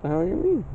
How do you mean?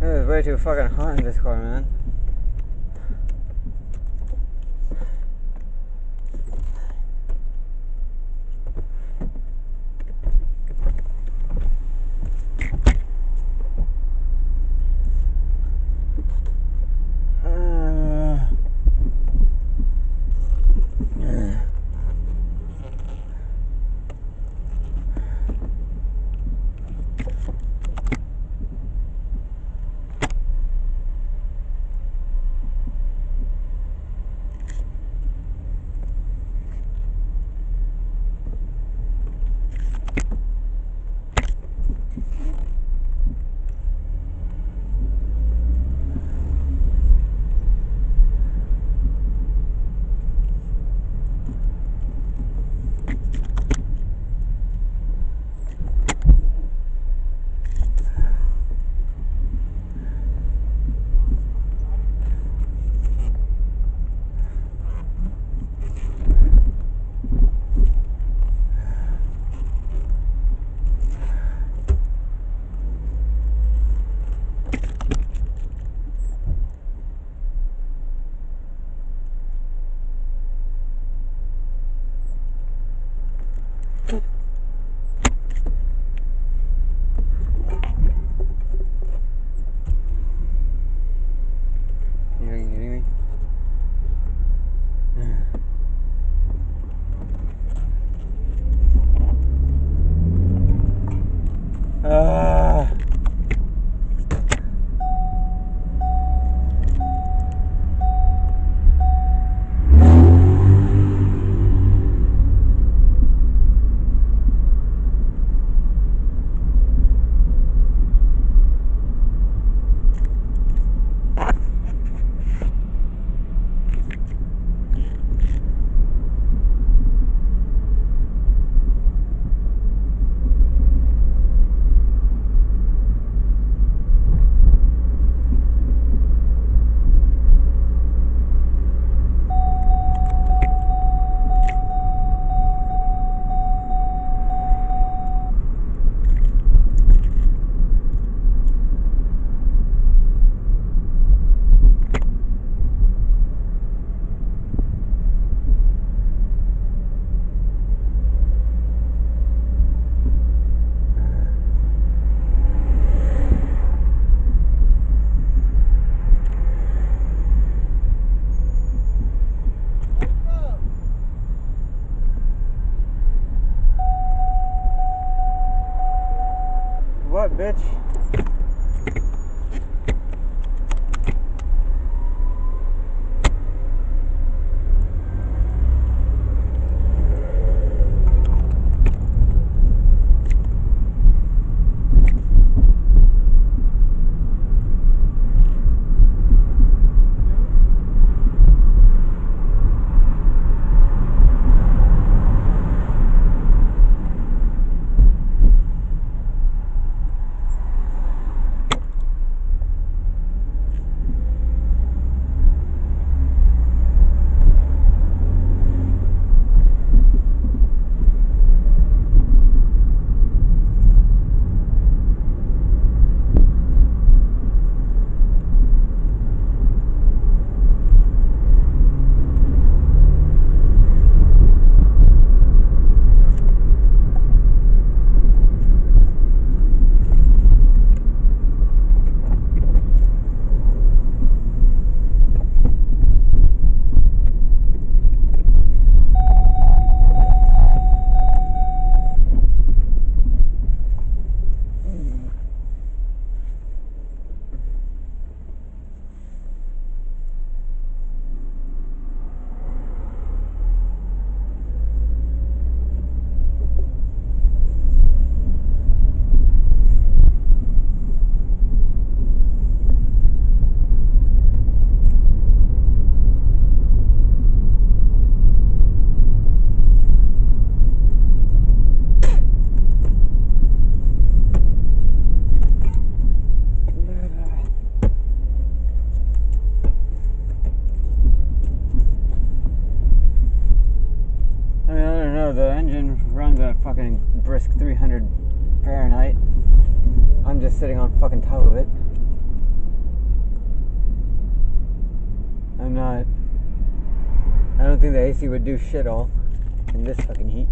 It was way too fucking hot in this car, man. what, bitch? The engine runs at fucking brisk 300 Fahrenheit. I'm just sitting on fucking top of it. I don't think the AC would do shit all in this fucking heat.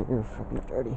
you're fucking dirty.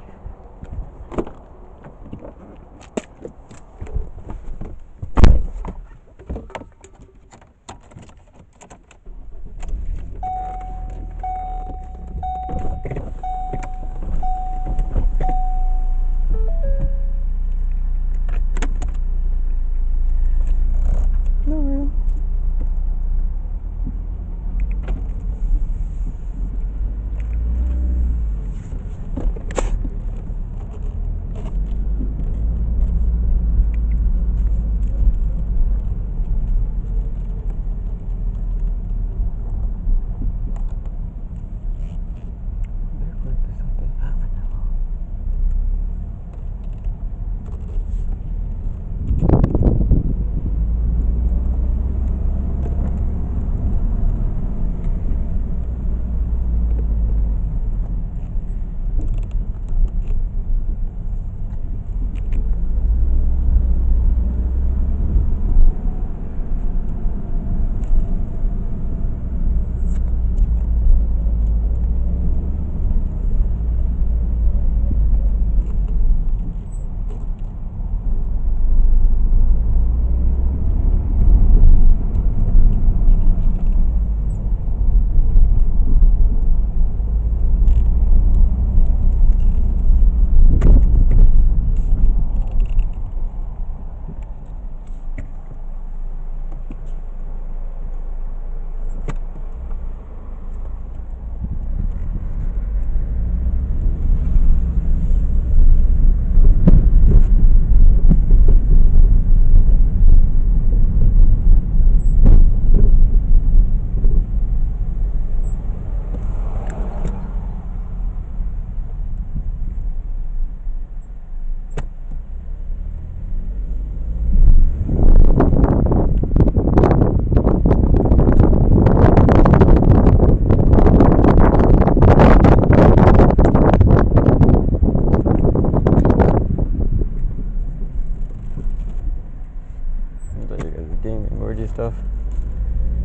Stuff.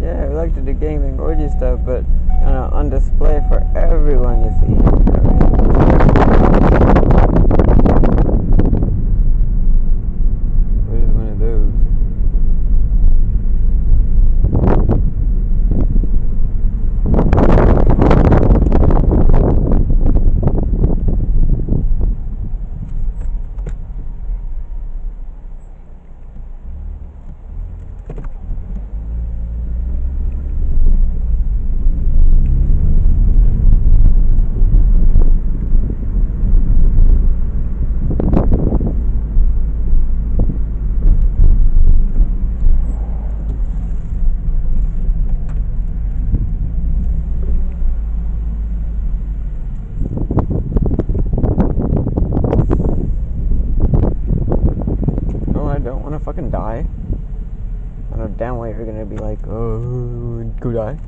Yeah, we like to do gaming orgy stuff, but on display for everyone to see. What is one of those? Fucking die. I know damn well you're gonna be like, oh, go die.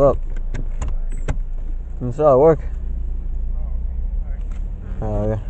up? I'm still at work. Oh, okay.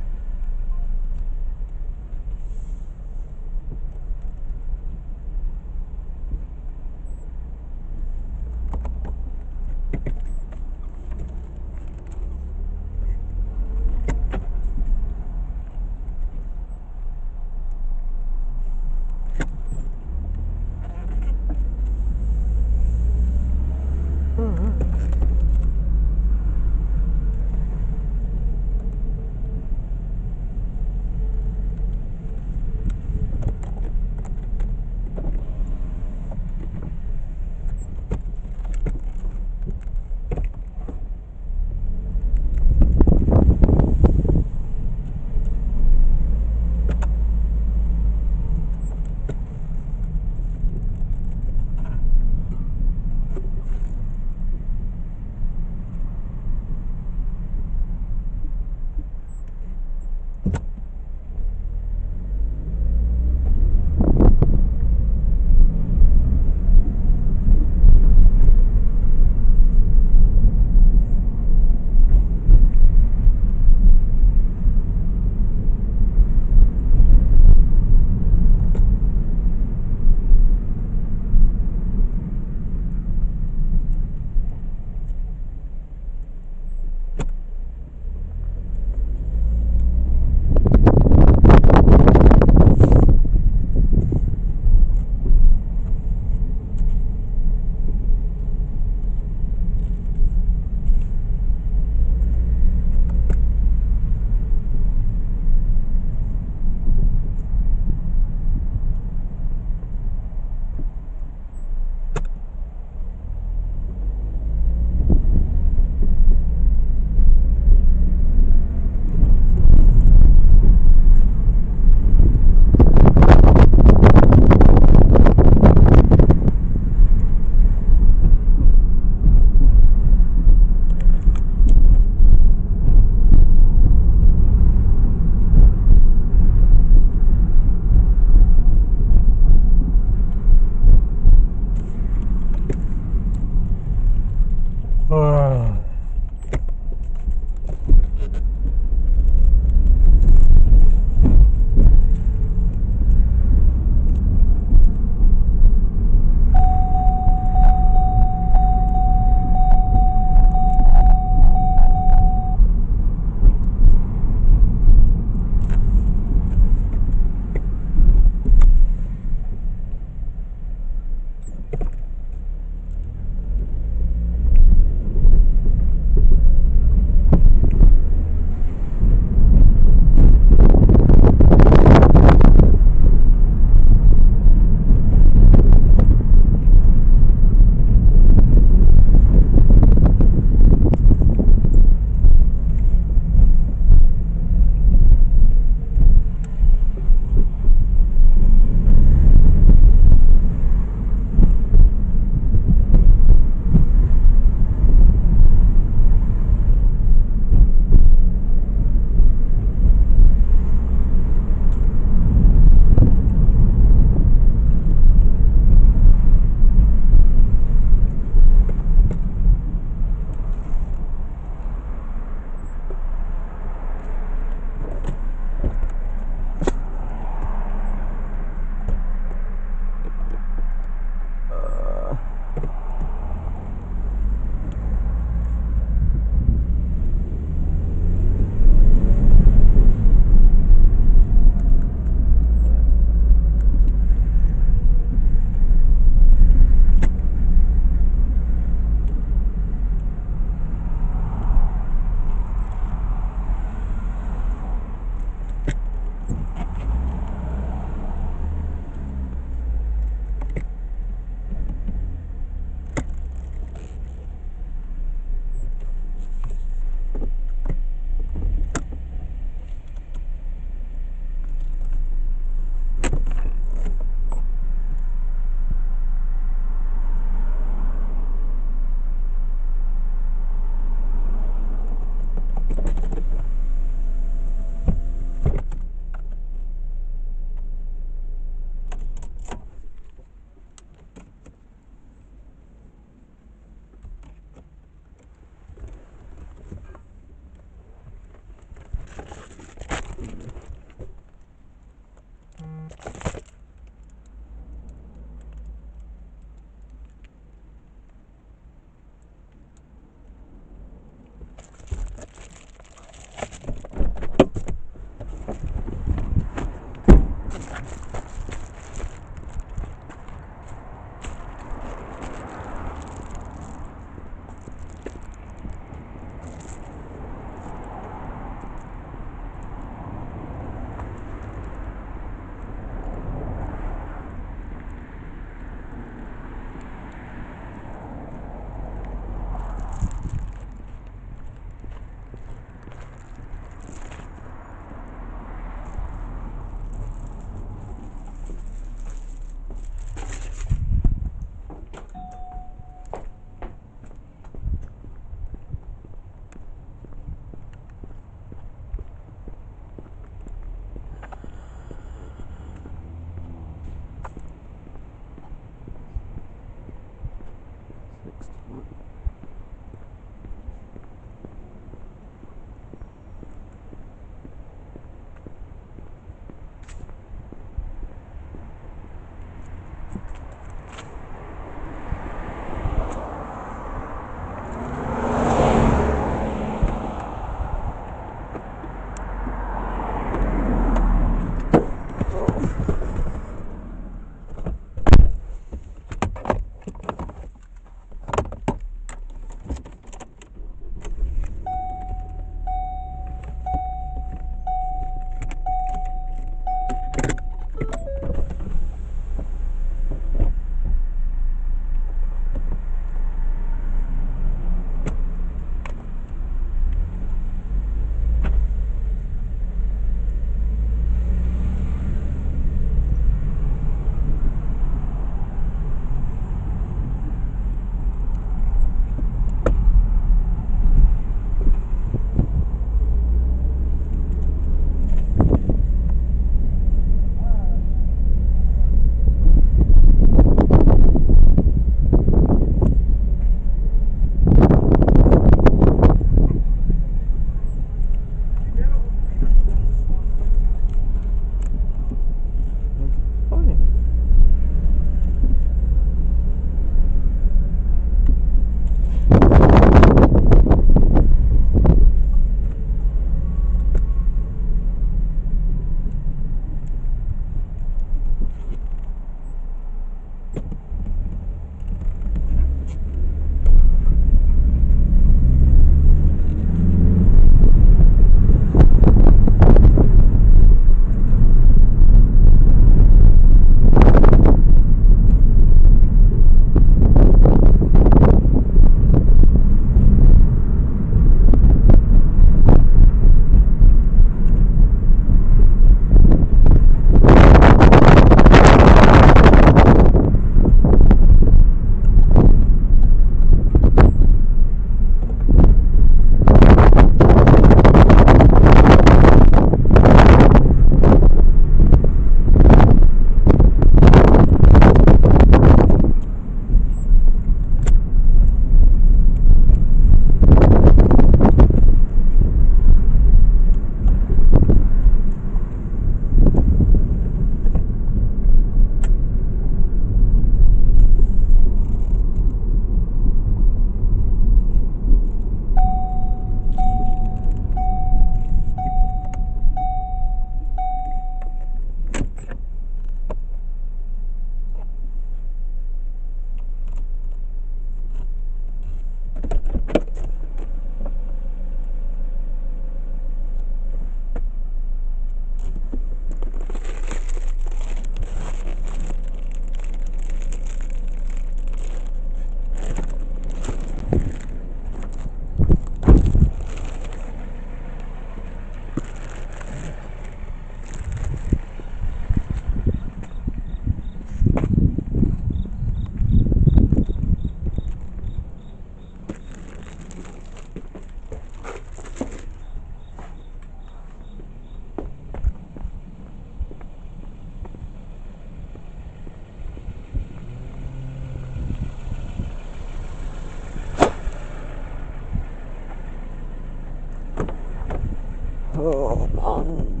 Oh, man.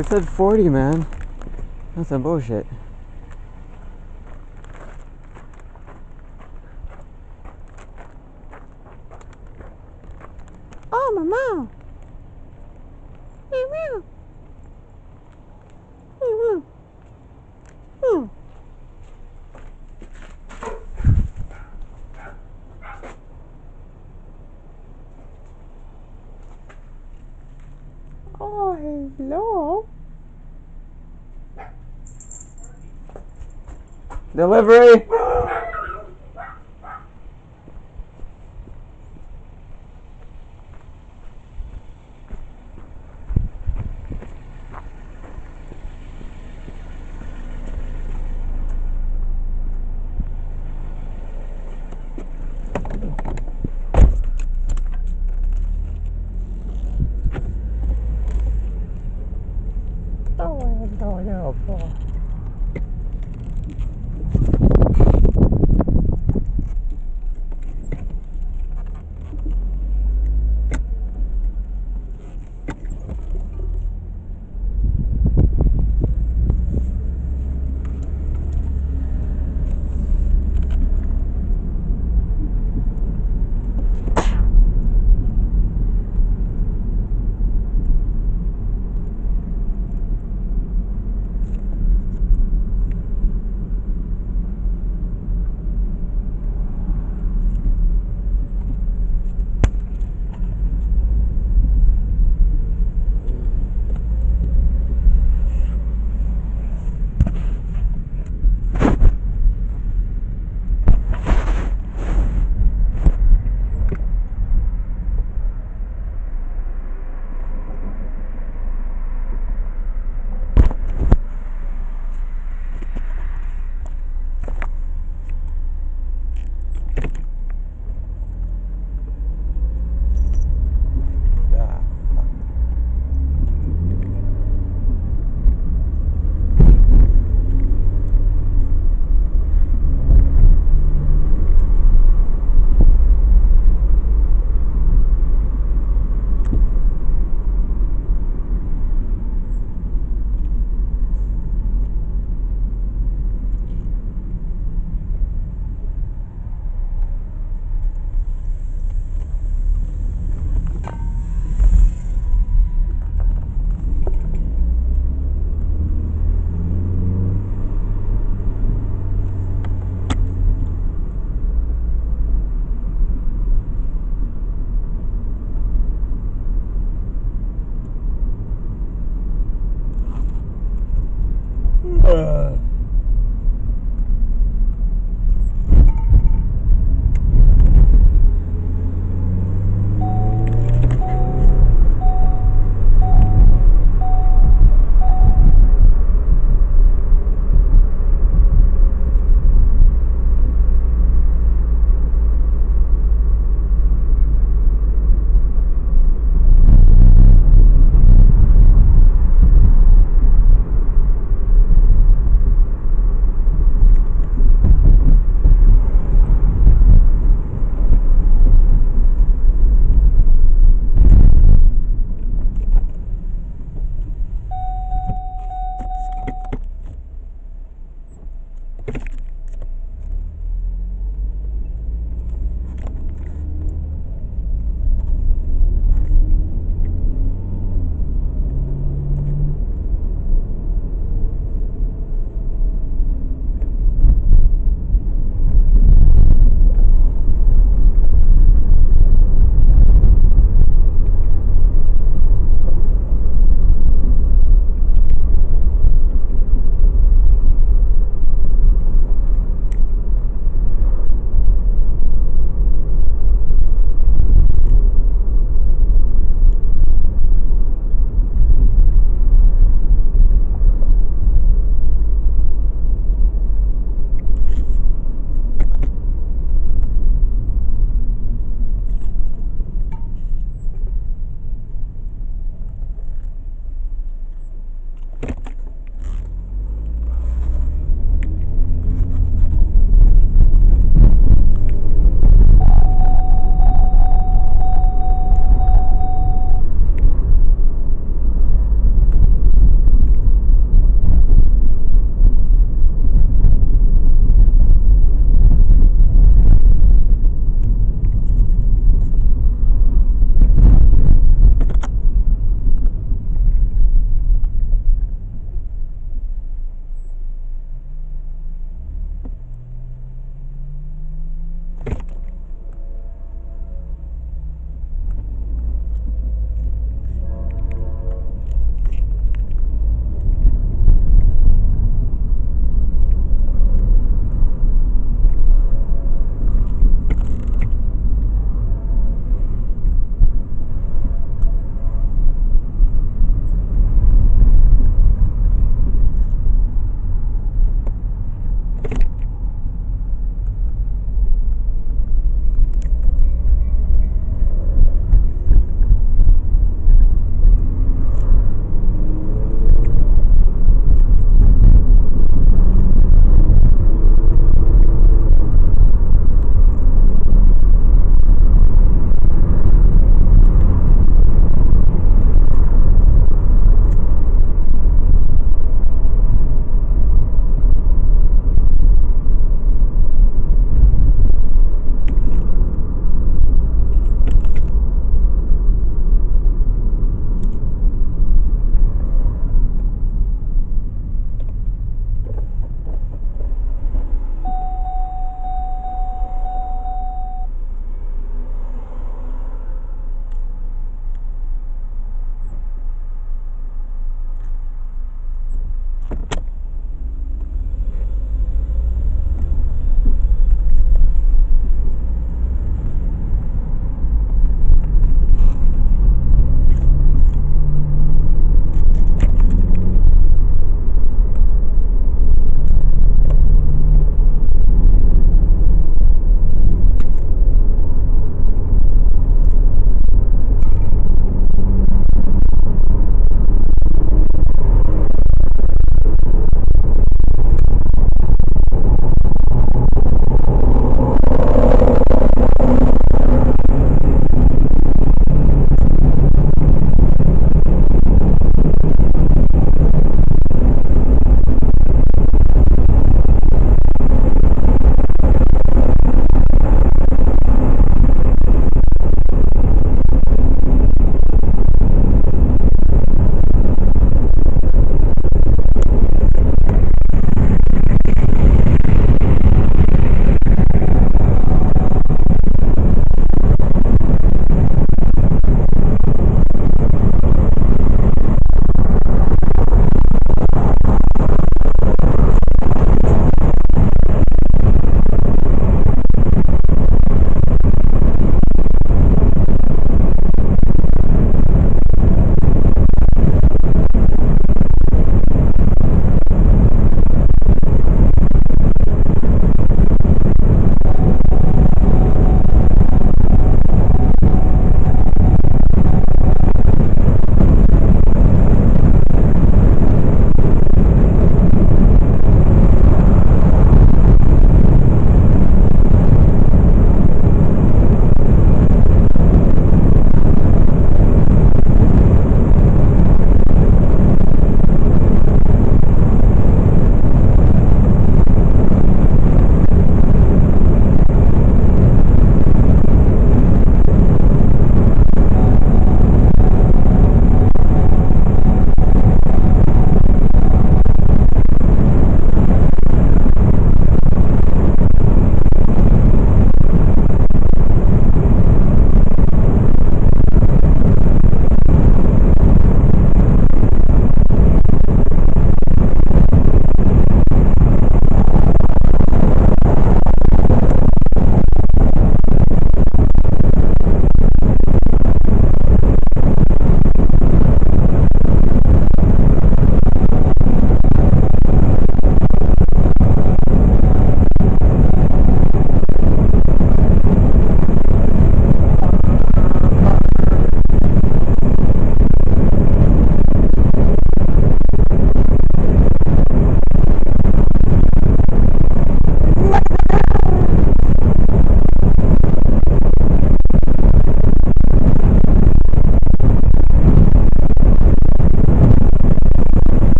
It said 40, man. That's some bullshit. Oh, my mom. Meow, meow. Meow, meow. Meow. Oh, hello. Delivery.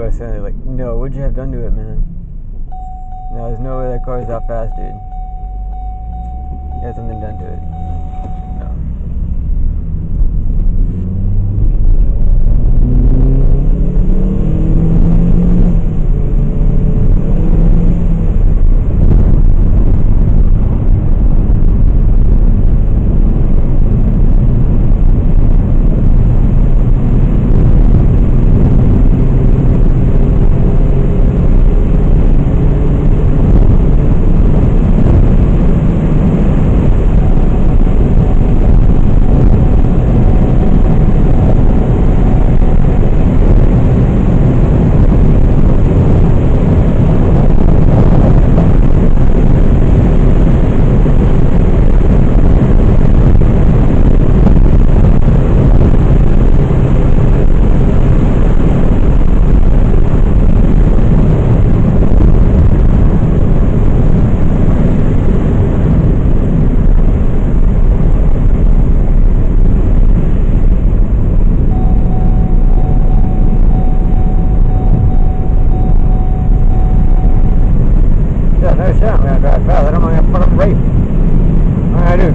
was saying, they're like, no, what'd you have done to it, man? No, there's no way that car's that fast, dude. You had something done to it. No.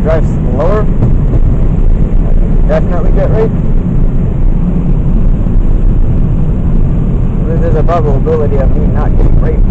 Drive slower, definitely get raped. There's a probability of me not getting raped.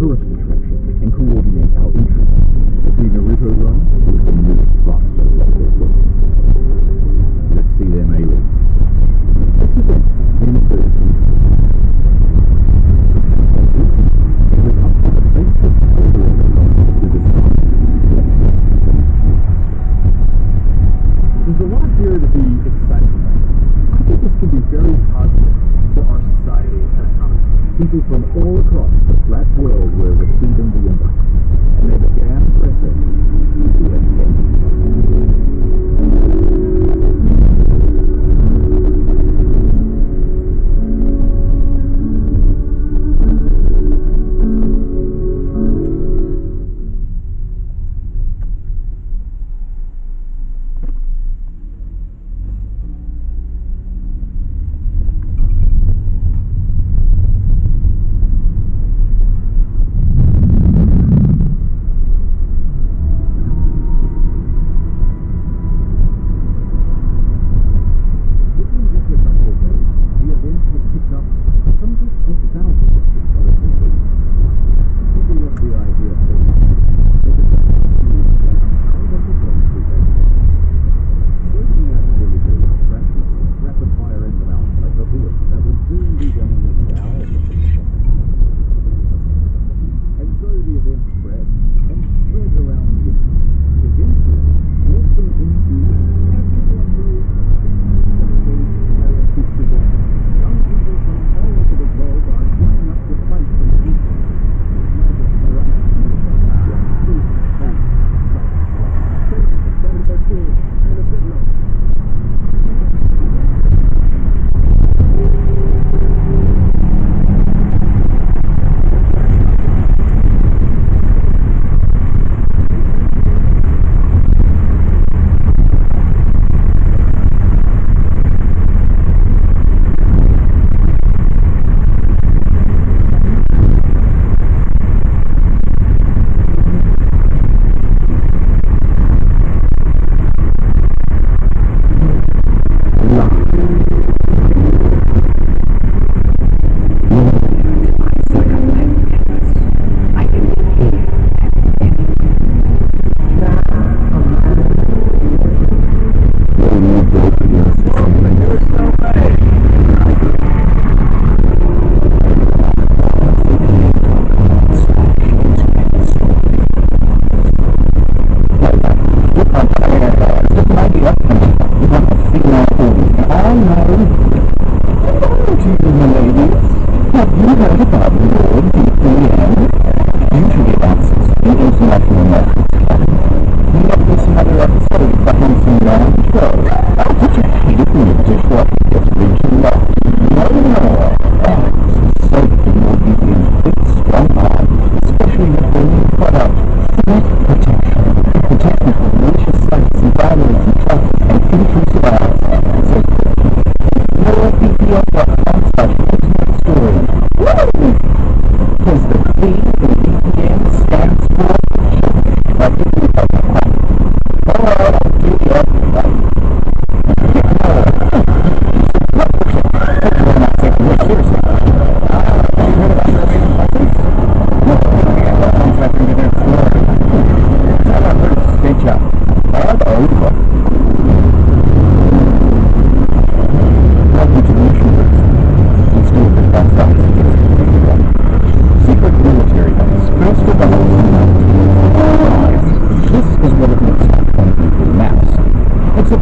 tourist attraction and coordinate our entry. If we Naruto run, we can move faster than their bullets. Let's see them aliens. This event universe it was up to the Facebook algorithm to decide. There's a lot here to be excited about. I think this can be very positive for our society and economy. People from all across the flat world were receiving the invite, and they began pressing to attend.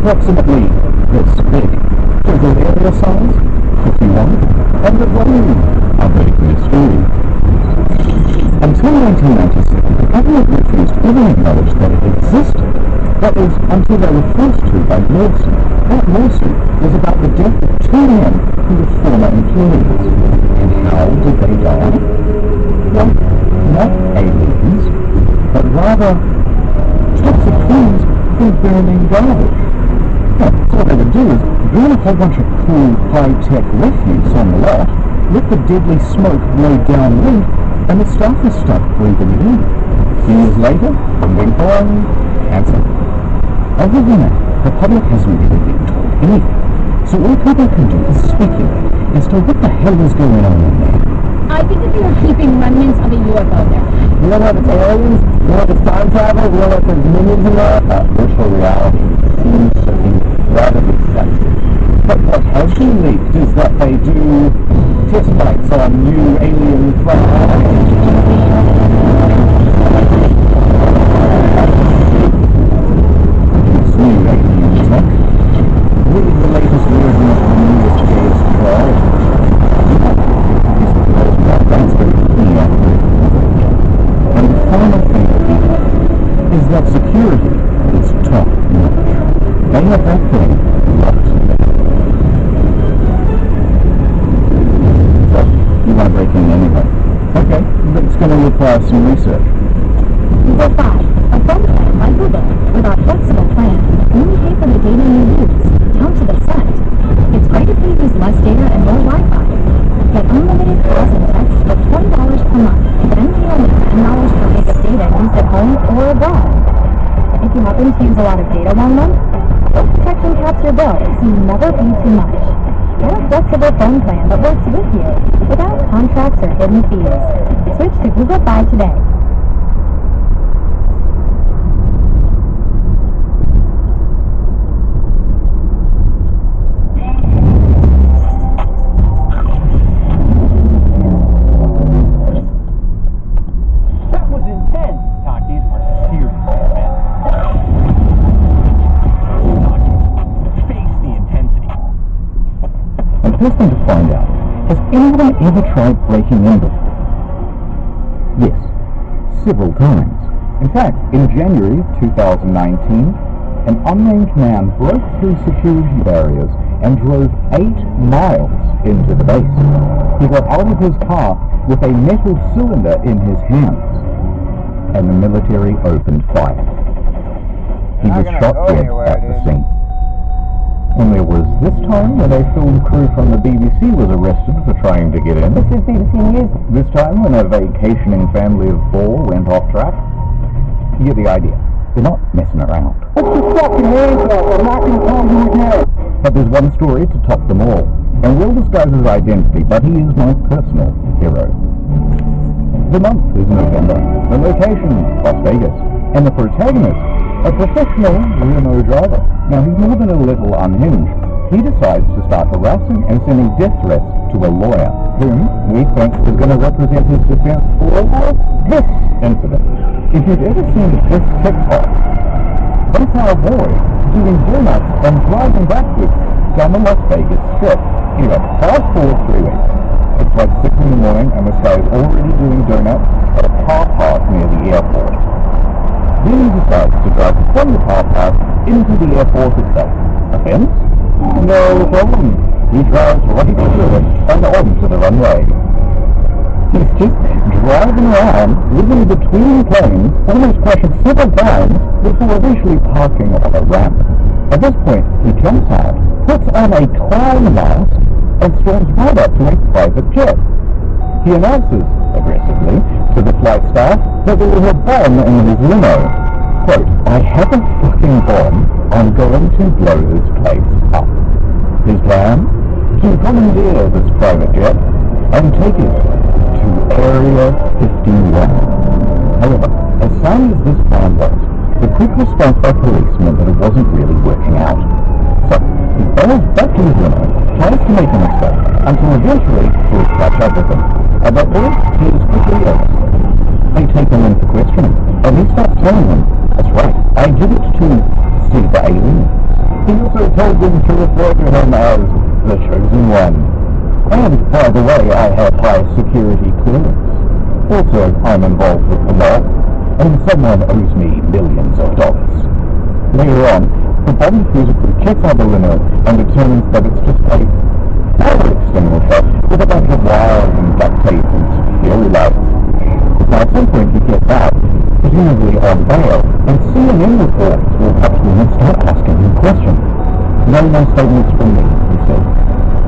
Approximately this big. Total area size, 51, and the volume of the mystery. Until 1997, the government refused to even acknowledge that it existed. That is, until they were forced to by lawsuit. That lawsuit was about the death of two men who were former employees. And how did they die? Well, not aliens, but rather toxic fumes from burning garbage. So what they would do is burn a whole bunch of cool, high-tech refuse on the lot, let the deadly smoke blow downwind, and the staff will start breathing it in. A few years later, bing bong, cancer. Other than that, the public hasn't really been told anything. So all people can do is speculate as to what the hell is going on in there. I think that they were keeping remnants of a UFO there. You don't know if it's aliens, you don't know if it's time travel, you don't know if there's minions in there. Virtual reality seems to be incredibly sensitive. But what has been leaked is that they do test flights on new alien flights. This new alien tech, with the latest version of the newest gayest car, that's very clear. And the final thing is that security is top notch. They have that thing locked. So, you want to break in anyway. Okay, but it's going to require some research. Number 5. A phone plan by Google with our flexible plan. Only pay for the data you use, down to the cent. It's great if you use less data and more Wi-Fi. Get unlimited calls and texts for $20 per month, then pay only $10 per gig of data used at home or abroad. If you happen to use a lot of data one month, Bill Protection caps your bill so you never pay too much. Get a flexible phone plan that works with you, without contracts or hidden fees. Switch to Google Fi today. First thing to find out, has anyone ever tried breaking in before? Yes, several times. In fact, in January 2019, an unnamed man broke through security barriers and drove 8 miles into the base. He got out of his car with a metal cylinder in his hands, and the military opened fire. He was shot dead at the scene. And there was this time when a film crew from the BBC was arrested for trying to get in. This is BBC News. This time when a vacationing family of 4 went off track. You get the idea. They're not messing around. Put your fucking hands up, I'm not going to call you again. But there's one story to top them all. And Will disguises his identity, but he is my personal hero. The month is November. The location, Las Vegas. And the protagonist, a professional limo driver. Now, he's more than a little unhinged. He decides to start harassing and sending death threats to a lawyer, whom we think is going to represent his defense for this incident. If you've ever seen this TikTok, they saw a boy doing donuts and driving backwards down the Las Vegas Strip. Anyway, fast forward 3 weeks. It's like 6 in the morning and this guy is already doing donuts at a car park near the airport. Then he decides to drive from the car park into the airport itself. Offense? No problem. He drives right through it and onto the runway. He's just driving around, living between planes, almost crashing several times before eventually parking on a ramp. At this point, he jumps out, puts on a clown mask, and storms right up to a private jet. He announces, aggressively, to the flight staff that there was a bomb in his limo. Quote, I have a fucking bomb. I'm going to blow this place up. His plan? To commandeer this private jet and take it to Area 51. However, as sound as this plan was, the quick response by police meant that it wasn't really working out. So, he barrels back to his limo, tries to make an escape, until eventually police catch up with him. At that point, he is quickly arrested. They take him in for questioning, and he starts telling them, that's right, I did it to see the aliens. He also told them to refer to him as the Chosen One. And, by the way, I have high security clearance. Also, I'm involved with the mob, and someone owes me millions of dollars. Later on, the bomb diffuser crew checks out the limo and determines that it's just a fire extinguisher with a bunch of wires and duct tape and security lights. Now, at some point he gets out, presumably on bail, and CNN reporters will touch him and start asking him questions. No statements from me, he said.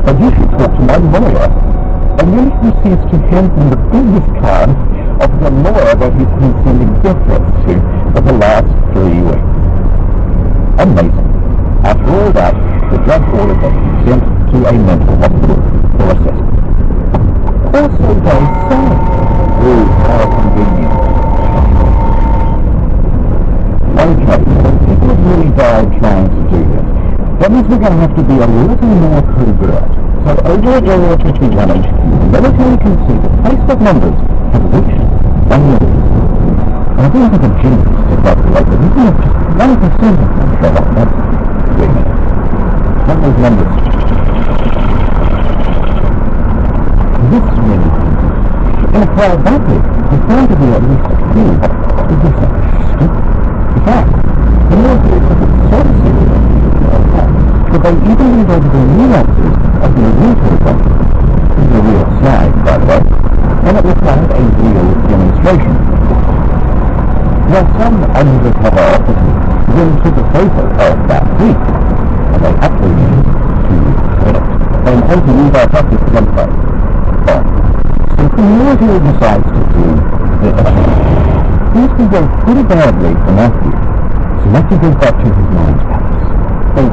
But you should talk to my lawyer. And then he proceeds to hand him the business card of the lawyer that he's been sending death threats to for the last 3 weeks. Amazing. After all that, the judge ordered that he sent to a mental hospital for assessment. Also, they say, how convenient. tried trying to do this. That means we're going to have to be a little more covert. So over at Area 51 HQ, the military can see that Facebook numbers have reached 1 million. And I think it's a genius to calculate that even if just 1% of them show up, that's wait a minute. What those numbers? This many people. In a crowd that big, there's bound to be at least a few who do something stupid. In fact, the military took it so seriously that they even went over the nuances of the military budget. This is a real slide, by the way, and it required a real demonstration. Now, some undercover officers then took a photo of that week, and they uploaded it to Reddit. And how to use our practice website. So if the military decides to do this, things can go pretty badly for Matthew. So Matthew goes back to his mind's palace. Think.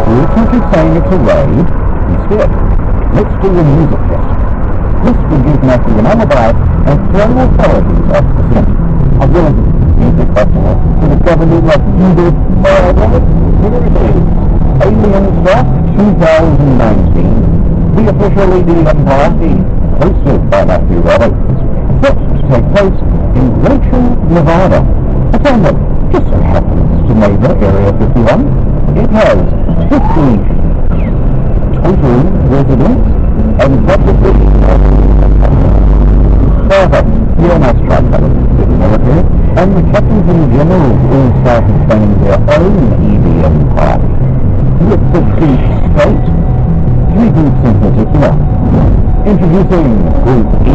We're not just saying it's a raid. Instead, let's do a music festival. This will give Matthew an alibi and throw authorities off the scent. A real music festival to discover new like you did. Here it is. Aliens Fest 2019. The official EDM party, hosted by Matthew Roberts, set to take place in Rachel, Nevada. A town that just so happens to neighbor Area 51. It has 50 total residents and possibly perfect. You almost tried that with the military, and the captains in general all started planning their own EDM party. With the chief state, 3 groups in particular. Introducing Group E,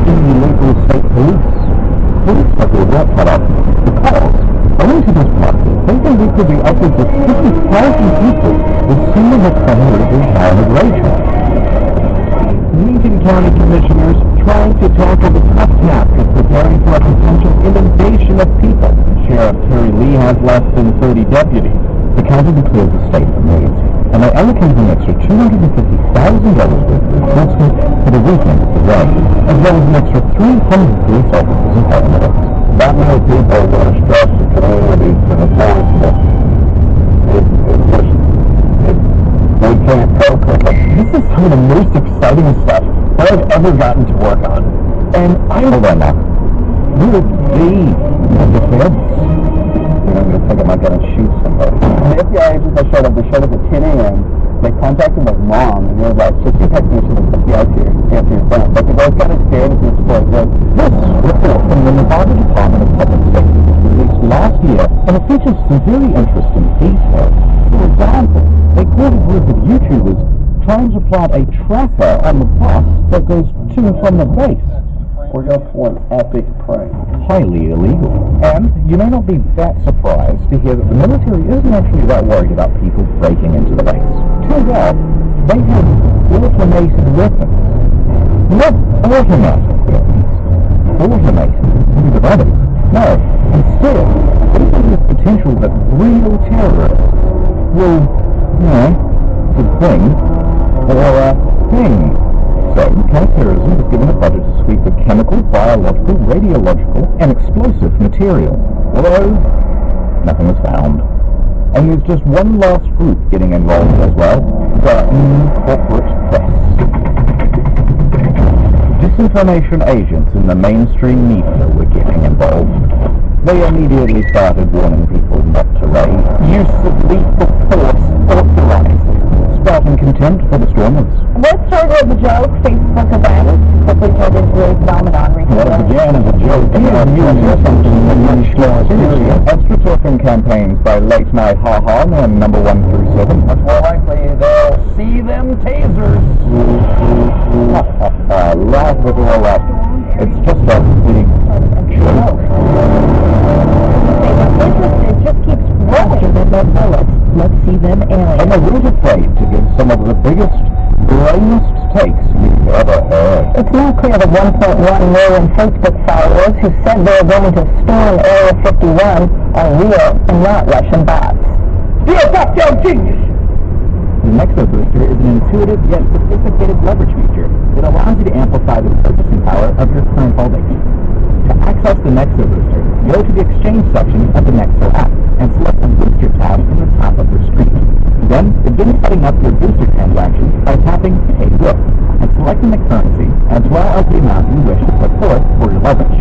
the local state police. Police have their work cut out because, owing to this party, they think it could be upwards of 50,000 people with similar colorism town of Rachel. Meeting county commissioners trying to tackle the tough task of preparing for a potential inundation of people. Sheriff Terry Lee has less than 30 deputies. The county declares a state of emergency, and they allocate an extra $250,000 worth of enforcement for the weekend of the raid, as well as an extra 300 police officers and paramedics. That many people will stress the community to the point that we can't cope with it. This is some of the most exciting stuff I've ever gotten to work on. And hold on now. You're the feds. I'm going to take out my gun and shoot somebody. The FBI agents that showed up, they showed up at 10 a.m. They contacted my mom, and there were about 60 technicians and FBI's here to answer your phone. But they both got scared and support. This report from the Nevada Department of Public Safety was released last year, and it features some very interesting details. For example, they caught a group of YouTubers trying to plant a tracker on the bus that goes to and from the base. We're going for an epic prank. Highly illegal. And you may not be that surprised to hear that the military isn't actually that worried about people breaking into the base. Turns out, they have automated weapons. Not automatic weapons. Automated. Who's the others? No. Instead, they think there's potential that real terrorists will, thing. So, counterterrorism is given a budget to sweep the chemical, biological, radiological, and explosive material. Although, nothing was found. And there's just one last group getting involved as well, the corporate press. Disinformation agents in the mainstream media were getting involved. They immediately started warning people not to raid. Use of lethal force authorized. Spouting contempt for the stormers. What started as a joke, Facebook event, quickly turned into a phenomenon recently. What began as a joke is something much more serious. Extra talking campaigns by late night ha-ha men number 1 through 7. Much more likely they'll see them tasers. Laugh with all that. It's just a big joke. It just keeps growing than their bullets. Let's see them aliens. And they're really afraid to give some of the biggest, brainest takes you've ever heard. It's now clear that 1.1 million Facebook followers who said they were going to storm Area 51 are real and not Russian bots. You're a top-down genius! The Nexo Booster is an intuitive yet sophisticated leverage feature that allows you to amplify the purchasing power of your current holdings. To access the Nexo Booster, go to the exchange section of the Nexo app and select the Booster tab from the top of your screen. Then begin setting up your Booster transaction by tapping Pay With and selecting the currency as well as the amount you wish to put forth for your leverage.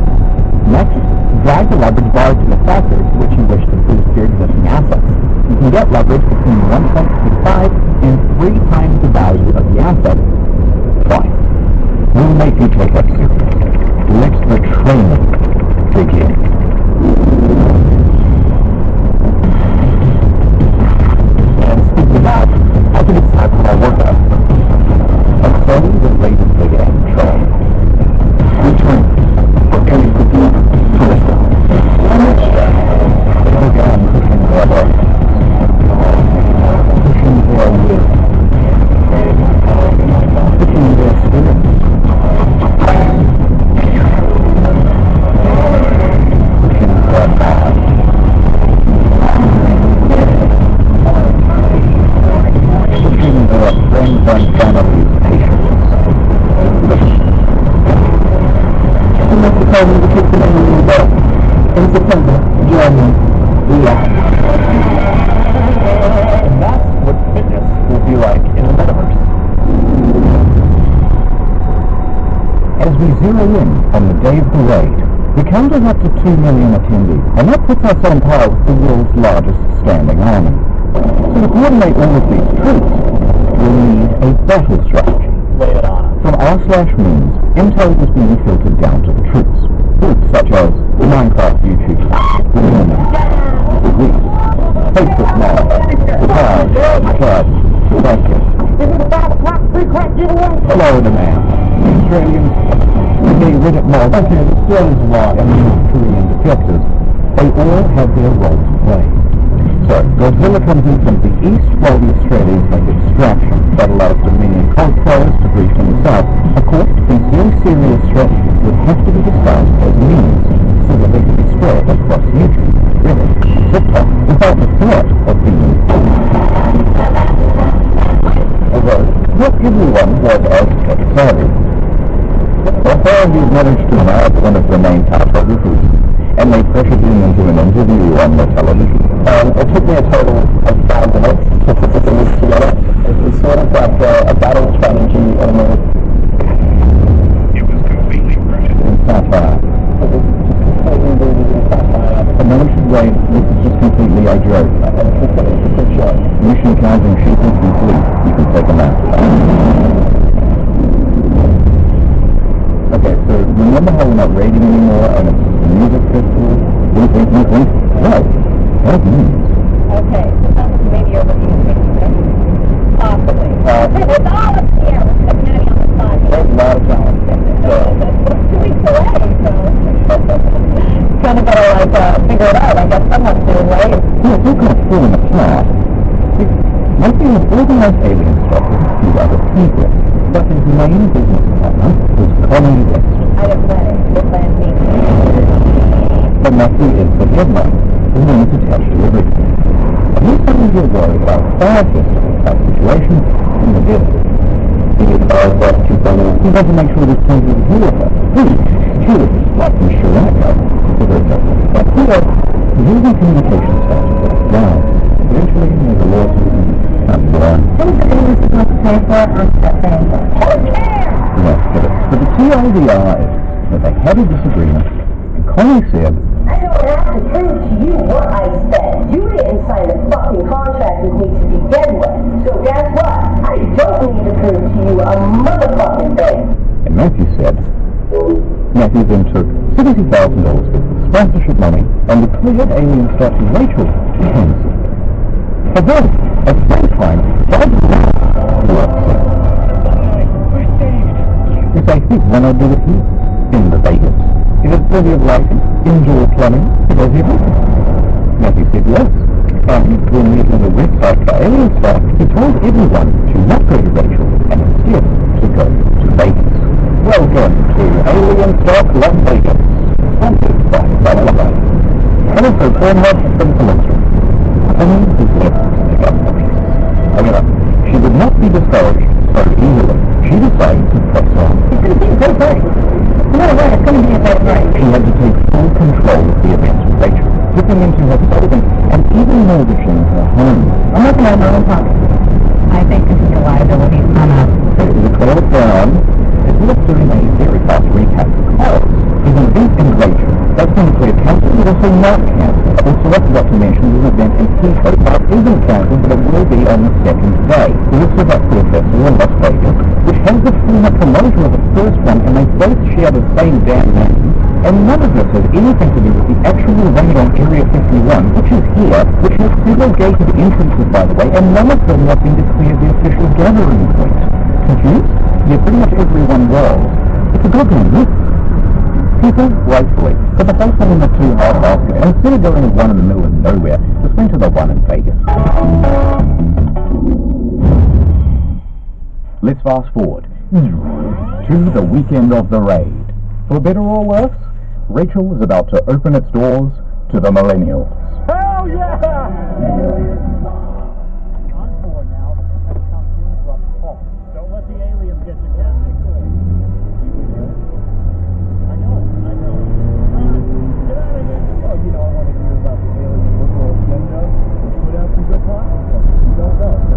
Next, drag the leverage bar to the factor to which you wish to boost your existing assets. You can get leverage between 1.65 and 3 times the value of the asset. Fine. We'll make you take us seriously. Let the training begin. And speaking of that, I think it's time for our workout. And so the ladies began training. Return. Can you begin to listen? They began pushing their head. Pushing their will. Pushing their spirit. In September, Germany, and that's what fitness will be like in the metaverse. As we zero in on the day of the raid, the count is up to 2 million attendees, and that puts us on par with the world's largest standing army. So to coordinate all of these troops, we'll need a battle strategy. Lay it on. From r/means, intel is being filtered down to the troops. Groups such as the Minecraft YouTube, the Women, the Greeks, Facebook Mob, the Cars, the Clubs, the Bikers. Florida Man, the Australians, the Reddit Mob, the Australians Law, and the North Korean defectors. They all have their role to play. So, Godzilla comes in from the east while the Australians make a distraction that allows Dominion cold players to breach from the south. Of course, these very serious strategies would have to be disguised as memes so that they can be spread across YouTube, Reddit, TikTok, without the threat of being although not everyone was as tech-savvy. Authorities managed to nab one of the main cartographers and they pressured him into an interview on the television. It took me a total of 5 minutes to put this together. It was sort of like a battle strategy almost. It was completely brilliant. In satire. It was completely rooted in satire. The militia raid was just completely a joke. It's a good joke. Mission counting sheep is complete. You can take a nap. Okay, so remember how we're not raiding anymore and it's just a music festival? Wink. Right. What means? Okay, maybe you're looking at things possibly. With all of here, with the county on the side. There's a lot of talent. It's 2 weeks away, so kind of gotta figure it out. I guess someone's doing right. Yeah, we're kind of falling apart. Might be an organized alien structure to other people, but his main business partner was Connie West. I don't know. What that means. But Matthew is the headline, who needs to touch to everything. And he's something you're worried about fire testing that situation in the building. He advised us to he had to make sure there's plenty of water, food, security, like in Sri Lanka, but here, the using communication started to break down. Eventually, there's a lawsuit and beyond. Things that they were supposed to pay for, I'm not paying for. Who cares? Yes, but the TLDR is that they had a disagreement, and Connie said, I don't have to prove to you what I said. You didn't sign a fucking contract with me to begin with. So guess what? I don't need to prove to you a motherfucking thing. and Matthew said, Matthew then took $70,000 worth of sponsorship money and declared alien statue Rachel to Hennessy. But then, at the same time, Bob was upset. Yes, I think when I do it here, in the Vegas, it has plenty of lighting, indoor plumbing, it has everything. Matthew said yes, and when meeting the website for alien staff, he told everyone to not go to Rachel and instead to go to Vegas. Welcome to Alien Stock Las Vegas, sponsored by Blah. And also Pornhub and Philanthropy. Connie is left to pick up the pieces. However, she would not be discouraged so easily. She decided to press on. It's going to be a great night. No way, it's going to be a great night. She had to take full control of the events with Rachel, dipping into her savings and even mortgaging her home. I'm looking at my own pocket. I think this is your liability. I'm out. The 12 down is worth doing a very fast recap because the event in Rachel that's been declared cancelled but also not cancelled. Also, I forgot to mention this event in Heathrow Park isn't cancelled, but it will be on the second day. The Thermostat Festival in Las Vegas, which has the former promoter of the first one, and they both share the same damn name. And none of this has anything to do with the actual raid on Area 51, which is here, which has several gated entrances, by the way, and none of them have been declared the official gathering point. Confused? Yeah, pretty much everyone was. It's a good one, people, rightfully, put the whole thing in the two hard basket, and instead of going to one in the middle of nowhere, just went to the one in Vegas. Let's fast forward to the weekend of the raid. For better or worse, Rachel is about to open its doors to the millennials. Hell yeah! On board now. Have come to an abrupt halt. Don't let the aliens get you, Captain. I know. Get out of here. Oh, you know, I want to hear about the alien liberal agenda. Put out some good talking. You don't know.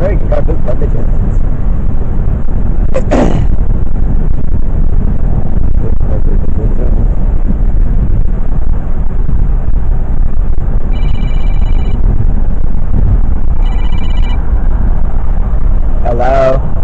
very garbage chances. Hello?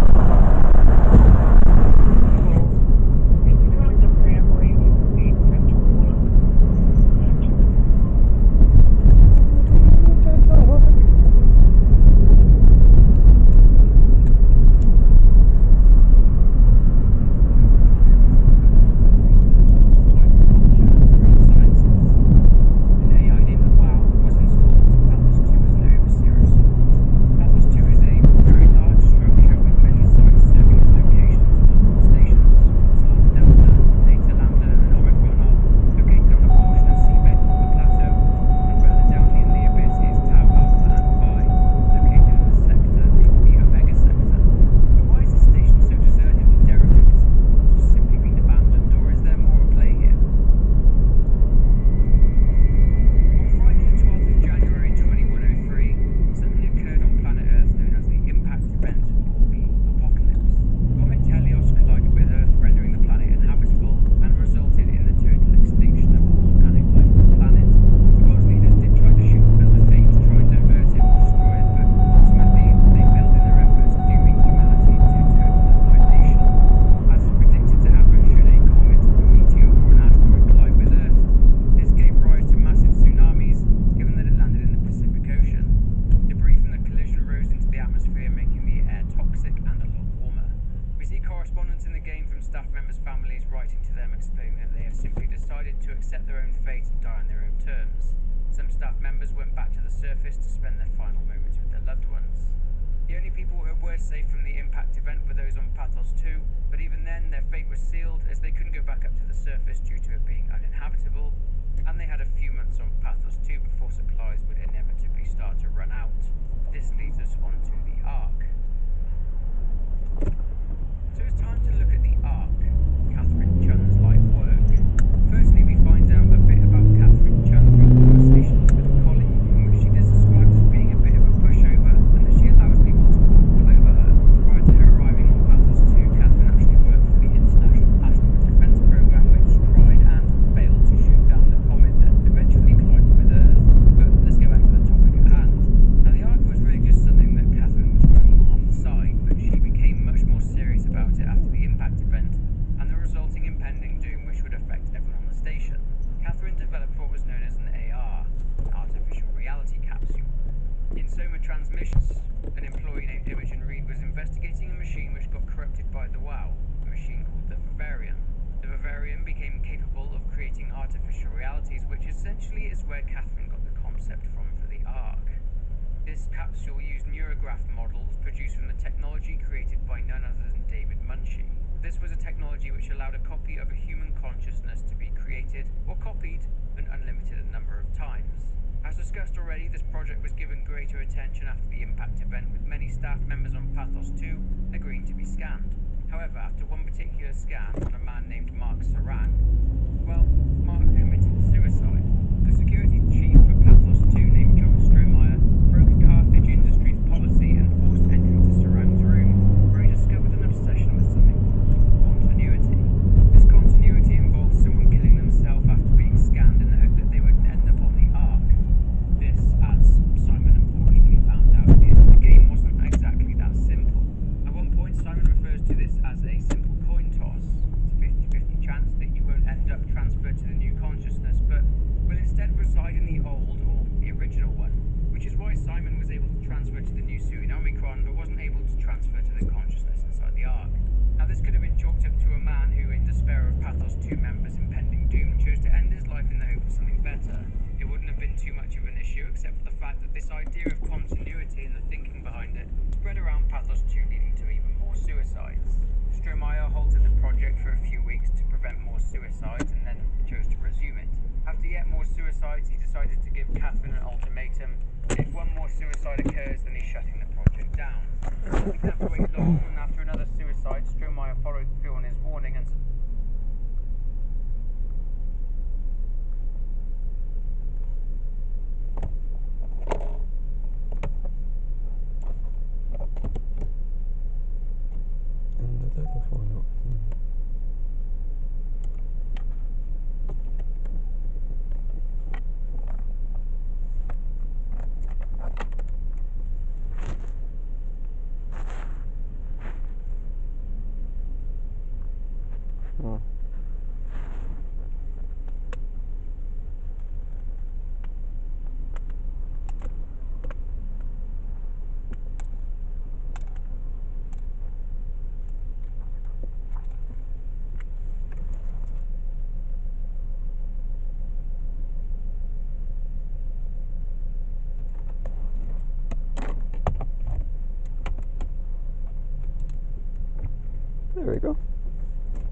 There we go.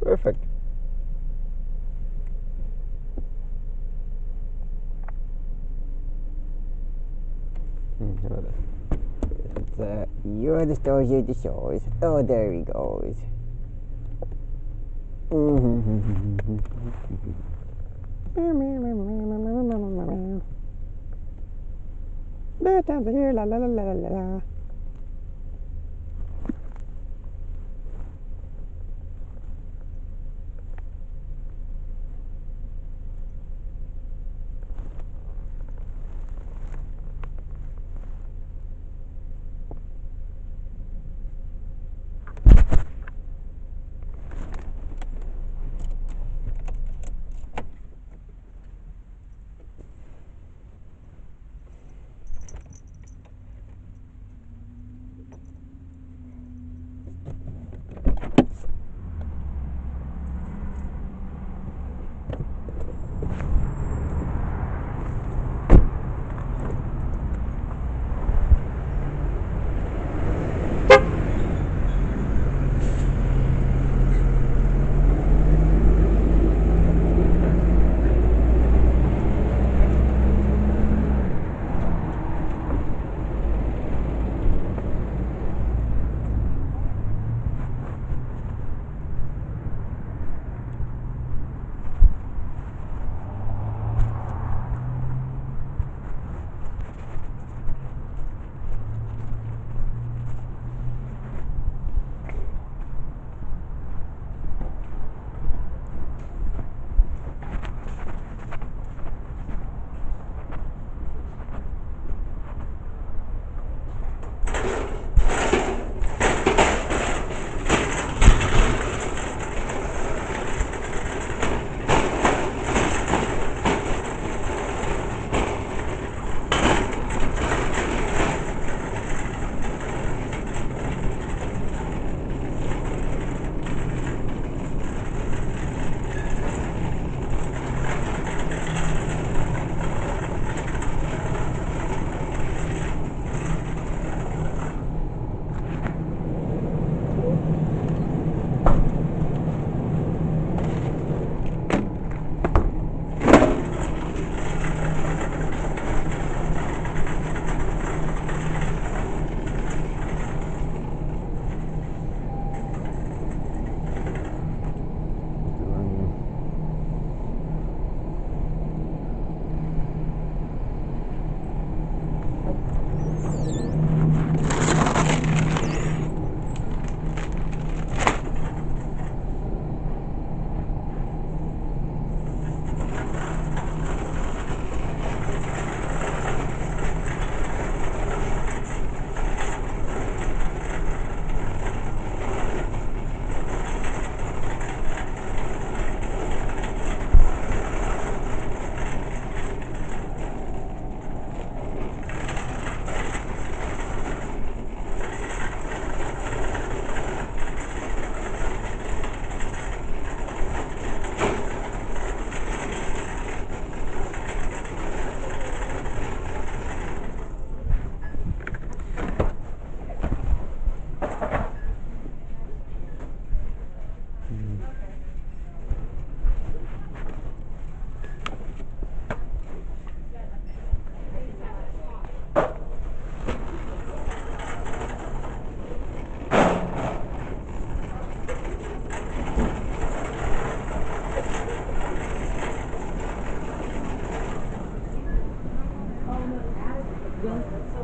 Perfect. How about this? It's, you're the stars, you're the shores. Oh, there he goes. Bad times are here, la la la la la la.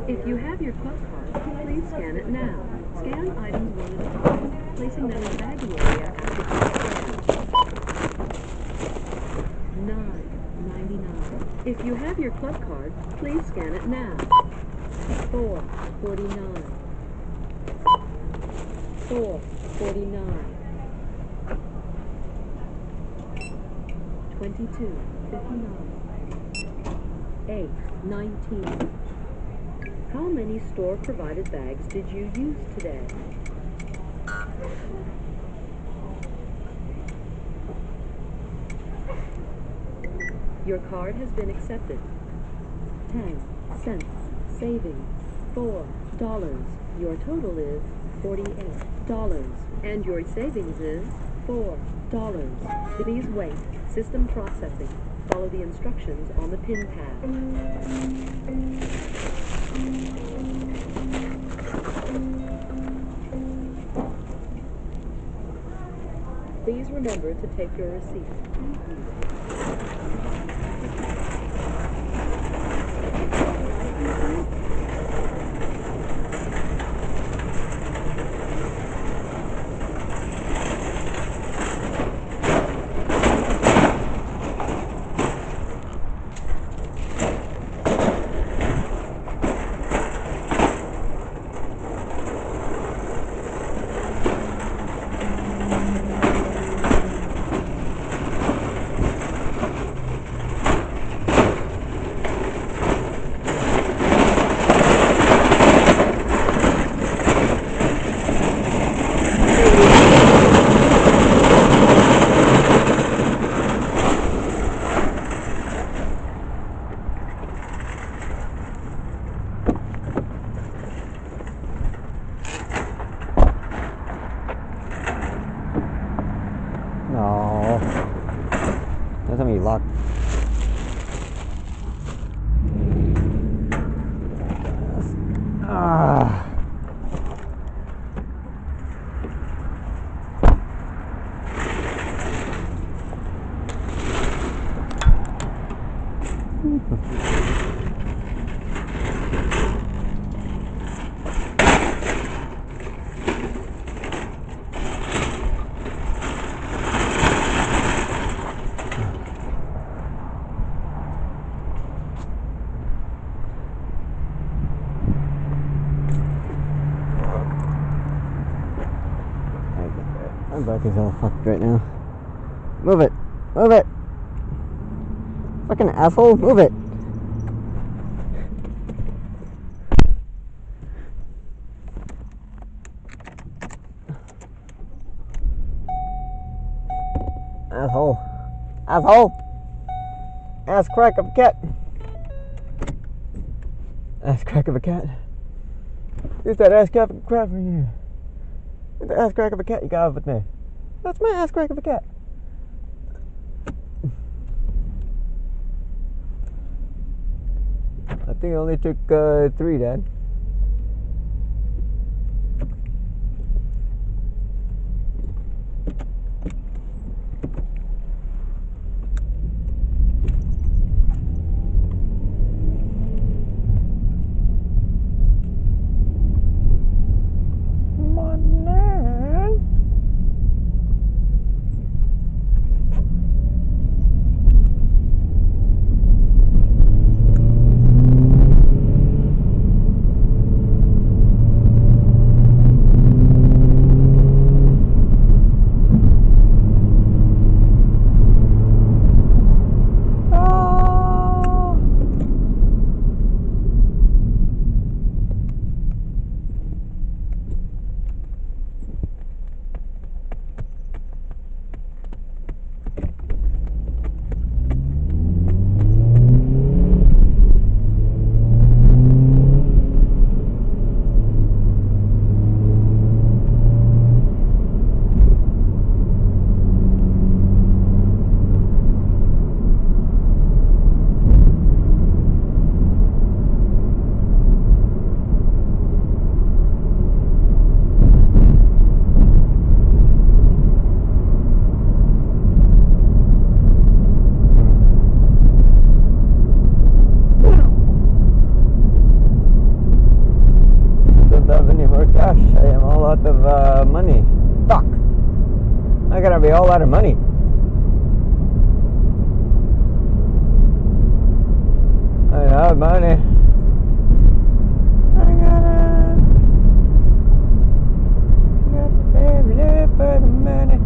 If you have your club card, please scan it now. Scan items one at a time, placing them in the bagging area after $9.99. If you have your club card, please scan it now. $4.49. $4.49. $22.59. $8.19. How many store-provided bags did you use today? Your card has been accepted. 10 cents. Savings $4. Your total is $48, and your savings is $4. Please wait. System processing. Follow the instructions on the pin pad. Please remember to take your receipt. No. That's gonna be locked. Ah. My back is all fucked right now. Move it! Move it! Fucking asshole, move it! Asshole! Asshole! Ass crack of a cat! Ass crack of a cat. Who's that ass crack of a crap from you? Who's the ass crack of a cat you got over there? That's my ass crack of a cat. I think it only took 3, Dad. Of money. Fuck. I gotta be all out of money. I have money. I gotta live for the money.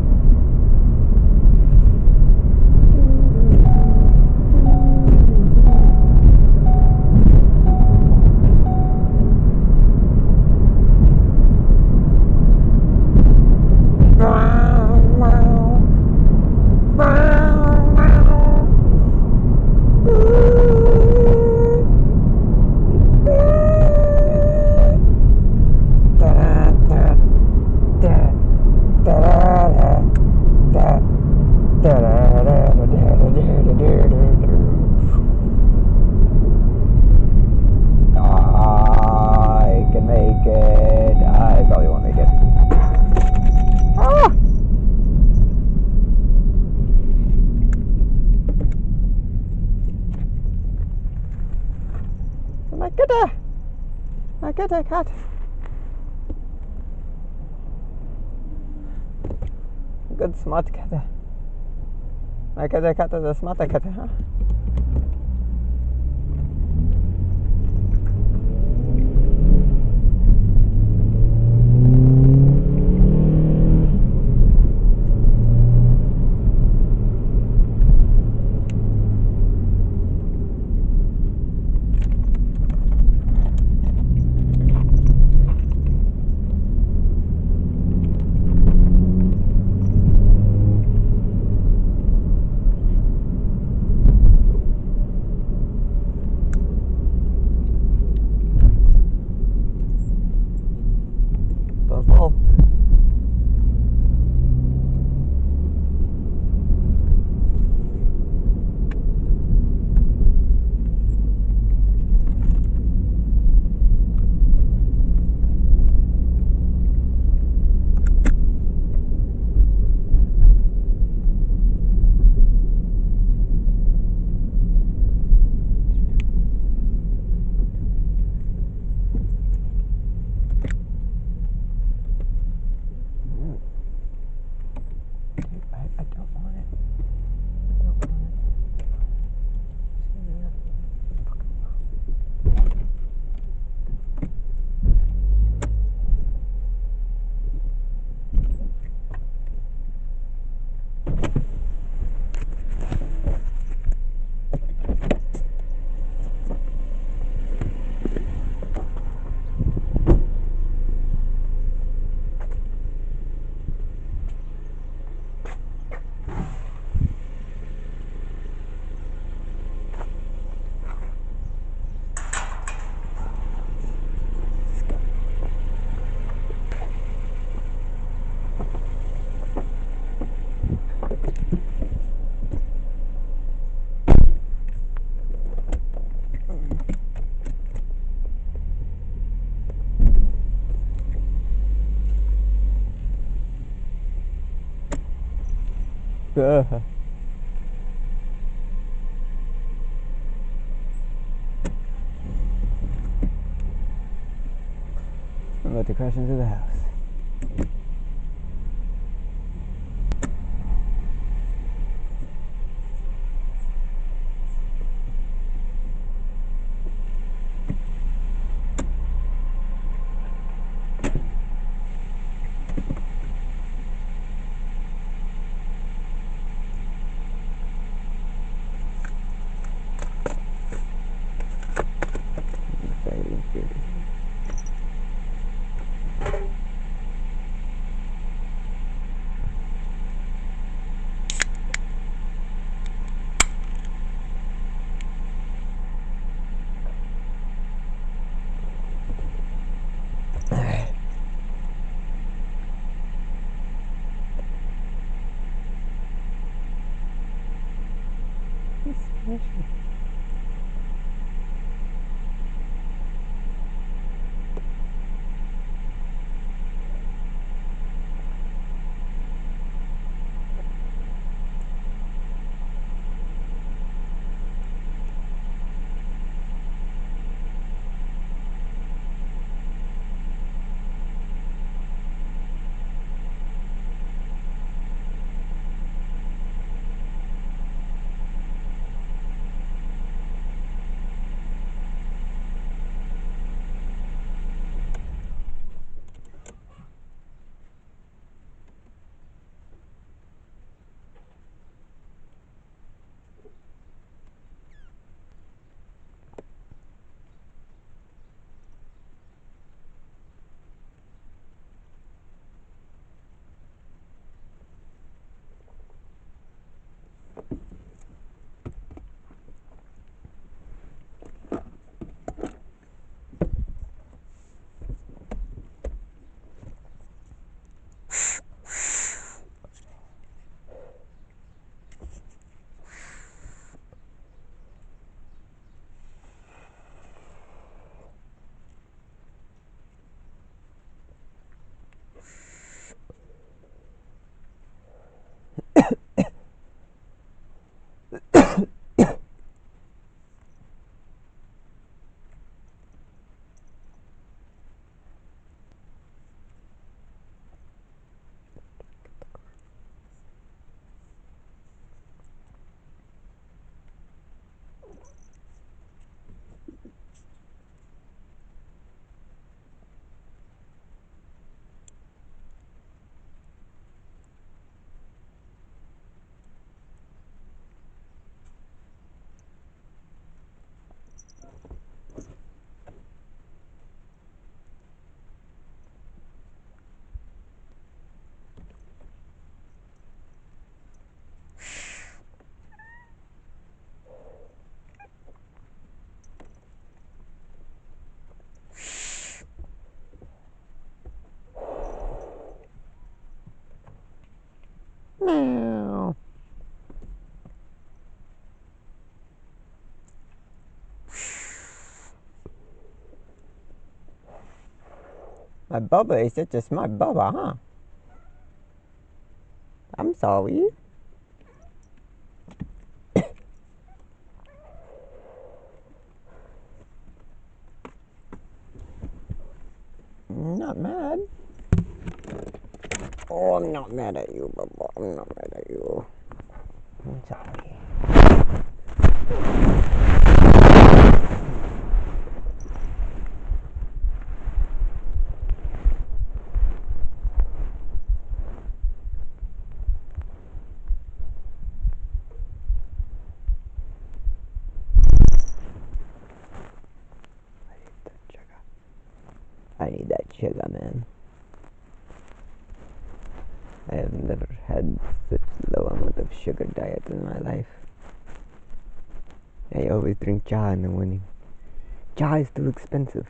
cat. Good smart cat. My cat is a smart cat, huh? I'm about to crash into the house. No. My Bubba is such a smart Bubba, huh? I'm sorry. I'm not mad. Oh, I'm not mad at you, Bubba. I'm not mad at you. I'm sorry. I need that sugar, man. I have never had such low amount of sugar diet in my life. I always drink cha in the morning. Cha is too expensive.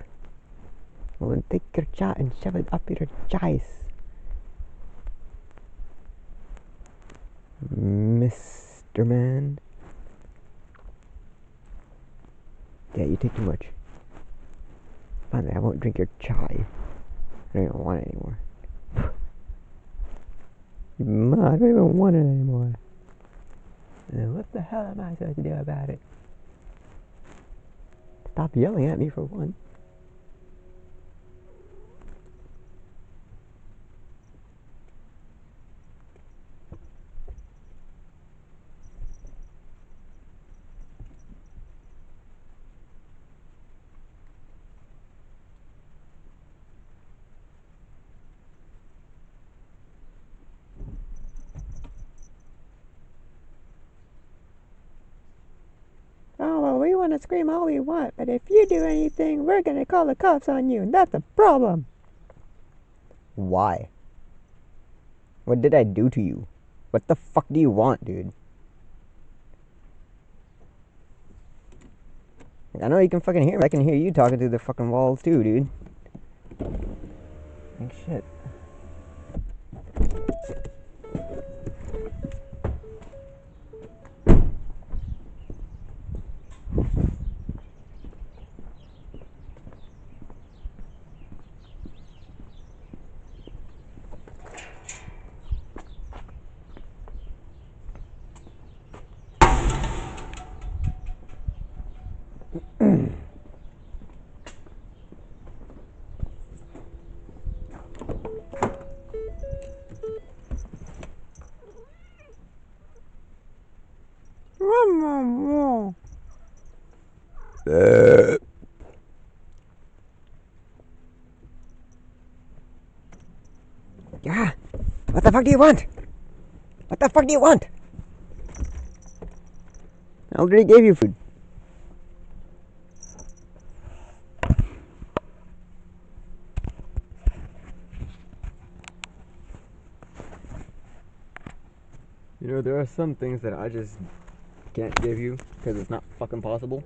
Well, then take your cha and shove it up your chais. Mr. Man. Yeah, you take too much. Finally, I won't drink your chai. I don't even want it anymore. Ma, I don't even want it anymore. What the hell am I supposed to do about it? Stop yelling at me for one. Oh, well, we want to scream all we want, but if you do anything, we're going to call the cops on you, and that's a problem. Why? What did I do to you? What the fuck do you want, dude? I know you can fucking hear me. I can hear you talking through the fucking walls too, dude. Like shit. Yeah. What the fuck do you want? What the fuck do you want? I already gave you food. You know, there are some things that I just can't give you because it's not fucking possible.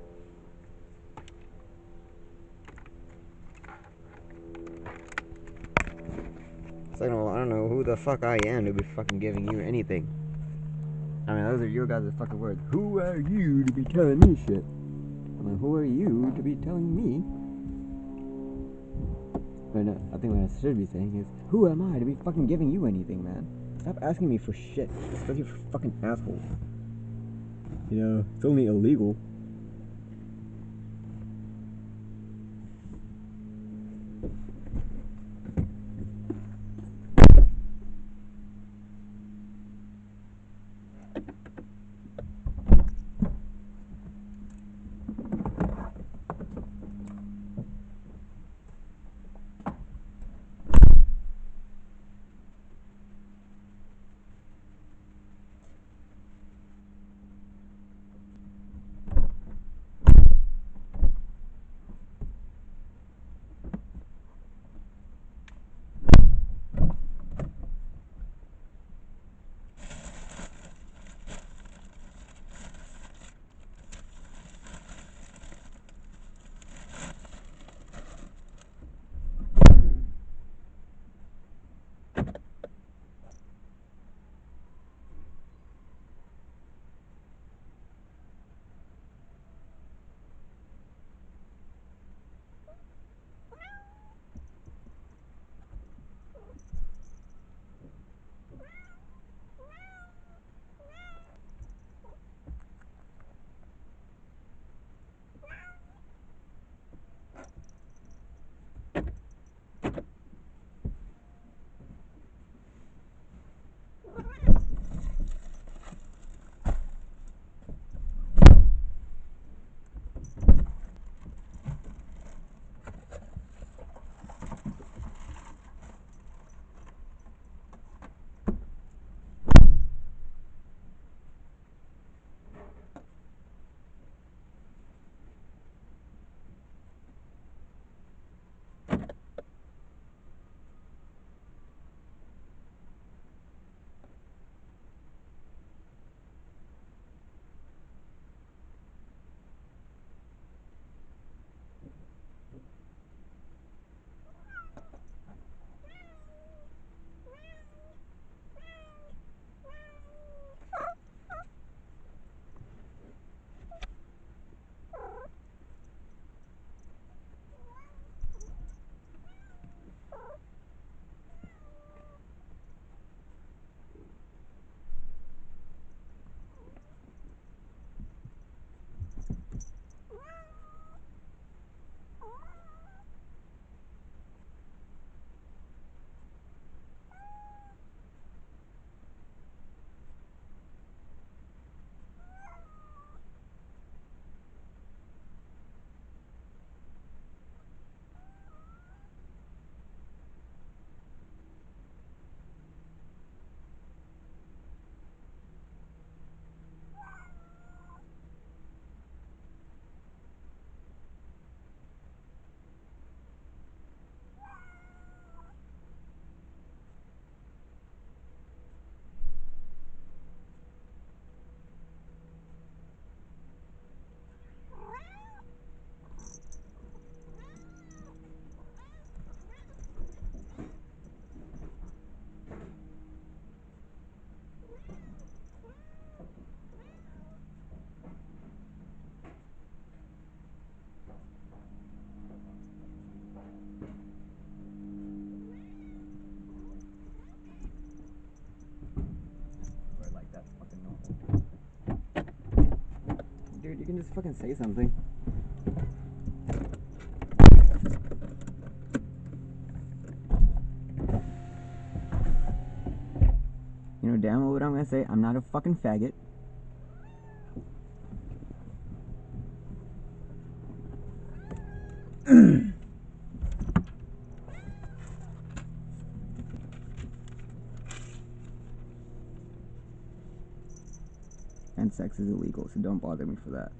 Second of all, I don't know who the fuck I am to be fucking giving you anything. I mean, those are your guys' fucking words. Who are you to be telling me shit? I'm like, who are you to be telling me? But no, I think what I should be saying is, who am I to be fucking giving you anything, man? Stop asking me for shit. It's because you're a fucking asshole. You know, it's only illegal. You can just fucking say something. You know damn well what I'm gonna say. I'm not a fucking faggot. And sex is illegal, so don't bother me for that.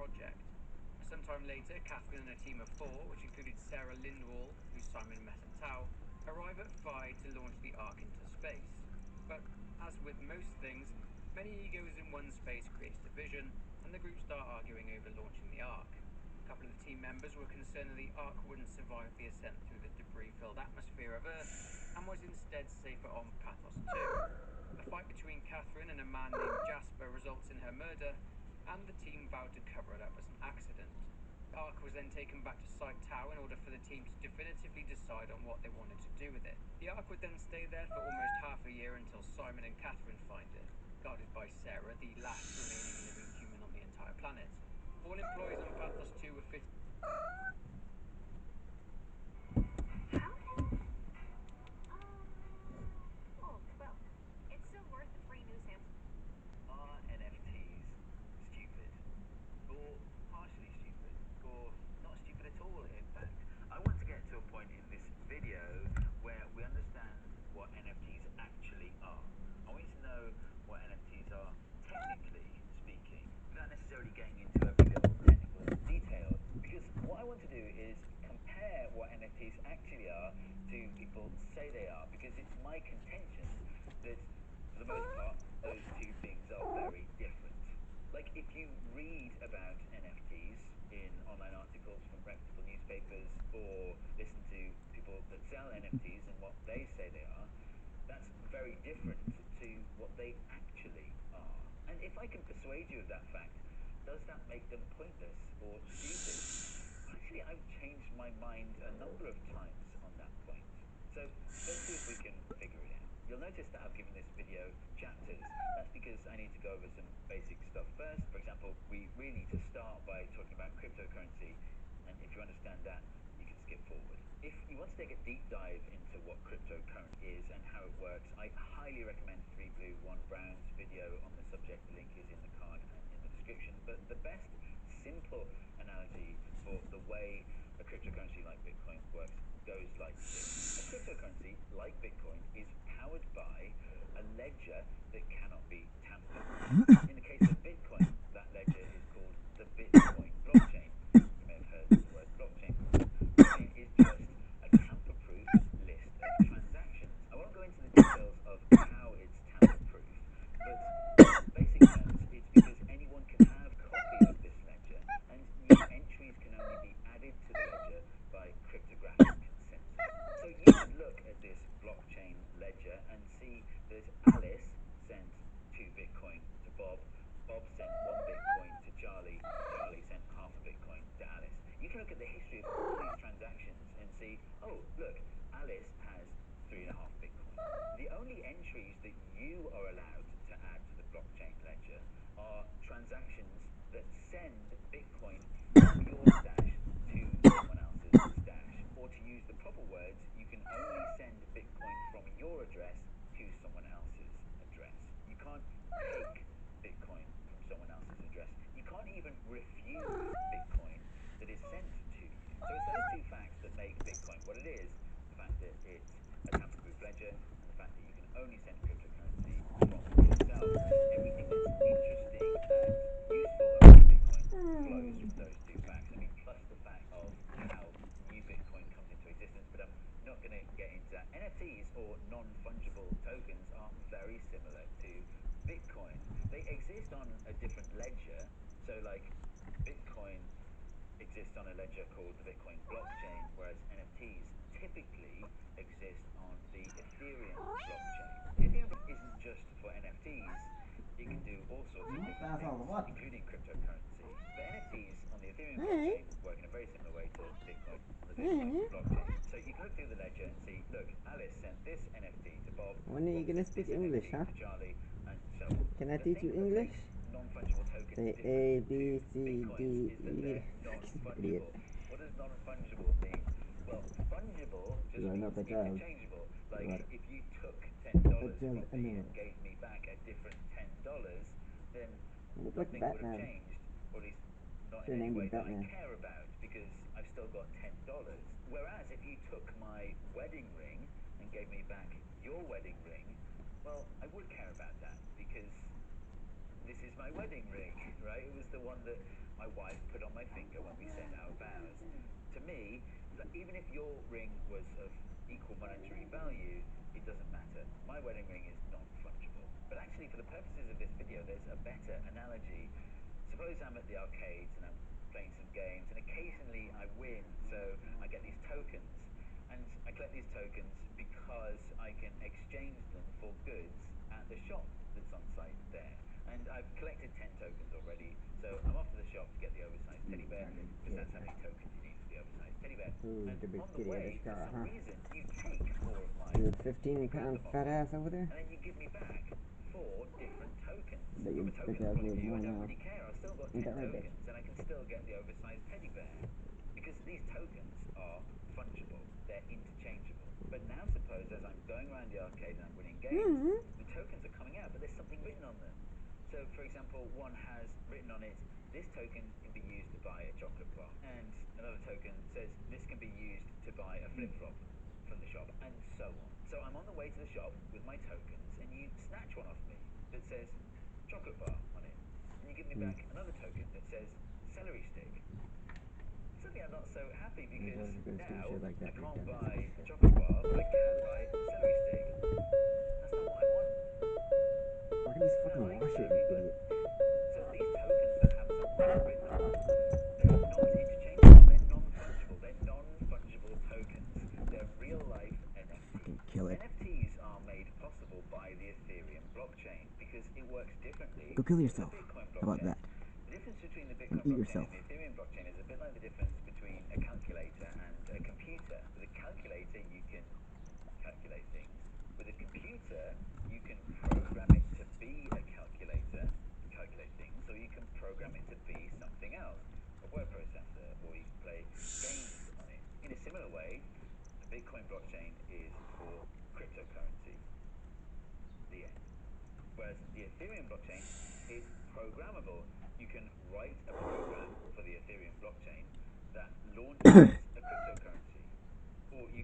project. Sometime later, Catherine and a team of 4, which included Sarah Lindwall, who's Simon Mesentau, arrive at Phi to launch the Ark into space. But as with most things, many egos in one space creates division, and the group start arguing over launching the Ark. A couple of the team members were concerned that the Ark wouldn't survive the ascent through the debris-filled atmosphere of Earth, and was instead safer on Pathos 2. A fight between Catherine and a man named Jasper results in her murder, and the team vowed to cover it up as an accident. The Ark was then taken back to Site Tau in order for the team to definitively decide on what they wanted to do with it. The Ark would then stay there for almost half a year until Simon and Catherine find it, guarded by Sarah, the last remaining living human on the entire planet. All employees on Pathos 2 were fit. Well, it's still worth the free news sample. Are NFTs stupid? Or partially stupid? Or not stupid at all, in fact? I want to get to a point in this video where we understand what NFTs actually are. I want you to know what NFTs are technically speaking, without necessarily getting into every little technical detail. Because what I want to do is compare what NFTs actually are to people say they are, because it's my contention that for the most part those two things are very different. Like, if you read about NFTs in online articles from reputable newspapers, or listen to people that sell NFTs and what they say they are, that's very different to what they actually are. And if I can persuade you of that fact, does that make them pointless or stupid? Actually, I've changed my mind a number of times on that point. So let's see if we can figure it out. You'll notice that I've given this video chapters. That's because I need to go over some basic stuff first. For example, we really need to start by talking about cryptocurrency, and if you understand that, you can skip forward. If you want to take a deep dive into what cryptocurrency is and how it works, I highly recommend 3 Blue 1 Brown's video on the subject. The link is in the card and in the description. But the best simple analogy for the way a cryptocurrency like Bitcoin works goes like this. A cryptocurrency, like Bitcoin, is powered by a ledger that cannot be tampered. In the case of Bitcoin, that ledger is called the Bitcoin blockchain. You may have heard the word blockchain. Blockchain is just a tamper-proof list of transactions. I won't go into the details of how it's tamper-proof, but in basic terms, it's because anyone can have copies of this ledger, and new entries can only be added to the ledger by cryptographic consensus. So you could look at this blockchain ledger and see that Alice sent 2 Bitcoin to Bob, Bob sent 1 Bitcoin to Charlie, Charlie sent half a Bitcoin to Alice. You can look at the history of all these transactions and see, oh, look, Alice has 3.5 Bitcoin. The only entries that you are allowed to add to the blockchain ledger are transactions that send Bitcoin from your stash to someone else's stash. Or to use the proper words, you can only send Bitcoin from your address to someone else's address. You can't take Bitcoin from someone else's address. You can't even refuse Bitcoin that is sent to you. So it's those 2 facts that make Bitcoin what it is. The fact that it's a tamper-proof ledger and the fact that you can only send cryptocurrency from yourself. Everything that's interesting and useful about Bitcoin flows from those 2 facts. I mean, plus the fact of how new Bitcoin comes into existence, but I'm not going to get into that. NFTs, or non-fungible tokens, are very similar to Bitcoin. They exist on a different ledger, so like Bitcoin exists on a ledger called the Bitcoin blockchain, whereas NFTs typically exist on the Ethereum blockchain. Ethereum isn't just for NFTs, it can do all sorts of different things, including cryptocurrency. But NFTs on the Ethereum blockchain work in a very similar way to Bitcoin on the Bitcoin blockchain. So you can look through the ledger and see, look, Alice sent this NFT to Bob. When are you Bob gonna sent speak this English, NFT huh? to Charlie, and so on. Can I The teach you thing that English? makes non-fungible tokens Say different A, to B, C, Bitcoins D, is that E. they're non-fungible. What does non-fungible mean? Well, fungible just You are means not a child. interchangeable. Like, You are if you took $10 child from me and anyway. gave me back a different $10, then You look like nothing would have Batman. changed, or at least not Should've in any named way him that I Batman. care about, because I've still got $10. Whereas if you took my wedding ring and gave me back your wedding ring, well, I would care about that, because this is my wedding ring, right? It was the one that my wife put on my finger when we said our vows. To me, even if your ring was of equal monetary value, it doesn't matter. My wedding ring is non-fungible. But actually, for the purposes of this video, there's a better analogy. Suppose I'm at the arcades and I'm playing some games, and occasionally I win, so I get these tokens. And I collect these tokens because I can exchange them for goods at the shop that's on site there. And I've collected 10 tokens already, so I'm off to the shop to get the oversized teddy bear, because that's how many tokens you need for the oversized teddy bear. Ooh, And the big on the kitty way, ever for star, some huh? reason, you take 4 of my Your 15-pound fat ass over there? and then you give me back 4 different tokens. That you From a token bitch ass point of weighs view, I more don't now. really care. I've still got Ain't 10 that right, bitch? tokens, and I can still get the oversized teddy bear. Because these tokens are fungible. They're interchangeable. But now suppose, as I'm going around the arcade and I'm winning games, the tokens are coming out, but there's something written on them. So, for example, one has written on it, this token can be used to buy a chocolate bar. And another token says, this can be used to buy a flip-flop from the shop, and so on. So I'm on the way to the shop with my tokens, and you snatch one off me that says chocolate bar on it. And you give me back another token that says celery stick. Suddenly I'm not so happy, because now like that, I can't you're buy dumb. a chocolate bar, but I can buy a celery stick. That's not what I want. Why can you just fucking wash it, you idiot? So these tokens that have something written on them, they're not interchangeable, they're non-fungible, they're non-fungible tokens. They're real-life NFTs. Fucking kill it. NFTs are made possible by the Ethereum blockchain because it works differently Go kill from yourself. the Bitcoin blockchain. How about that? The difference between the And Bitcoin eat blockchain yourself. and the Ethereum blockchain is a bit like the difference between a calculator and a computer. With a calculator, you can calculate things. With a computer, you can program it to be a calculator, calculate things, or you can program it to be something else, a word processor, or you can play games on it. In a similar way, the Bitcoin blockchain is for cryptocurrency. The end. Whereas the Ethereum blockchain is programmable. You can write a program for the Ethereum blockchain that launches a cryptocurrency. Or you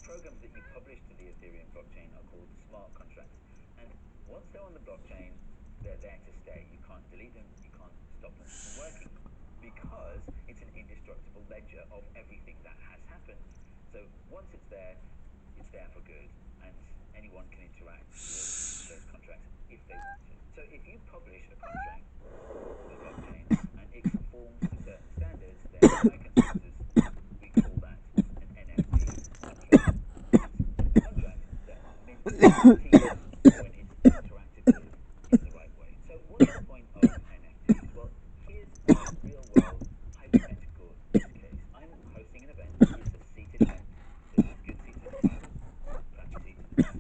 programs that you publish to the Ethereum blockchain are called smart contracts. And once they're on the blockchain, they're there to stay. You can't delete them, you can't stop them from working, because it's an indestructible ledger of everything that has happened. So once it's there for good, and anyone can interact with those contracts if they want to. So if you publish a contract to the blockchain and it conforms to certain standards, then by consensus we call that an NFT contract. It's a contract that mints NFTs when it's interacted with in the right way. So what's the point of NFTs? Well, here's a real-world hypothetical use case. I'm hosting an event. It's a seated event. There's good seats at the front, crappy seats at the back.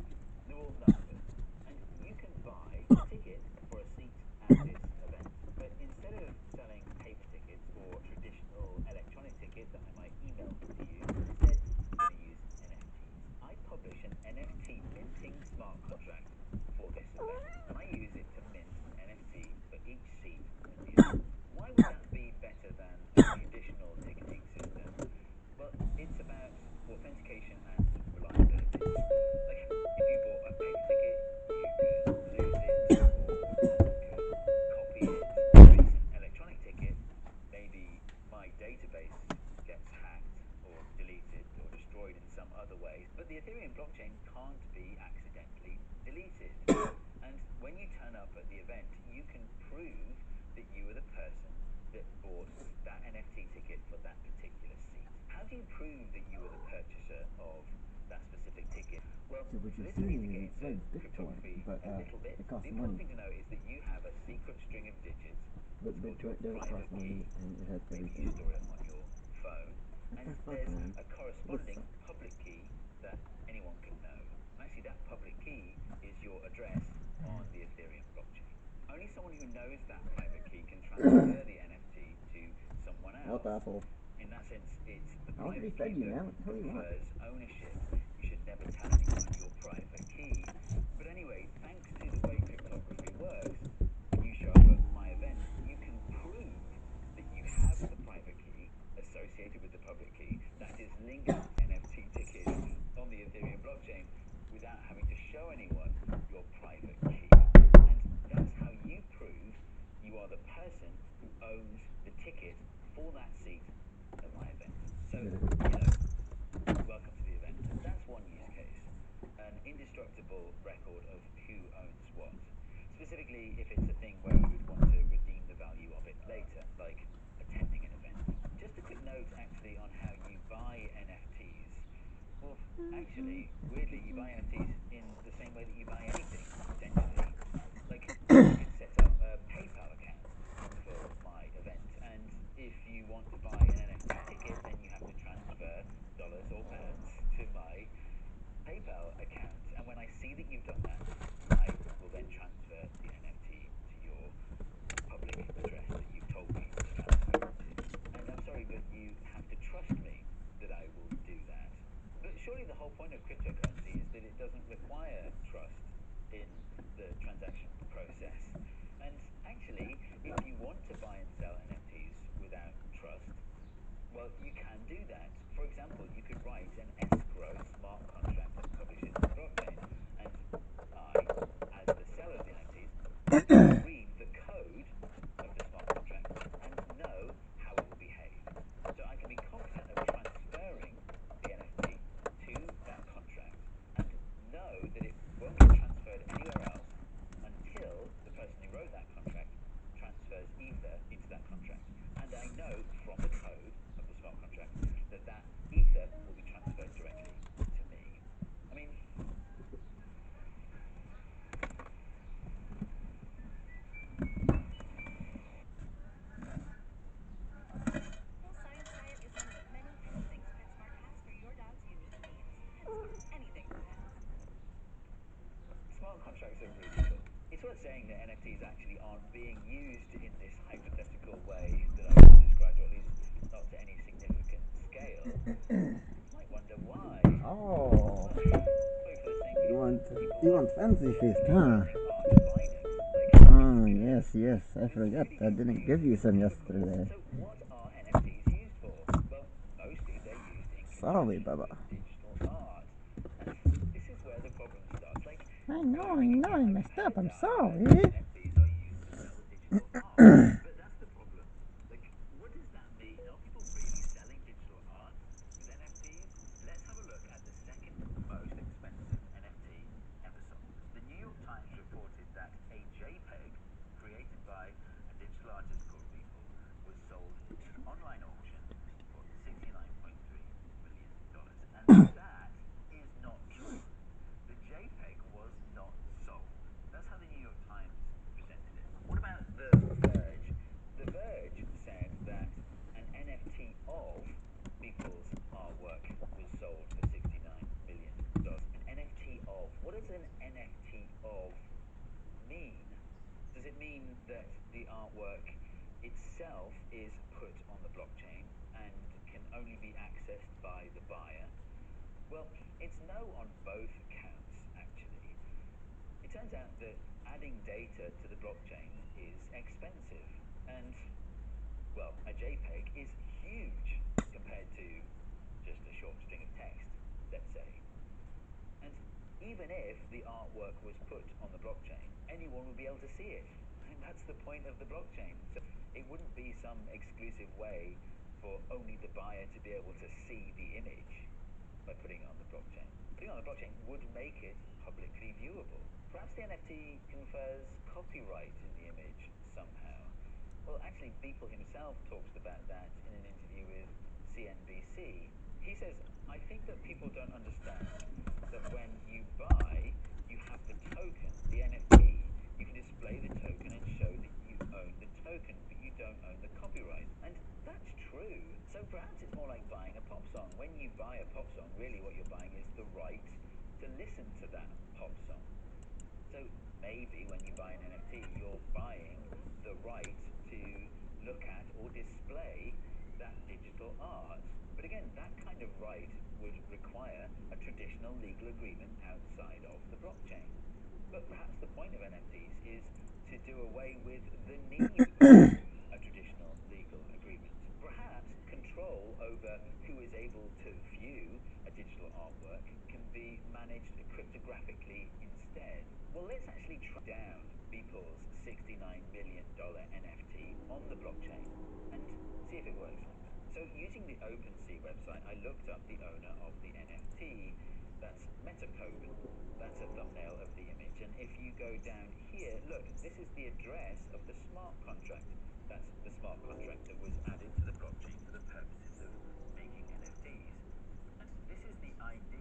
They're all numbered. And you can buy a ticket for a seat at this event. But instead of selling paper tickets or traditional electronic tickets that I might email to you, instead I'm going to use NFTs. I publish an NFT minting smart contract for this event, and I use it to mint an NFT for each seat at the event. Why would that be better than a traditional ticketing system? Well, it's about authentication and reliability. Like, if you bought a paper ticket, you could lose it or could copy it. If it's an electronic ticket, maybe my database gets hacked or deleted or destroyed in some other way. But the Ethereum blockchain can't be accidentally deleted. And when you turn up at the event, you can prove that you were the person that bought that NFT ticket for that particular seat. How do you prove that you were the purchaser of that specific ticket? Well, So what you're this needs to saying get is into it's like Bitcoin, cryptography but a little bit. it costs The important money. thing to know is that you have a secret string of digits. But It's called Bitcoin your doesn't private cost money, key. and it has Maybe everything. you store it on your phone. What And the fuck, there's man? a corresponding public key that anyone can know. And actually that public key is your address on the Ethereum blockchain. Only someone who knows that private key can transfer the NFT to someone else. What the asshole? In that sense, it's the I already private fed key you, that man. What the hell do you want? confers ownership. You should never tell anyone your private key. But anyway, thanks to the way cryptography works, when you show up at my event, you can prove that you have the private key associated with the public key that is linked to NFT tickets on the Ethereum blockchain without having to show anyone your private key. And that's how you prove you are the person who owns the ticket for that seat at my event. So, welcome to the event. That's one use case. An indestructible record of who owns what. Specifically, if it's a thing where you would want to redeem the value of it later, like attending an event. Just a quick note, actually, on how you buy NFTs. Well, actually, weirdly, you buy NFTs in the same way that you buy anything, potentially. Like, you could set up a PayPal account for my event, and if you want to buy an NFT ticket, then you have to transfer dollars or pounds to my PayPal account. And when I see that you've done that, I will then transfer the NFT to your public address that you've told me to transfer it to. And I'm sorry, but you have to trust me that I will do that. But surely the whole point of cryptocurrency is that it doesn't require trust in the transaction process. And actually, if you want to buy and sell NFTs without trust, well, you can do that. For example, you could write an escrow smart contract and publish it to the blockchain. And I, as the seller of the NFTs, can read the code of the smart contract and know how it will behave. So I can be confident of transferring the NFT to that contract and know that it won't get transferred anywhere else until the person who wrote that contract transfers Ether into that contract. And I know from the code of the smart contract that that Ether will be transferred directly to me. I mean, Science Diet is one of the many things PetSmart has for your dog's unique needs. PetSmart, anything for pets. smart contracts are really cool. It's worth saying that NFTs actually aren't being used in this hypothetical way that I just described, or at least not to any significant scale. You might wonder why. Oh, Well, probably for the same reason people you want fancy feast, huh? using art of Linux. Like, Oh, yes, I forgot. I didn't give you some yesterday. so what are NFTs used for? Well, mostly they're used in Sorry, conjunction Baba. with digital art. I know, I messed up. I'm sorry. NFTs are used to sell digital art. But that's the problem. Like, what does that mean? Are people really selling digital art with NFTs? Let's have a look at the second most expensive NFT ever sold. The New York Times reported that a JPEG created by a digital artist called Beeple was sold in an online auction for $69.3 million. And that is not true. The JPEG was not sold. That's how the New York Times presented it. What about The Verge? The Verge said that an NFT of Beeple's artwork was sold for $69 million. An NFT of. What does an NFT of mean? Does it mean that the artwork itself is put on the blockchain and can only be accessed by the buyer? Well, it's no on both counts, actually. It turns out that adding data to the blockchain is expensive, and, well, a JPEG is huge compared to just a short string of text, let's say. And even if the artwork was put on the blockchain, anyone would be able to see it. And that's the point of the blockchain. So it wouldn't be some exclusive way for only the buyer to be able to see the image by putting it on the blockchain. Putting it on the blockchain would make it publicly viewable. Perhaps the NFT confers copyright in the image somehow. Well, actually, Beeple himself talks about that in an interview with CNBC. He says, I think that people don't understand that when you buy, you have the token, the NFT. You can display the token and show that you own the token, but you don't own the copyright. And that's true. So perhaps it's more like buying a pop song. When you buy a pop song, really what you're buying is the right to listen to that pop song. So maybe when you buy an NFT, you're buying the right to look at or display that digital art. But again, that kind of right would require a traditional legal agreement outside of the blockchain. But perhaps the point of NFTs is to do away with the need for a traditional legal agreement. Perhaps control over who is able to view a digital artwork can be managed cryptographically instead. Well, let's actually track down Beeple's $69 million NFT on the blockchain and see if it works like that. So using the OpenSea website, I looked up the owner of the NFT. That's Metacopen. That's a thumbnail of the image. And if you go down here, look, this is the address of the smart contract. That's the smart contract that was added to the blockchain for the purposes of making NFTs. And this is the ID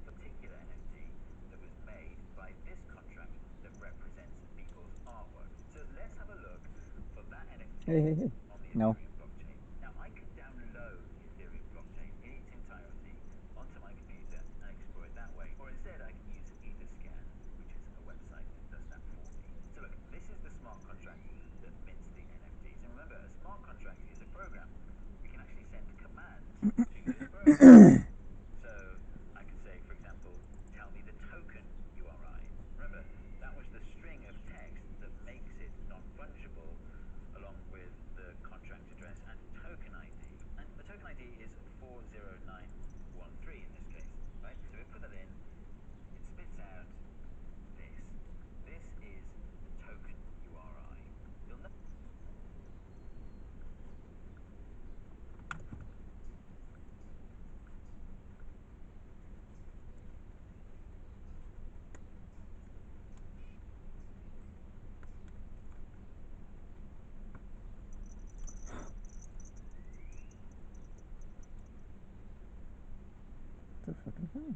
particular NFT that was made by this contract that represents Beeple's artwork. So let's have a look for that NFT on the No. Ethereum blockchain. Now, I could download the Ethereum blockchain in its entirety onto my computer and explore it that way. Or instead, I can use Etherscan, which is a website that does that for me. So look, this is the smart contract that mints the NFTs. And remember, a smart contract is a program. We can actually send commands to this program. So I could say, for example, tell me the token URI. Remember, that was the string of text that makes it non-fungible along with the contract address and token ID. And the token ID is 40913 in this case, right? So we put that in, it spits out this. This is the token URI. You'll know What the fuck is that?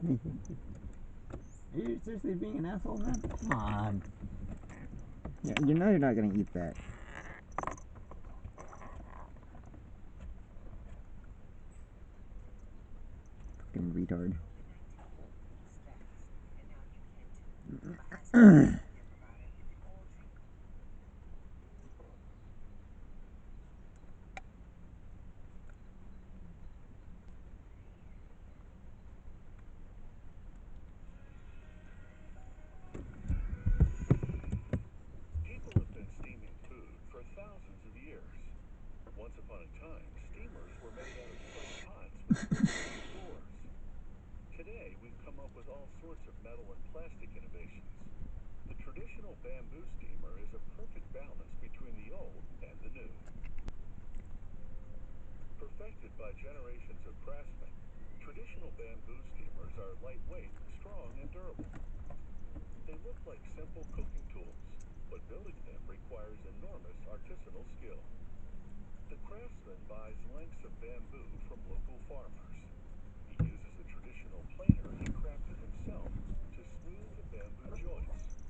Are you seriously being an asshole, man? Come on. Yeah, you know you're not gonna eat that. Fucking retard. People have been steaming food for thousands of years. Once upon a time, steamers were made out of clay pots with built-in floors. Today, we've come up with all sorts of metal and plastic innovations. The traditional bamboo steamer is a perfect balance between the old and the new. Perfected by generations of craftsmen, traditional bamboo steamers are lightweight, strong, and durable. They look like simple cooking tools, but building them requires enormous artisanal skill. The craftsman buys lengths of bamboo from local farmers. He uses a traditional planer he crafted himself to smooth the bamboo joints.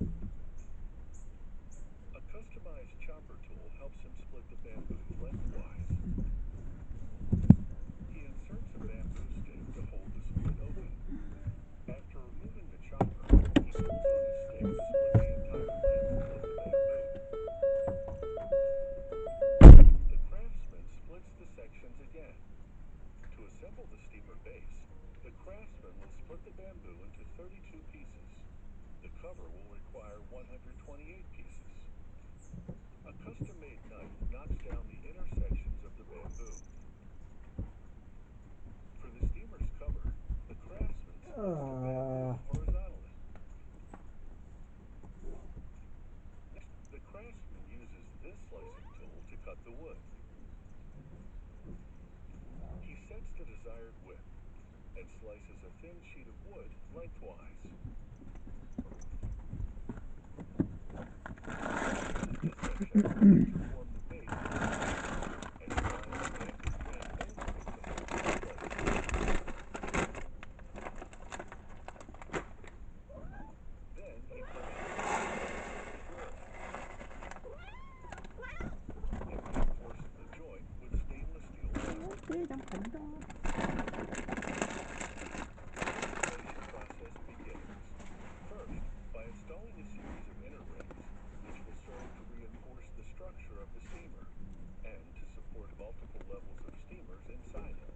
A customized chopper tool helps him split the bamboo lengthwise. He inserts a bamboo stick to hold the split open. After removing the chopper, he pulls on the stick to split the entire length of the bamboo. The craftsman splits the sections again. To assemble the steamer base, the craftsman will split the bamboo into 32 pieces. The cover will require 128 pieces. A custom-made knife knocks down the intersections of the bamboo. For the steamer's cover, the craftsman splits the bamboo horizontally. Next, the craftsman uses this slicing tool to cut the wood. He sets the desired width and slices a thin sheet of wood lengthwise. He uses this section to form the base of the steamer and applies a bamboo frame over it to hold it in place. Then he presses the bamboo with a drill and reinforces the joint with stainless steel wire. Process begins. First, by installing a series of inner rings, which will serve to reinforce the structure of the steamer and to support multiple levels of steamers inside it.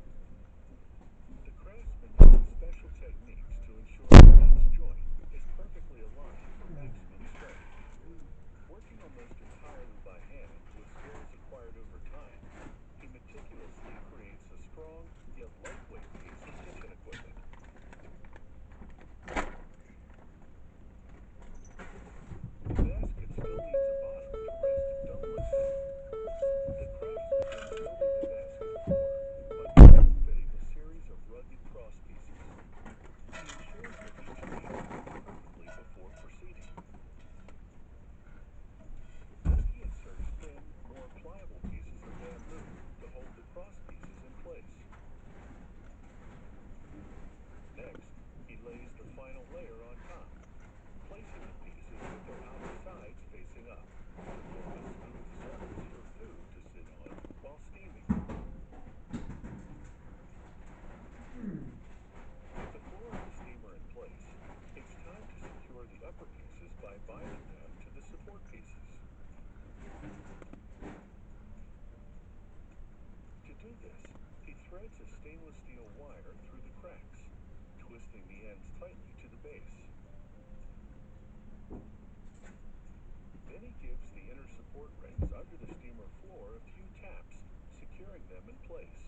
The craftsman uses special techniques to ensure that each joint is perfectly aligned for maximum strength. Working almost entirely by hand with skills acquired over time, he meticulously creates a strong yet lightweight piece of kitchen equipment. The basket still needs a bottom to rest dumplings in. The craftsman begins building the basket floor by custom fitting a series of rugged cross pieces. He ensures that each piece fits perfectly before proceeding. Then he inserts thin, more pliable pieces of bamboo to hold the cross pieces in place. Next, he lays the final layer on top, placing the pieces with their outer sides facing up to form a smooth surface for food to sit on while steaming. With the floor of the steamer in place, it's time to secure the upper pieces by binding them to the support pieces. To do this, he threads a stainless steel wire through the cracks, twisting the ends tightly to the base. Then he gives the inner support rings under the steamer floor a few taps, securing them in place.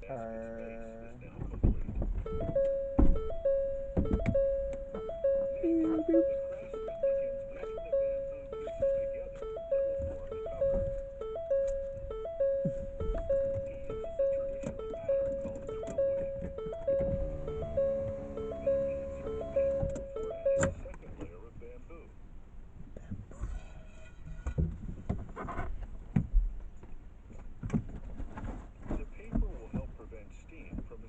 The basket's base is now complete. Next, the craftsman begins weaving the bamboo pieces together that will form the cover. He uses a traditional pattern called twill weave. Then he inserts paper before adding a second layer of bamboo. The paper will help prevent steam from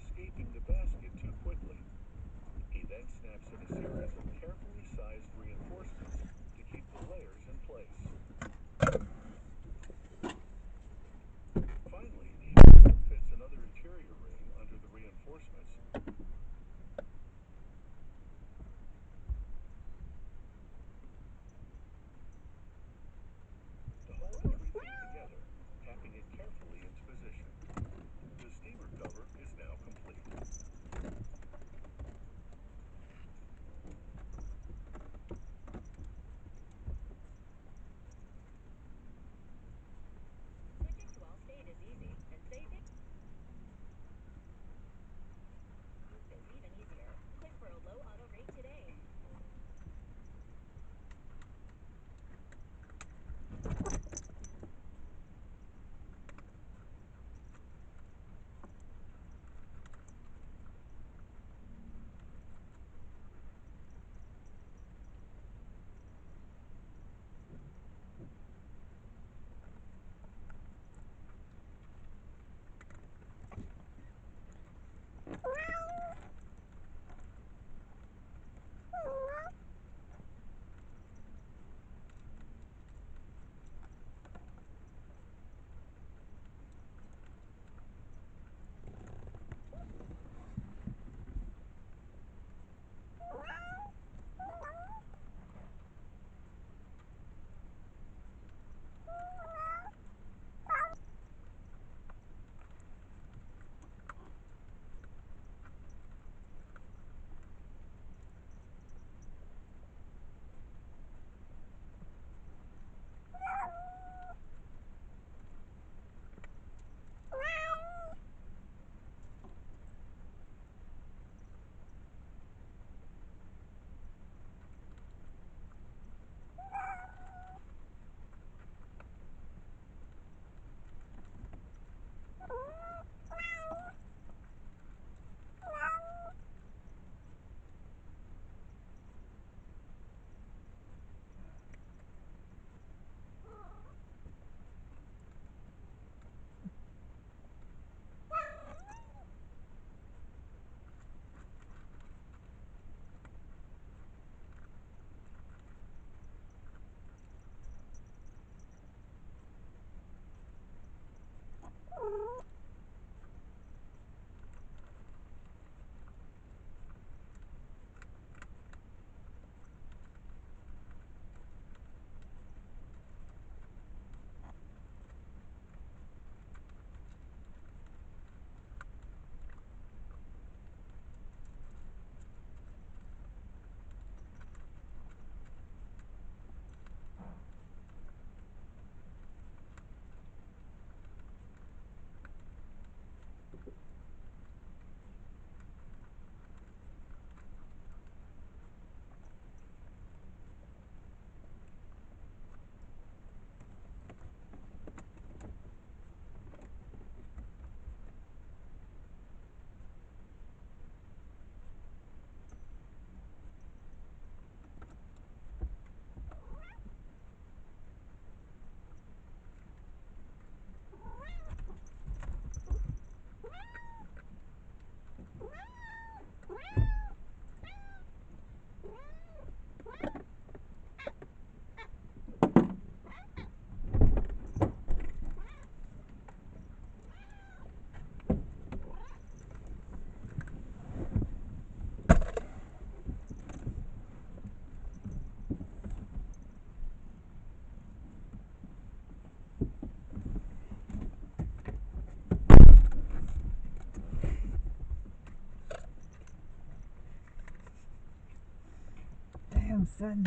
Damn, son.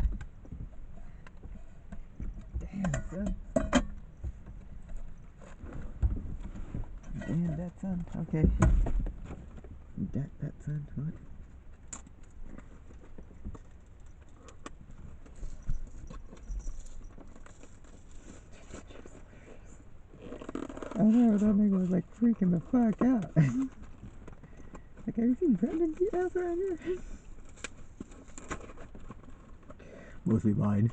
Damn, son. Damn, that son. Okay. That son. What? I know, that nigga was like freaking the fuck out. Like, have you seen Brendan's ass around here? Mostly mine.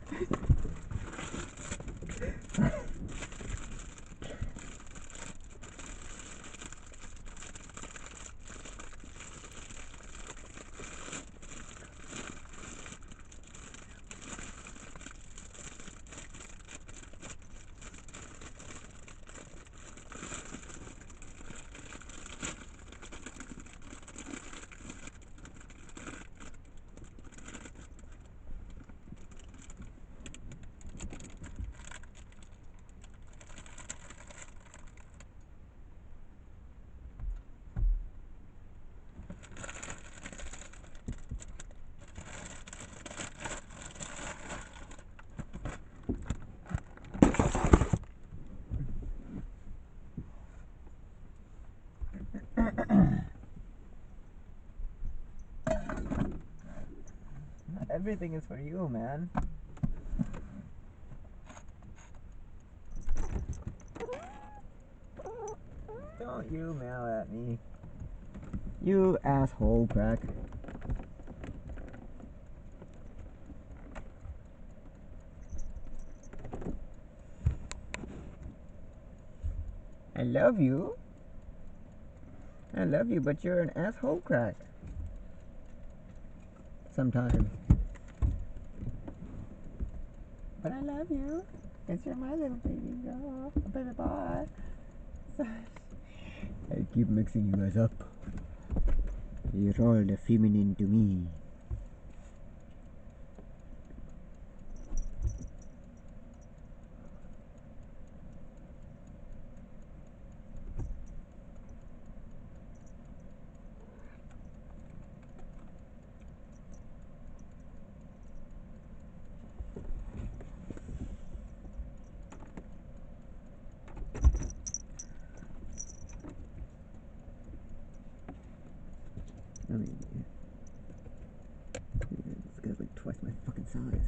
Everything is for you, man. Don't you meow at me. You asshole crack. I love you. I love you, but you're an asshole crack. Sometimes. But I love you. Because you're my little baby girl. Baby boy. I keep mixing you guys up. You're all the feminine to me. I mean, yeah, this guy's like twice my fucking size.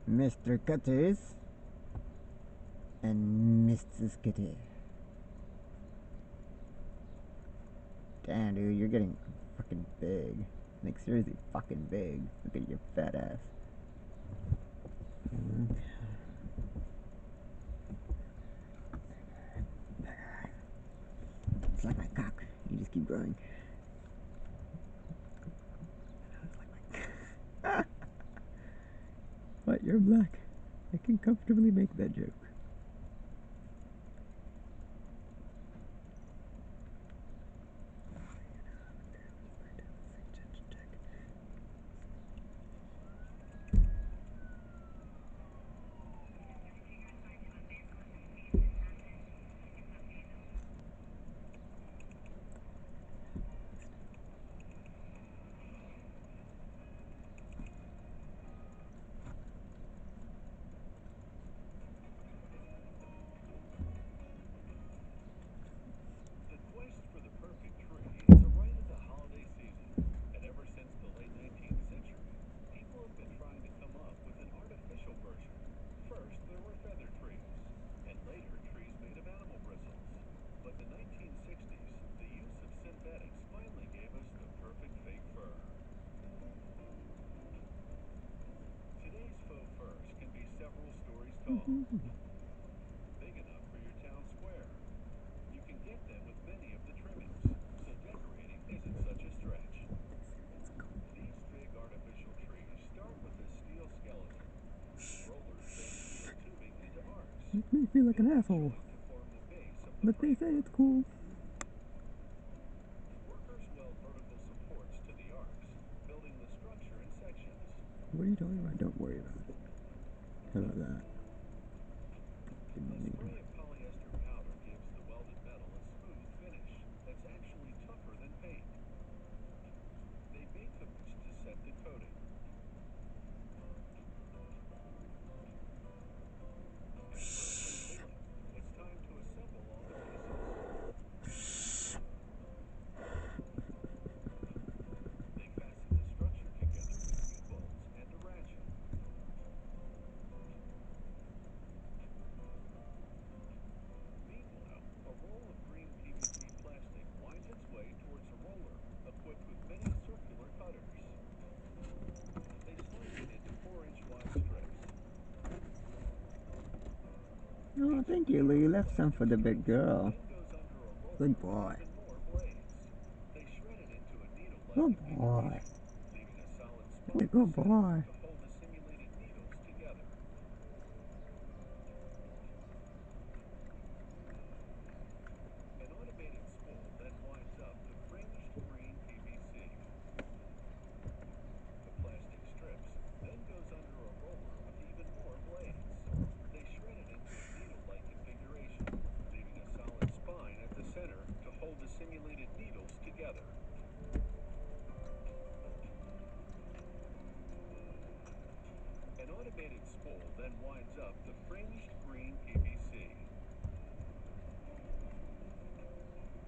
Mr. Cutters and Mrs. Kitty. Damn, dude, you're getting fucking big. Like, seriously fucking big. Look at your fat ass. It's like my cock. You just keep growing. What? You're black. I can comfortably make that joke. The quest for the perfect tree is a rite of the holiday season, and ever since the late 19th century, people have been trying to come up with an artificial version. First, there were feather trees, and later trees made of animal bristles. But in the 1960s, the use of synthetics finally gave us the perfect fake fir. Today's faux firs can be several stories tall, big enough for your town square. You can get them with many of the trimmings, so decorating isn't such a stretch. These big artificial trees start with a steel skeleton. Rollers bend steel tubing into arcs. Make me feel like an asshole. To form the base of the But they say it's cool. Workers weld vertical supports to the arcs, building the structure in sections. What are you talking about? Don't worry about it. How about that? A spray of polyester powder gives the welded metal a smooth finish that's actually tougher than paint. They bake the bridge to set the coating. And for assembling, it's time to assemble all the pieces. They fasten the structure together with U-bolts and a ratchet. Meanwhile, a roll of green PVC plastic winds its way towards a roller equipped with many circular cutters. They slice it into 4-inch wide strips. Oh, thank you, Lou. You left some for the big girl. Then goes under a roller Good with boy. even more blades. They shred it into a needle-like Good configuration, boy. leaving a solid spot Good in the center boy. to hold the simulated needles together. An automated spool then winds up the fringed green PVC. The plastic strips then goes under a roller with even more blades. They shred it into a needle-like configuration, leaving a solid spine at the center to hold the simulated needles together. An automated spool then winds up the fringed green PVC.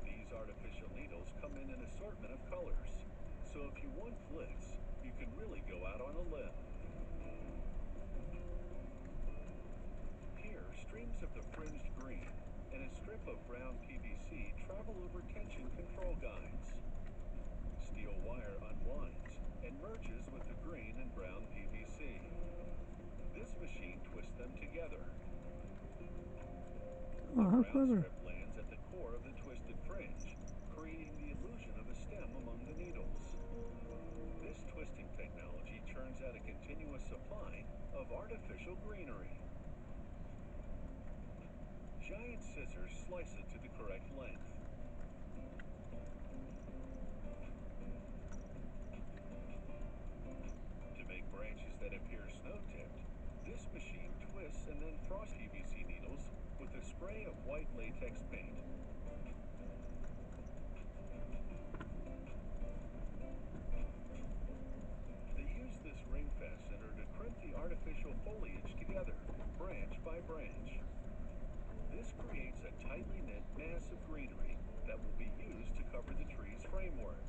These artificial needles come in an assortment of colors, so if you want glitz, you can really go out on a limb. Here, streams of the fringed green and a strip of brown PVC travel over tension control guides. Steel wire unwinds and merges with the green and brown PVC. This machine twists them together. Oh, how The brown clever. strip lands at the core of the twisted fringe, creating the illusion of a stem among the needles. This twisting technology churns out a continuous supply of artificial greenery. Giant scissors slice it to the correct length. To make branches that appear snow-tipped, this machine twists and then frosts PVC needles with a spray of white latex paint. They use this ring fastener to crimp the artificial foliage together, branch by branch. This creates a tightly knit mass of greenery that will be used to cover the tree's framework.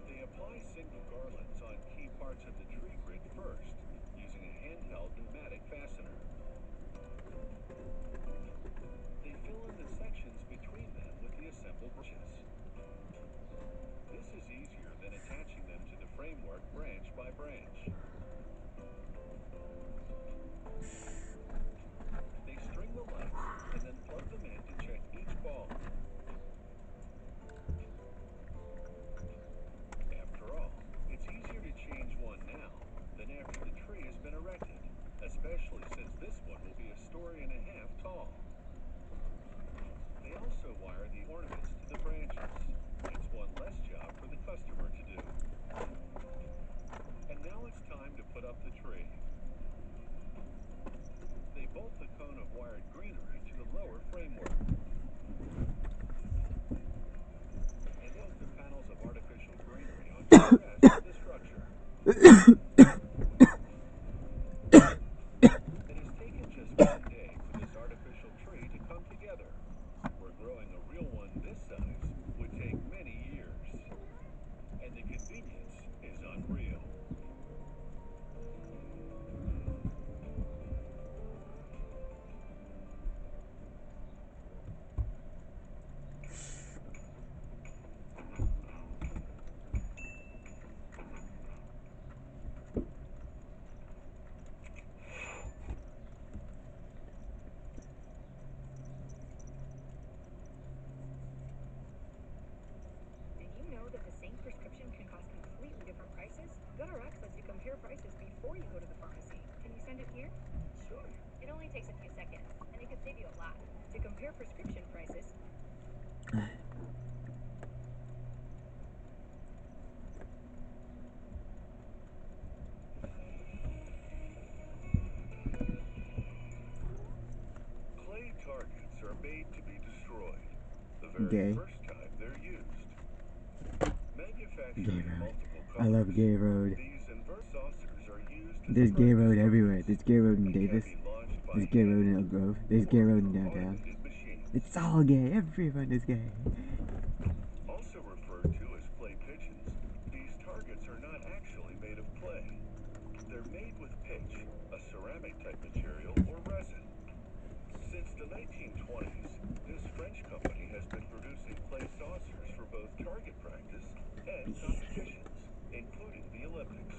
They apply single garlands on key parts of the tree grid first, using a hand This one will be a story and a half tall. They also wire the ornaments to the branches. It's one less job for the customer to do. And now it's time to put up the tree. They bolt the cone of wired greenery to the lower framework. And build the panels of artificial greenery onto the rest of the structure. It has taken just one day for this artificial tree to come together, where growing a real one this size would take many years. And the convenience is unreal. Did you know that the same prescription can cost completely different prices? GoodRx lets you compare prices before you go to the pharmacy. Can you send it here? Sure. It only takes a few seconds, and it could save you a lot. To compare prescription prices, Clay targets are made to be destroyed the very Gay. first time they're used. Manufactured Gay in road. multiple I love colors, Gay Road. these inverse saucers are used as There's Gay practice Road everywhere. targets There's Gay Road in and can Davis. be launched by There's Gay Road in hand Elk Grove. There's Gay Road in or downtown. automated machines. It's all gay. Everyone is gay. Also referred to as clay pigeons, these targets are not actually made of clay. They're made with pitch, a ceramic-type material or resin. Since the 1920s, this French company has been producing clay saucers for both target practice and competitions, including the Olympics.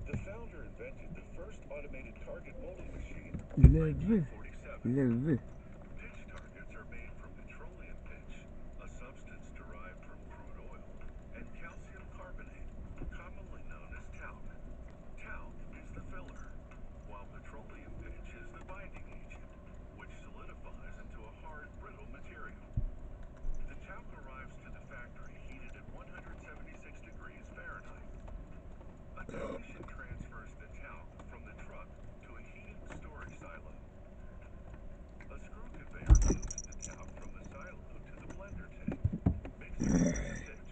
The founder invented the first automated target molding machine in 1947. Love. Pitch targets are made from petroleum pitch, a substance derived from crude oil, and calcium carbonate, commonly known as talc. Talc is the filler, while petroleum pitch is the binding agent, which solidifies into a hard, brittle material. The talc arrives to the factory heated at 176 degrees Fahrenheit. A technician transfers the talc from the truck to a heated storage silo. A screw conveyor moves the talc from the silo to the blender tank, mixing it with the pitch.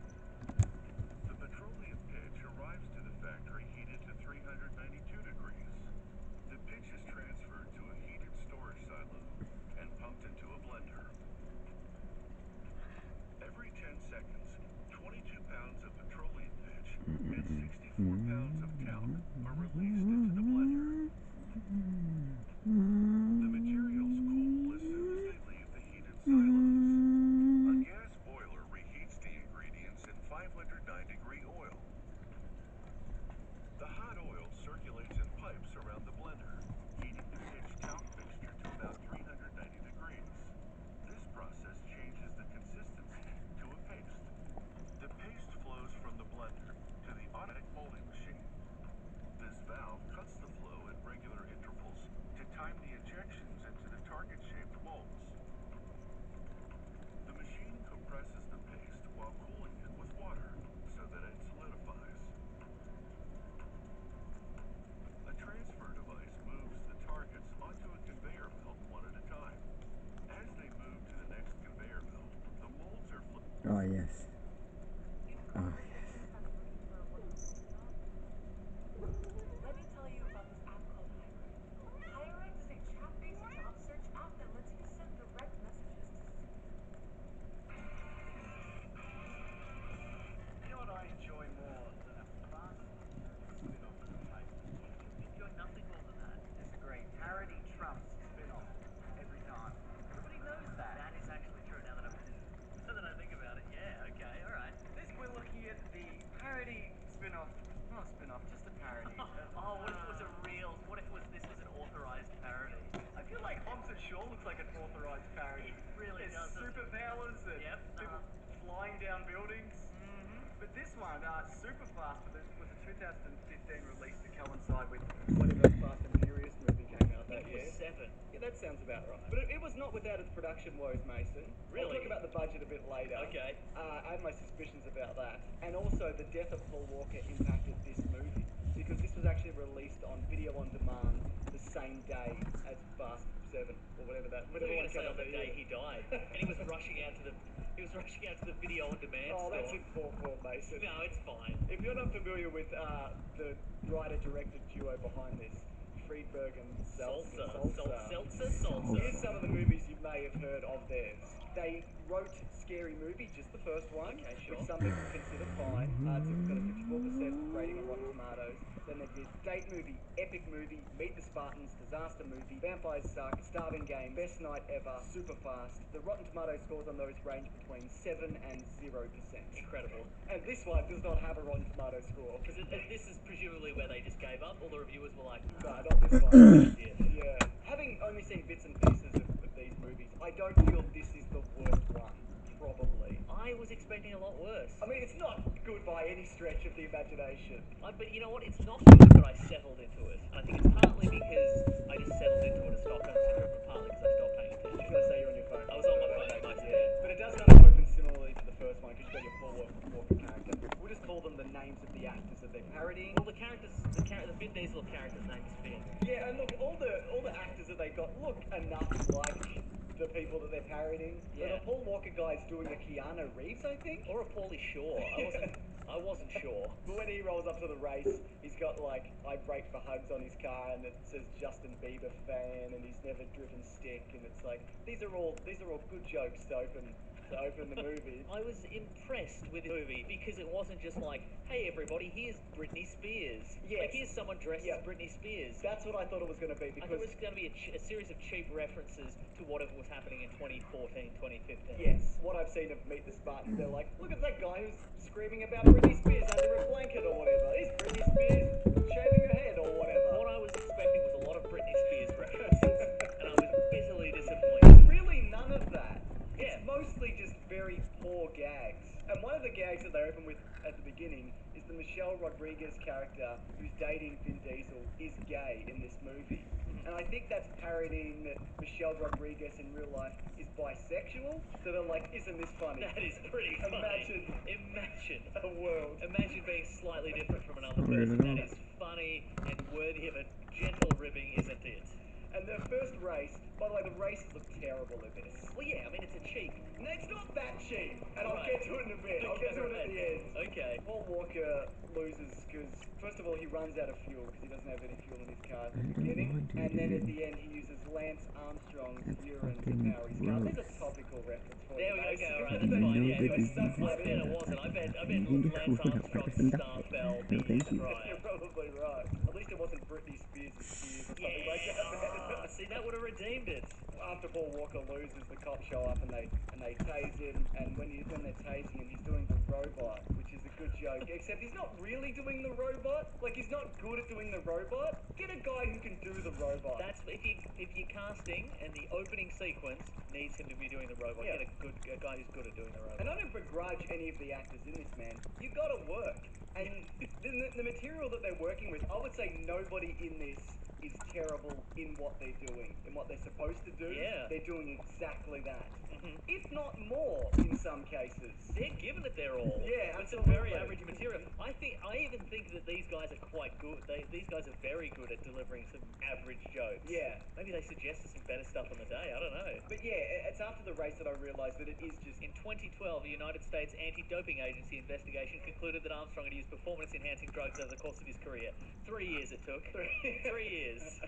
The petroleum pitch arrives to the factory heated to 392 degrees. The pitch is transferred to a heated storage silo and pumped into a blender. Every 10 seconds, 22 pounds of petroleum pitch and 64 pounds of talc are released into the blender. The materials cool as soon as they leave the heated silos. A gas boiler reheats the ingredients in 509-degree oil. The hot oil circulates in pipes around the blender, heating the pitch talc mixture to about 390 degrees. This process changes the consistency to a paste. The paste flows from the blender to the automatic molding machine. This valve cuts the flow at regular intervals to time the injections into the target-shaped molds. The machine compresses the paste while cooling it with water so that it solidifies. A transfer device moves the targets onto a conveyor belt one at a time. As they move to the next conveyor belt, the molds are flipped. Oh, yes. Oh, yes. let me tell you about this app called HireX. HireX is a chat-based job search app that lets you send direct messages to You know what I enjoy more than a fast spin-off of the tape? If you're nothing more than that, disagree. Parody trumps spin-off every time. Everybody knows that. That is actually true now that I think about it. Yeah, okay, alright. We're looking at the parody spin-off. Not a spin-off, just a parody. Oh, what if it was a real? What if this was an authorized parody? I feel like Hobbs and Shaw looks like an authorized parody. It really There's does, doesn't it? superpowers and Yep, people flying down buildings. But this one, super fast, was a 2015 release to coincide with production woes, Mason. Really? We'll talk about the budget a bit later. Okay. I have my suspicions about that. And also, the death of Paul Walker impacted this movie. Because this was actually released on video on demand the same day as Fast 7, or whatever that. What are you going to say on the day he died? And he was rushing out to the video on demand Oh, store. that's in poor form, Mason. No, it's fine. If you're not familiar with the writer-directed duo behind this, Friedberg and Seltzer. Here's some of the movies you may have heard of theirs. They wrote Scary Movie, just the first one, Okay, sure. which some people consider fine. It's got a 54% rating on Rotten Tomatoes. Then they did Date Movie, Epic Movie, Meet the Spartans, Disaster Movie, Vampires Suck, Starving Game, Best Night Ever, Super Fast. The Rotten Tomatoes scores on those range between 7 and 0%. Incredible. And this one does not have a Rotten Tomatoes score. Because this is presumably where they just gave up. All the reviewers were like, No, not this one. Yeah. Having only seen bits and pieces of these movies, I don't feel this is the worst one. Probably. I was expecting a lot worse. I mean, it's not good by any stretch of the imagination. But you know what? It's not good, but I settled into it. And I think it's partly because I just settled into it as Stockholm Syndrome, but partly because I stopped paying attention. I was going to say you're on your phone. I was on my phone most of it. But it does kind of open similarly to the first one, because you've got your Paul Walker character. We'll just call them the names of the actors that they're parodying. Well, the Vin Diesel character's name is Finn. Yeah, and look, all the actors that they got look enough like the people that they're parodying. Yeah. So the Paul Walker guy's doing a Keanu Reeves, I think. Or a Pauly Shore. I wasn't sure. But when he rolls up to the race, he's got like I break for hugs on his car, and it says Justin Bieber fan, and he's never driven stick, and it's like these are all good jokes to open the movie. I was impressed with the movie because it wasn't just like, hey everybody, here's Britney Spears. Yes. Like here's someone dressed as Britney Spears. That's what I thought it was going to be, I because thought it was going to be a series of cheap references to whatever was happening in 2014, 2015. yes, what I've seen of Meet the Spartans, they're like, look at that guy who's screaming about Britney Spears under a blanket or whatever. He's Britney Spears shaving her head or whatever. What I was expecting was a lot of Britney Spears references, and I was bitterly disappointed. There's really none of that. Yeah. It's mostly just very poor gags. And one of the gags that they open with at the beginning is the Michelle Rodriguez character who's dating Vin Diesel is gay in this movie. And I think that's parodying that Michelle Rodriguez in real life is bisexual. So they're like, isn't this funny? That is pretty funny. Imagine a world. Imagine being slightly different from another person. That is funny and worthy of a gentle ribbing, isn't it? And their first race, by the way, the races look terrible in this. Well, yeah, I mean, it's a cheap. No, it's not that cheap. And I'll Right. get to it in a bit. I'll get to it at the end. Okay. Paul Walker loses because, first of all, he runs out of fuel because he doesn't have any fuel in his car at the beginning. And then at the end, he uses Lance Armstrong's urine to power his car. There's a topical reference for There you. we go. Mason. Okay, alright, that's fine. Yeah, that is I bet it wasn't. I bet Lance Armstrong's star fell. You're probably right. At least it wasn't Britney Spears' tears or something like that. See, that would have redeemed it. After Paul Walker loses, the cops show up and they tase him. And when they're tasing him, he's doing the robot, which is a good joke. Except he's not really doing the robot. Like, he's not good at doing the robot. Get a guy who can do the robot. That's if you're casting and the opening sequence needs him to be doing the robot. Yeah. Get a guy who's good at doing the robot. And I don't begrudge any of the actors in this, man. You gotta work. And the material that they're working with, I would say nobody in this is terrible in what they're doing, in what they're supposed to do. Yeah. They're doing exactly that. Mhm. If not more, in some cases. They're giving it their all. Yeah, It's a absolutely. very average material. I even think that these guys are quite good. These guys are very good at delivering some average jokes. Yeah. Maybe they suggested some better stuff on the day. I don't know. But yeah, it's after the race that I realised that it is just... In 2012, the United States Anti-Doping Agency investigation concluded that Armstrong had used performance-enhancing drugs over the course of his career. 3 years it took. 3 years.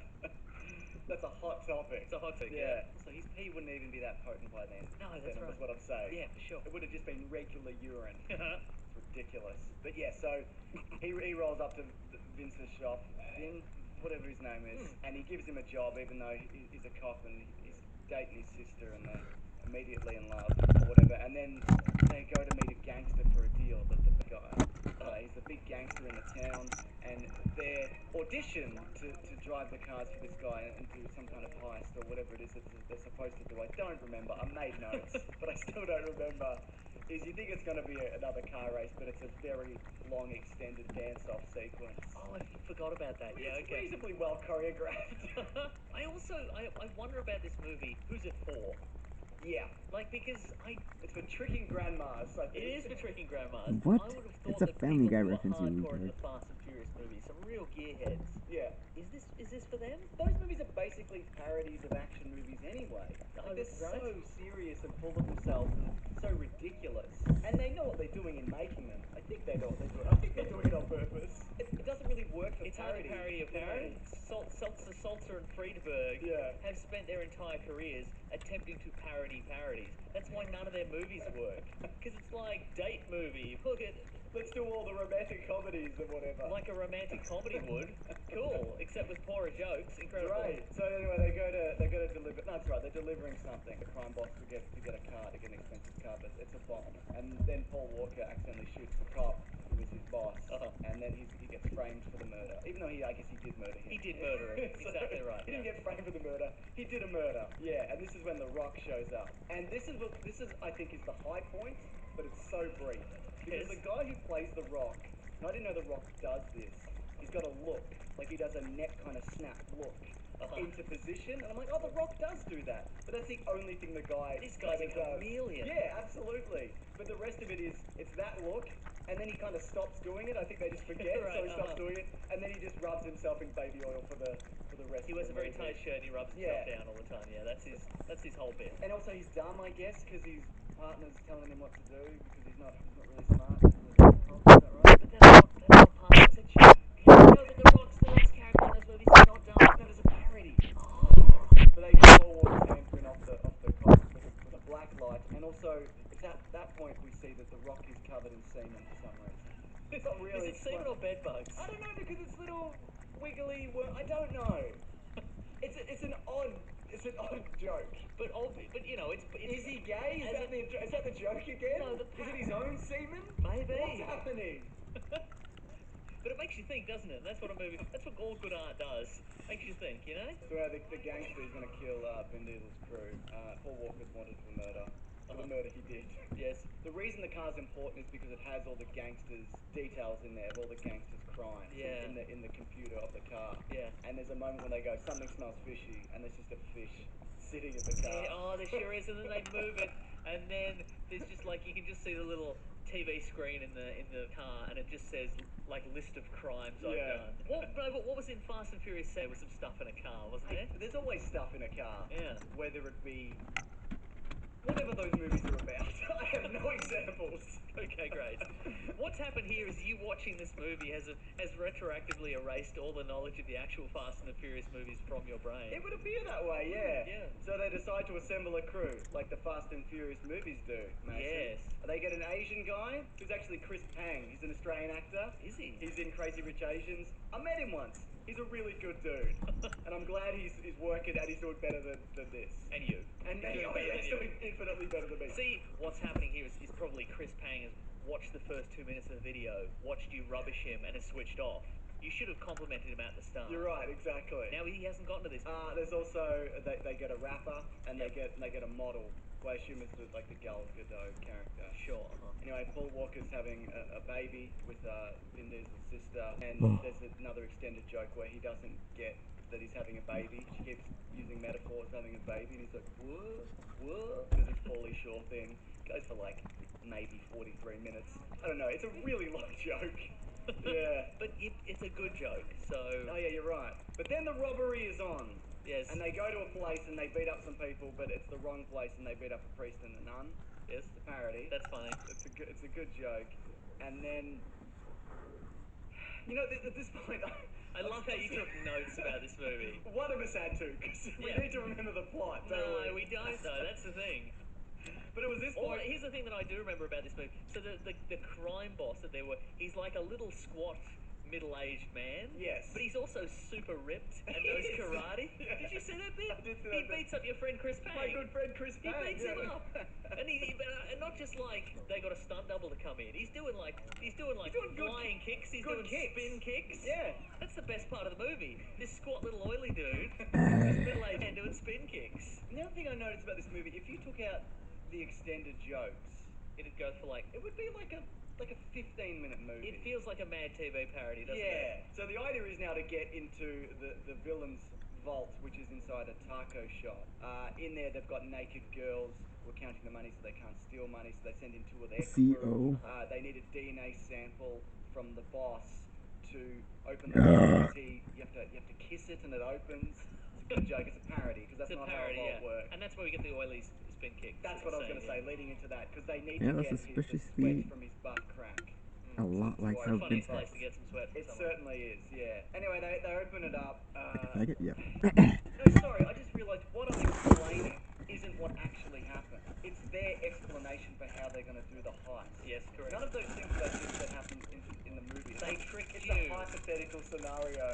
That's a hot topic. It's a hot topic, yeah. So he wouldn't even be that potent by then. No, that's That's right. what I'm saying. Yeah, for sure. It would have just been regular urine. It's ridiculous. But yeah, so he rolls up to Vince's shop, Vin, whatever his name is, and he gives him a job even though he's a cop and he's dating his sister and they're immediately in love or whatever. And then they go to meet a gangster for a deal. The guy, he's the big gangster in the town, and their audition to drive the cars for this guy and do some kind of heist or whatever it is that they're supposed to do. I don't remember. I made notes, but I still don't remember. Is you think it's going to be another car race, but it's a very long, extended dance-off sequence. Oh, I forgot about that. Yeah, It's okay. reasonably well choreographed. I wonder about this movie. Who's it for? Yeah. Like, because It's for tricking grandmas, I think. it is for tricking grandmas. What? I would have thought It's a that Family people Guy who are reference, you hardcore into retard. the Fast and Furious movies, some real gearheads. Yeah. Is this for them? Those movies are basically parodies of action movies anyway. Like, they're so serious and full of themselves and so ridiculous. And they know what they're doing in making them. I think they know what they're doing. I think they're doing it on purpose. It doesn't really work for It's parody. hardly parody of parody. Salzer and Friedberg have spent their entire careers attempting to parody parodies. That's why none of their movies work. Because it's like date movie. Look at Let's do all the romantic comedies and whatever. like a romantic comedy would. Cool, except with poorer jokes. Incredible. Right. So anyway, they go to deliver. No, that's right. They're delivering something. The crime boss to get a car, to get an expensive car, but it's a bomb. And then Paul Walker accidentally shoots the cop who was his boss, and then he gets framed for the murder. Even though I guess he did murder him. He did murder him. Exactly right. He didn't get framed for the murder. He did a murder. Yeah. And this is when The Rock shows up. And this is I think is the high point, but it's so brief. Because the guy who plays The Rock, and I didn't know The Rock does this, he's got a look, like he does a neck kind of snap look into position, and I'm like, oh, The Rock does do that. But that's the only thing the guy This guy's a does. chameleon. Yeah, absolutely. But the rest of it is, it's that look, and then he kind of stops doing it. I think they just forget, so he stops doing it, and then he just rubs himself in baby oil for the rest He of wears the a very movie. tight shirt and he rubs himself down all the time. Yeah, that's his whole bit. And also he's dumb, I guess, because his partner's telling him what to do because he's not really smart. Is that right? But that's not part of it's a joke. No, but the Rock's character in those movies is not dumb. That is a parody. So they get Paul Walker's handprint off the cop with a black light, and also at that point we see that The Rock is covered in semen for some reason. It's not really. Is it semen or bed bugs? I don't know, because it's little wiggly. I don't know. It's an odd joke. But you know, it's Is he gay? Is that the joke again? No, is it his own semen? Maybe. What's happening? But it makes you think, doesn't it? That's what all good art does. Makes you think, you know? So the gangster is going to kill Vin Diesel's crew. Paul Walker's wanted for murder. For the murder he did. Yes. The reason the car's important is because it has all the gangsters' details in there, of all the gangsters' crimes in the computer of the car. Yeah. And there's a moment when they go, something smells fishy, and there's just a fish sitting in the car. Yeah, oh, there sure is, and then they move it, and then there's just like you can just see the little TV screen in the car, and it just says like list of crimes I've done. But what was in Fast and Furious 7? There was some stuff in a car, wasn't there? There's always stuff in a car. Yeah. Whether it be whatever those movies are about. I have no examples. Okay, great. What's happened here is you watching this movie has retroactively erased all the knowledge of the actual Fast and the Furious movies from your brain. It would appear that way, yeah. Yeah. So they decide to assemble a crew, like the Fast and Furious movies do, Mason. Yes. They get an Asian guy, who's actually Chris Pang. He's an Australian actor. Is he? He's in Crazy Rich Asians. I met him once. He's a really good dude. And I'm glad he's working and he's doing better than this. And you. And me. Oh yeah, he's doing infinitely better than me. See, what's happening here is probably Chris Pang has watched the first 2 minutes of the video, watched you rubbish him, and has switched off. You should have complimented him at the start. You're right, exactly. Now he hasn't gotten to this. There's also they get a rapper and they get a model, who I assume is the Gal Gadot character. Sure. Anyway, Paul Walker's having a baby with Vin Diesel's sister, and there's another extended joke where he doesn't get that he's having a baby. She keeps using metaphors having a baby, and he's like, what? Because this Pauly Shore thing goes for like maybe 43 minutes. I don't know. It's a really long joke. Yeah. But it's a good joke, so... Oh yeah, you're right. But then the robbery is on. Yes. And they go to a place and they beat up some people, but it's the wrong place and they beat up a priest and a nun. Yes. It's a parody. That's funny. It's a good joke. And then... You know, at this point... I love how you took notes about this movie. One of us had to, because we need to remember the plot, don't we? No, we don't, though. That's the thing. But it was this point... Here's the thing that I do remember about this movie. So the crime boss that he's like a little squat, middle-aged man. Yes. But he's also super ripped and knows karate. Yeah. Did you see that bit? I did see He that bit. beats up your friend Chris Pang. My good friend Chris Pang. He beats him up. And and not just like they got a stunt double to come in. He's doing flying kicks. He's doing spin kicks. Yeah. That's the best part of the movie. This squat little oily dude, this middle-aged man doing spin kicks. The other thing I noticed about this movie, if you took out the extended jokes, it'd go for like... It would be like a 15-minute movie. It feels like a Mad TV parody, doesn't it? Yeah. So the idea is now to get into the villain's vault, which is inside a taco shop. In there, they've got naked girls were counting the money so they can't steal money, so they send in 2 of their CO. crew. They need a DNA sample from the boss to open the guarantee. You have to kiss it and it opens. It's a good joke. It's a parody because that's It's a not parody, how a vault works. And that's where we get the oily spin kick. That's what I was going to say, leading into that, because they need Yeah, to that's get the suspiciously sweat from his butt crack. a lot like how Funny Vince place acts. to get some sweat from It someone. certainly is, yeah. Anyway, they open it up. Faggot, yeah. No, sorry, I just realised what I'm explaining isn't what actually happened. It's their explanation for how they're going to do the heist. Yes, correct. None of those things that happen in the movie. They trick it's you. a hypothetical scenario,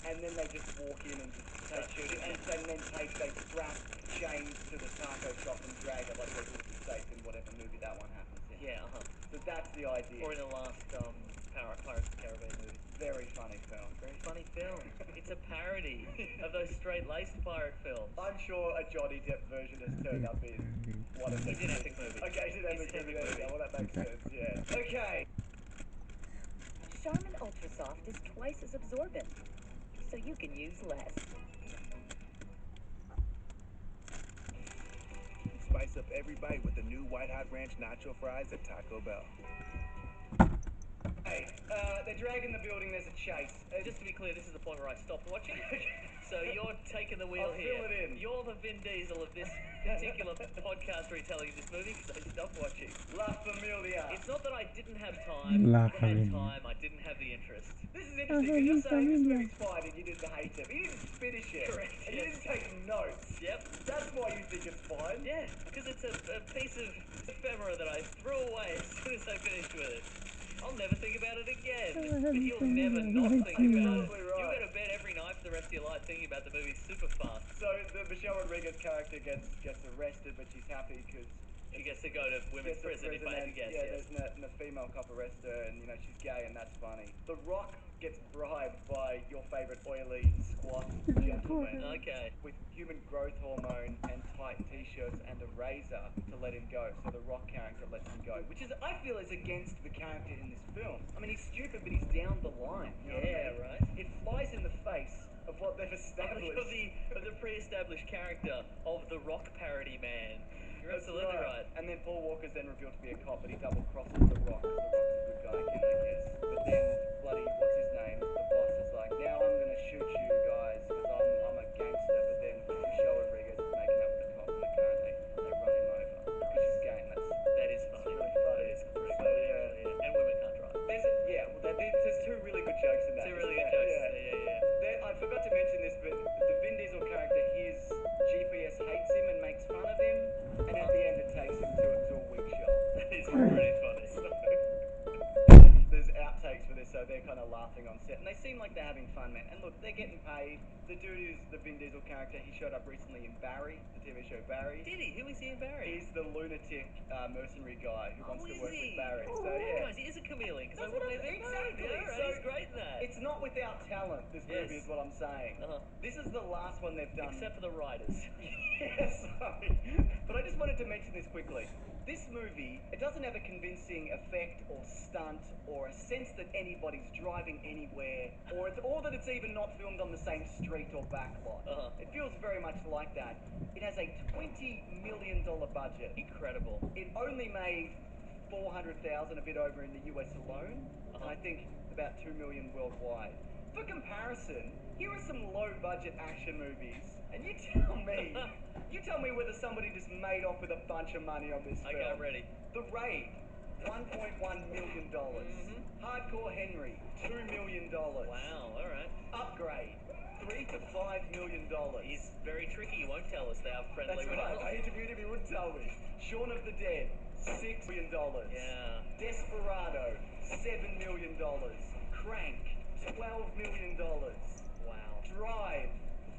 and then they just walk in and just Start shooting. and then they strap chains to the taco shop and drag it like they do the safe in whatever movie that one happens in. Yeah, So that's the idea. Or in the last Pirates of the Caribbean movie. Very funny film. Very funny film. It's a parody of those straight-laced pirate films. I'm sure a Johnny Depp version has turned up in one of the... He's in Epic Movie. Okay, he's in Epic Movie. Well, that makes sense, yeah. Okay. Charmin Ultra Soft is twice as absorbent, so you can use less. Spice up every bite with the new White Hot Ranch Nacho Fries at Taco Bell. Hey, they're dragging the building, there's a chase. Just to be clear, this is the point where I stopped watching. So you're taking the wheel I'll here. fill it in. You're the Vin Diesel of this particular podcast retelling of this movie because I stopped watching. La Familia. It's not that I didn't have time. La I had Familia. time. I didn't have the interest. This is interesting, because you're saying this movie's fine and you didn't hate it. But you didn't finish it. Correct, And you yes. didn't take notes. Yep. That's why you think it's fine. Yeah, because it's a piece of ephemera that I threw away as soon as I finished with it. I'll never think about it again. But you'll never not think about it. Probably right. You'll go to bed every night for the rest of your life thinking about the movie super fast. So the Michelle Rodriguez character gets arrested, but she's happy because She gets to go to women's prison if I had to guess, yes. and the female cop arrests her, and she's gay, and that's funny. The Rock gets bribed by your favourite oily squat gentleman Okay. with human growth hormone and tight t-shirts and a razor to let him go. So the Rock character lets him go, which is I feel is against the character in this film. I mean, he's stupid, but he's down the line. You know what I mean? Right. It flies in the face of what they've established. Of the pre-established character of the Rock parody man. You're That's absolutely right. And then Paul Walker's then revealed to be a cop, but he double crosses the Rock. The Rock's a good guy again, I guess. But then bloody what's his name? The boss is like, now I'm gonna shoot you guys because I'm a gangster. But then Michelle Rodriguez is making up with the cop in the car, and they run him over because she's gay, and That is funny. really funny. That is pretty So, funny. yeah. And women can't drive. There's 2 really good jokes in that. Two really isn't good there? jokes. Yeah. I forgot to mention this, but the Vin Diesel character, his GPS hates him and makes fun of him, and at the end it takes him to a weak shot. That is pretty funny. There's outtakes for this, so they're kind of laughing on set, and they seem like they're having fun, man. And look, they're getting paid. The dude who's the Vin Diesel character, he showed up recently in Barry, the TV show Barry. Did he? Who is he in Barry? He's the lunatic mercenary guy who wants to is work he? with Barry. So yeah. Guys, he is a chameleon. Because I That's what wouldn't I'm- even exactly. know. Yeah, right, So he's great in that. It's not without talent, this movie is what I'm saying. This is the last one they've done. Except for the writers. Yeah, sorry. But I just wanted to mention this quickly. This movie, it doesn't have a convincing effect or stunt or a sense that anybody's driving anywhere or that it's even not filmed on the same street or backlot. It feels very much like that. It has a $20 million budget. Incredible. It only made 400,000, a bit over in the US alone, and I think about 2 million worldwide. For comparison, here are some low-budget action movies, and you tell me whether somebody just made off with a bunch of money on this film. Okay, I'm ready. The Raid, $1.1 million. Hardcore Henry, $2 million. Wow, alright. Upgrade, $3 to $5 million. He's very tricky. He won't tell us they are friendly That's with right. us. I interviewed him, he wouldn't tell me. Shaun of the Dead, $6 million. Yeah. Desperado, $7 million. Crank, $12 million. Wow. Drive,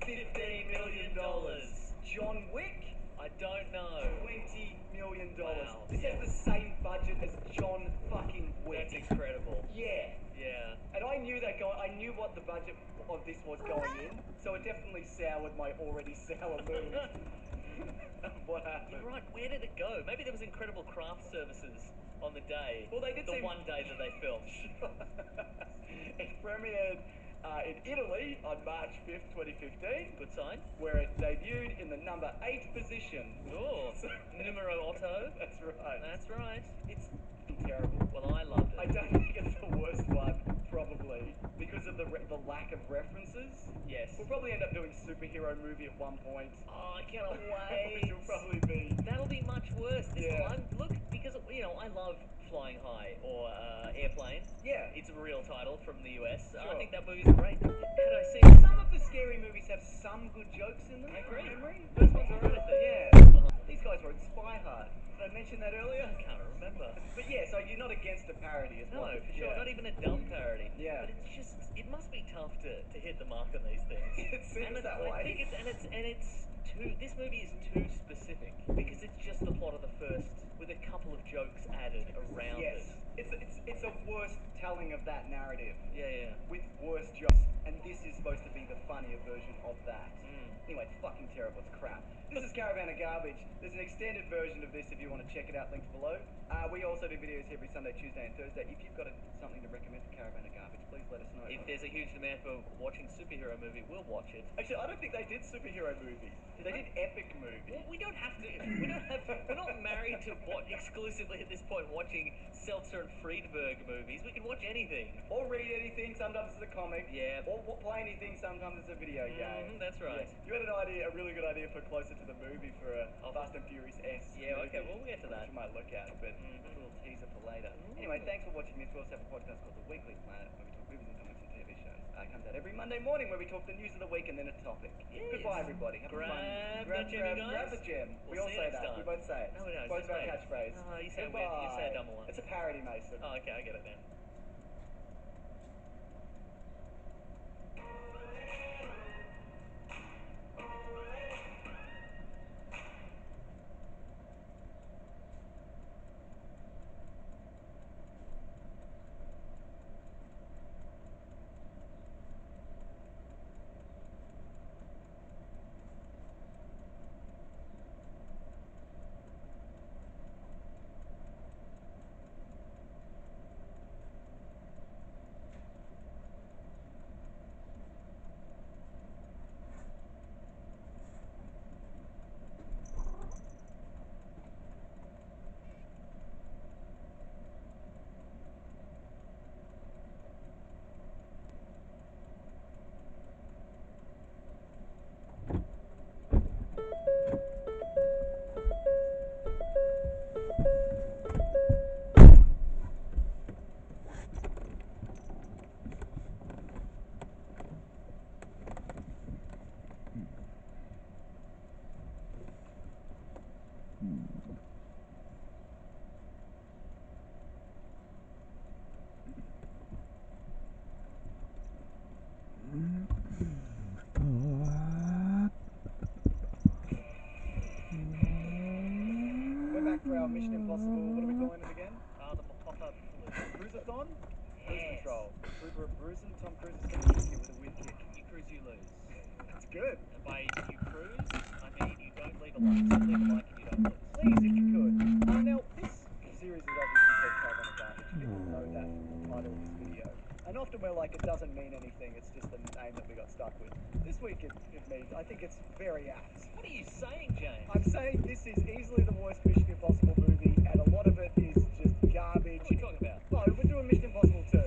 $15 million. John Wick, I don't know. $20 million. Wow. This has the same budget as John fucking Wick. That's incredible. Yeah. Yeah. And I knew that I knew what the budget of this was going in, so it definitely soured my already sour mood. What happened? You're right. Where did it go? Maybe there was incredible craft services on the day. Well, they did the seem... one day that they filmed. It premiered in Italy on March 5th, 2015. Good sign. Where it debuted in the number 8 position. Oh, numero 8. That's right. That's right. It's terrible. Well, I loved it. I don't think it's the worst one, probably, because of the lack of references. Yes. We'll probably end up doing superhero movie at one point. Oh, I cannot Which wait. will probably be... That'll be much worse. Yeah. Look, because, I love Flying High, or Airplane. Yeah. It's a real title from the US. Sure. I think that movie's great. Had I seen it? Some of the scary movies have some good jokes in them. I agree. Henry? First one's alright, I think. Yeah. These guys were in Spy Hard. Did I mention that earlier? I can't remember. But yeah, so you're not against a parody as well. No, for sure. Yeah. Not even a dumb parody. Yeah. But it's just, it must be tough to hit the mark on these things. It seems that way. I think it's too, this movie is too specific, because it's just the plot of the first, with a couple of jokes added around it. It's a worse telling of that narrative. Yeah. With worse jokes. And this is supposed to be the funnier version of that. Anyway, it's fucking terrible. It's crap. This is Caravan of Garbage. There's an extended version of this if you want to check it out. Links below. We also do videos every Sunday, Tuesday, and Thursday. If you've got something to recommend for Caravan of Garbage, please let us know. If there's a huge demand for watching superhero movie, we'll watch it. Actually, I don't think they did superhero movies. They did epic movies. Well, we don't have to. We're not married to exclusively at this point watching Seltzer and Friedberg movies. We can watch anything. Or read anything. Sometimes it's a comic. Yeah. Or play anything. Sometimes it's a video game. That's right. Yeah. You had a really good idea for closer to the movie for a Fast and Furious S. Yeah. movie, Okay. We'll get to that. Which you might look at, but a little teaser for later. Anyway, thanks for watching this. We also have a podcast called The Weekly Planet, where we talk movies and comics and TV shows. It comes out every Monday morning, where we talk the news of the week and then a topic. Yes. Goodbye, everybody. Have Grab fun. the gem, you guys. Grab the gem. We We'll all see say you next that. time. We both say it. No, we don't. Both It's our fake. catchphrase. Oh, you say a weird. You say a dumb one. It's a parody, Mason. Oh, okay. I get it now. We're back for our Mission Impossible. What are we calling it again? The pop-up Cruisathon? Yes. Cruise Control. Cruising. Tom Cruise is going to kick it with a weird kick. You cruise, you lose. That's good. And by you cruise, I mean you don't leave a like. So leave a like and you don't lose. Please, if you could. Now, this series is obviously called Caravan of Garbage. People know that from the title of this video. And often we're like, it doesn't mean anything. It's just the name that we got stuck with. This week it means, I think it's very apt. What are you saying, James? I'm saying this is easily the worst Mission Impossible movie, and a lot of it is just garbage. What are we talking about? No, we're doing Mission Impossible 2.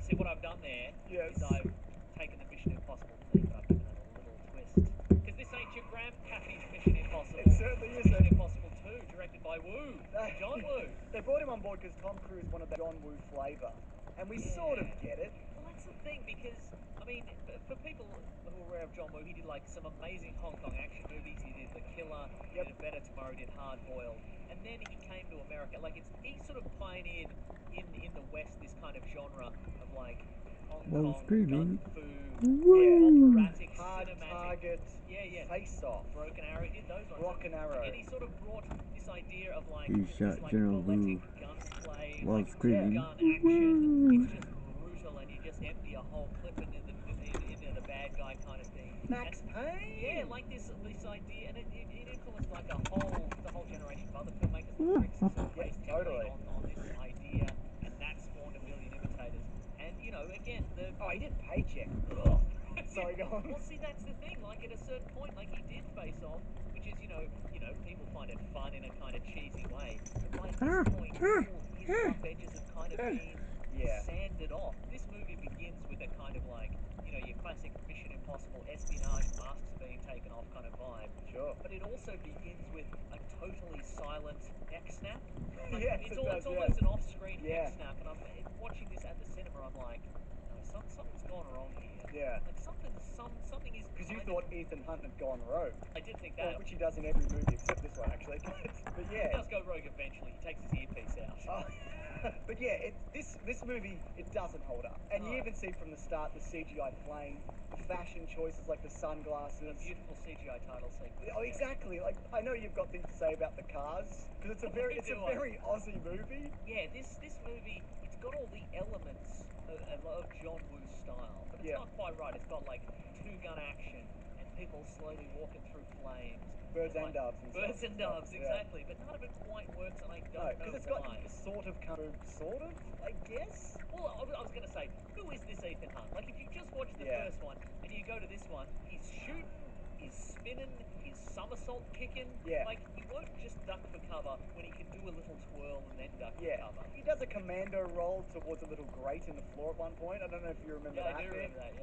See what I've done there Yes. is I've taken the Mission Impossible theme and I've given it a little twist. Because this ain't your grandpappy's Mission Impossible. It certainly isn't. Mission Impossible 2, directed by Woo. John Woo. They brought him on board because Tom Cruise wanted that John Woo flavour. And we sort of get it. Well, that's the thing, because, I mean, for people who are aware of John Woo, he did, like, some amazing Hong Kong action movies. He did The Killer, he did A Better Tomorrow, he did Hard Boiled. And then he came to America. Like, he sort of pioneered in the West this kind of genre of, like, Hong While Kong, screaming. gun fu, Woo! operatic, Hard cinematic. Target, Yeah. Face Off, Broken Arrow, he did those ones. Broken Arrow. And he sort of brought this idea of, like, He this, shot like, General poetic Wu gunplay, while like, screaming. gun action. It's just brutal, and you just empty a whole clip into the bad guy kind of thing. Max Payne? Yeah, like this idea, and it influenced like the whole generation of other filmmakers. The lyrics are sort of based heavily totally. on this idea, and he did Paycheck. Ugh. Sorry, go on. Well, see, that's the thing. Like, at a certain point, like, he did Face Off, which is, you know, people find it fun in a kind of cheesy way. But by this point, all his rough edges have kind of been sanded off. This movie begins with a kind of like, you know, your classic Mission Impossible espionage, masks are being taken off kind of vibe. Sure. But it also begins with a totally silent neck snap. Like, Yes, it's it does, almost an off-screen Yeah. neck snap, and I'm watching this at the cinema. I'm like, no, something's gone wrong here. Yeah. Like something is. Because you kind thought of, Ethan Hunt had gone rogue. I did think Well, that. which he does in every movie except this one, actually. But He yeah. does go rogue eventually. He takes his earpiece out. Oh. But yeah, this movie, it doesn't hold up. And you even see from the start the CGI plane, the fashion choices like the sunglasses. The beautiful CGI title sequence. Oh, exactly. Like, I know you've got things to say about the cars, because it's a very Aussie movie. Yeah, this movie, it's got all the elements of John Woo's style, but it's not quite right. It's got like two-gun action and people slowly walking through flames. Birds and doves. Birds and doves, exactly. But none of it quite works, and I don't know because it's why. got sort of, I guess. Well, I was going to say, who is this Ethan Hunt? Like, if you just watch the first one and you go to this one, he's shooting, he's spinning, he's somersault kicking. Yeah. Like, he won't just duck for cover when he can do a little twirl and then duck for cover. He does a commando roll towards a little grate in the floor at one point. I don't know if you remember that. I do remember that,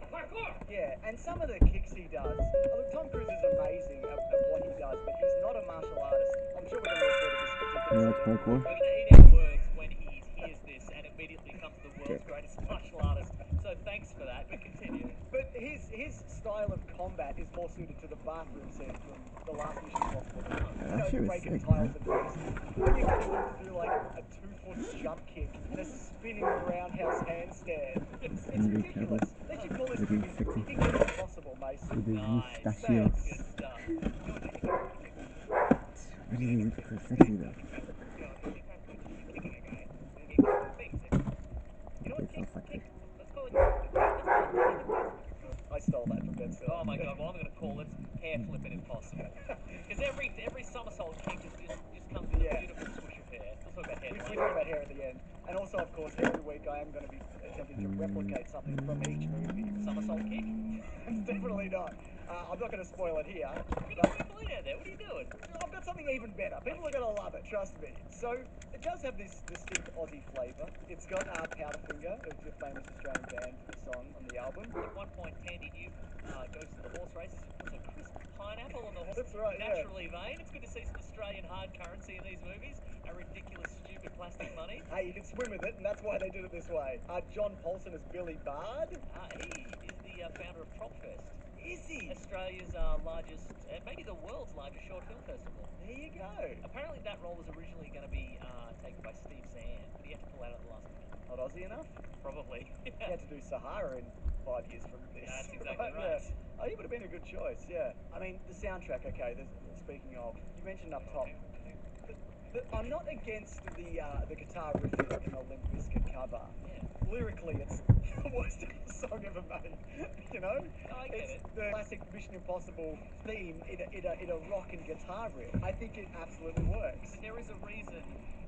Parkour! Yeah, and some of the kicks he does. Look, Tom Cruise is amazing at what he does, but he's not a martial artist. I'm sure we're going to refer to this particular That's parkour. We're going to eat our words when he hears this and immediately becomes the world's greatest martial artist. So thanks for that, but continue. But his style of combat is more suited to the bathroom scene from the last Mission Impossible. That shit was breaking sick, tiles man. and bricks. When you get him to do like a 2-foot jump kick and a spinning roundhouse handstand, it's ridiculous. They should call this movie Mission Impossible, Mason. Nice. Pistachios. Good stuff. Really ridiculous sexy though. I stole that from Ben Stiller. Oh my god, well I'm going to call it hair flipping impossible. Because every somersault kick just comes with a beautiful swoosh of hair. We'll talk about hair We later. talk about hair at the end. And also, of course, every week I am going to be attempting to replicate something from each movie. Somersault kick? Definitely not. I'm not going to spoil it here. You're going to put out there. What are you doing? I've got something even better. People are going to love it, trust me. So, it does have this distinct Aussie flavour. It's got Powderfinger, who's your famous Australian band for the song on the album. At one point, Tandy Newton goes to the horse races, puts a crisp pineapple on the horse. That's right, Naturally vain. It's good to see some Australian hard currency in these movies. A ridiculous, stupid plastic money. Hey, you can swim with it, and that's why they did it this way. John Paulson is Billy Bard. He is the founder of Propfest. Is he? Australia's largest, and maybe the world's largest short film festival. There you go. Apparently that role was originally going to be taken by Steve Zahn, but he had to pull out at the last minute. Not Aussie enough? Probably. He had to do Sahara in 5 years from this. That's exactly right. Oh, he would have been a good choice, yeah. I mean, the soundtrack, okay, speaking of, you mentioned up top, I'm not against the guitar riff in the Limp Bizkit cover. Yeah. Lyrically, it's the worst song ever made, you know? I get it's the classic Mission Impossible theme in a rock and guitar riff. I think it absolutely works. But there is a reason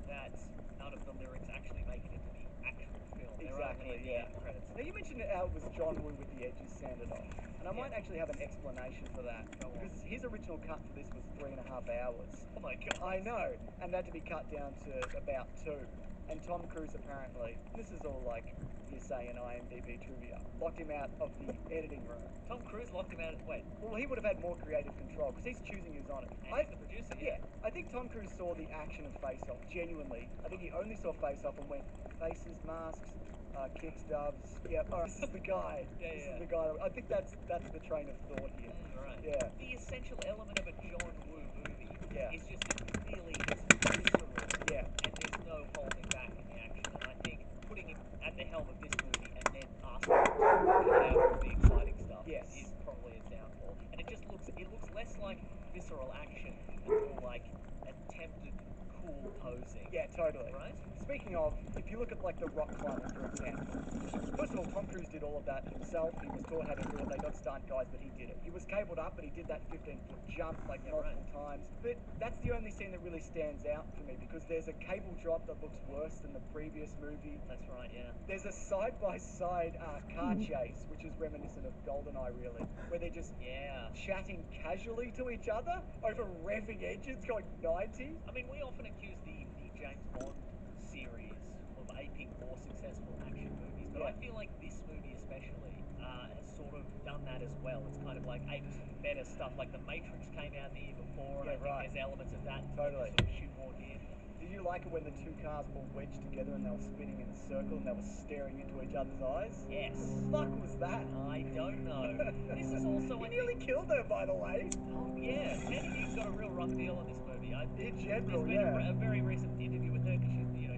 that none of the lyrics actually make it into the actual film. They're only in the end credits. Now, you mentioned how it was John Woo with the edges sanded off, and I might actually have an explanation for that. Because his original cut for this was 3.5 hours. Oh my god. I know, and that had to be cut down to about 2. And Tom Cruise apparently, this is all like hearsay and IMDb trivia, locked him out of the editing room. Tom Cruise locked him out. Wait. Well, he would have had more creative control because he's choosing who's on it. And he's the producer. Yeah, I think Tom Cruise saw the action of Face Off genuinely. I think he only saw Face Off and went faces, masks, kicks, doves. Yeah, all right, this is the guy. This is the guy. I think that's the train of thought here. Right. Yeah. The essential element of a John Woo movie is just clearly visceral. Yeah. And there's no holding back in the action. And I think putting him at the helm of this movie and then asking him to cut out all the exciting stuff is probably his downfall. And it looks less like visceral action and more like attempted cool posing. Yeah, totally. Right? speaking of, if you look at like the rock climbing, for example, first of all, Tom Cruise did all of that himself. He was taught how to do it. They got stunt guys, but he did it. He was cabled up, but he did that 15-foot jump like multiple times. But that's the only scene that really stands out for me because there's a cable drop that looks worse than the previous movie. That's right, yeah. There's a side-by-side car chase, which is reminiscent of GoldenEye, really, where they're just chatting casually to each other over revving engines going 90. I mean, we often accuse the James Bond series of aping more successful action movies, but I feel like this movie especially has sort of done that as well. It's kind of like aped better stuff, like The Matrix came out the year before, and I think there's elements of that Totally. sort of shoehorned in. Did you like it when the two cars were wedged together and they were spinning in a circle and they were staring into each other's eyes? Yes. What the fuck was that? I don't know. This is also... He nearly killed her, by the way. Oh, yeah. Sandy Hughes got a real rough deal on this movie. In general, there's been a very recent interview with her because she's in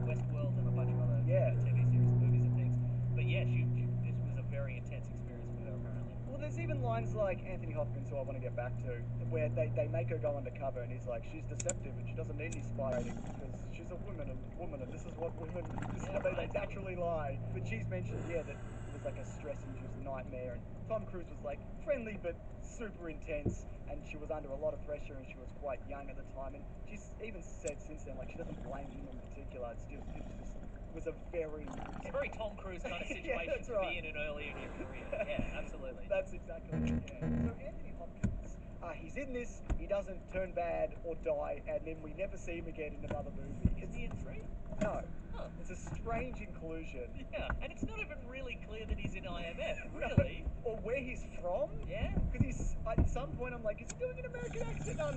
Westworld and a bunch of other TV series, movies and things. But yeah, this was a very intense experience for her, apparently. Well, there's even lines like Anthony Hopkins, who I want to get back to, where they make her go undercover and he's like, she's deceptive and she doesn't need any spy rating because she's a woman and this is what women, this is how they naturally lie. But she's mentioned, that it was like a stress-induced nightmare, and Tom Cruise was like friendly but super intense, and she was under a lot of pressure and she was quite young at the time, and she's even said since then, like, she doesn't blame him in particular, it just was a very... It's a very Tom Cruise kind of situation to be in early in your career. Yeah, absolutely. That's exactly it, So Anthony Hopkins, he's in this, he doesn't turn bad or die, and then we never see him again in another movie. Is he in 3? No. It's a strange inclusion. Yeah, and it's not even really clear that he's in IMF, really. Or where he's from. Yeah. Because he's, at some point I'm like, is he doing an American accent? No,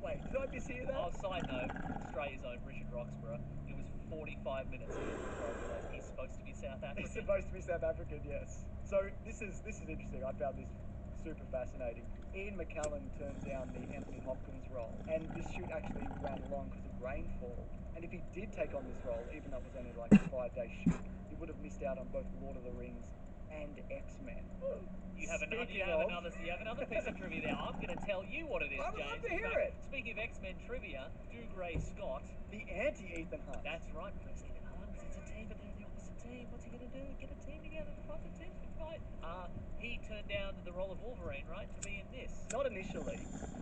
wait, did I mishear that? Oh, side note, Australia's own Richard Roxburgh, it was 45 minutes in before I realised he's supposed to be South African. He's supposed to be South African, yes. So this is interesting. I found this super fascinating. Ian McKellen turned down the Anthony Hopkins role, and this shoot actually ran long because of rainfall. And if he did take on this role, even though it was only like a 5-day shoot, he would have missed out on both Lord of the Rings and X-Men. You have another piece of trivia there. I'm going to tell you what it is, I would James. love to hear it. Speaking of X-Men trivia, Dougray Scott, the anti-Ethan Hunt. That's right, because Ethan Hunt, it's a team, but they're the opposite team. What's he going to do? Get a team together to fight the teams can fight. He turned down the role of Wolverine, right, to be in this. Not initially,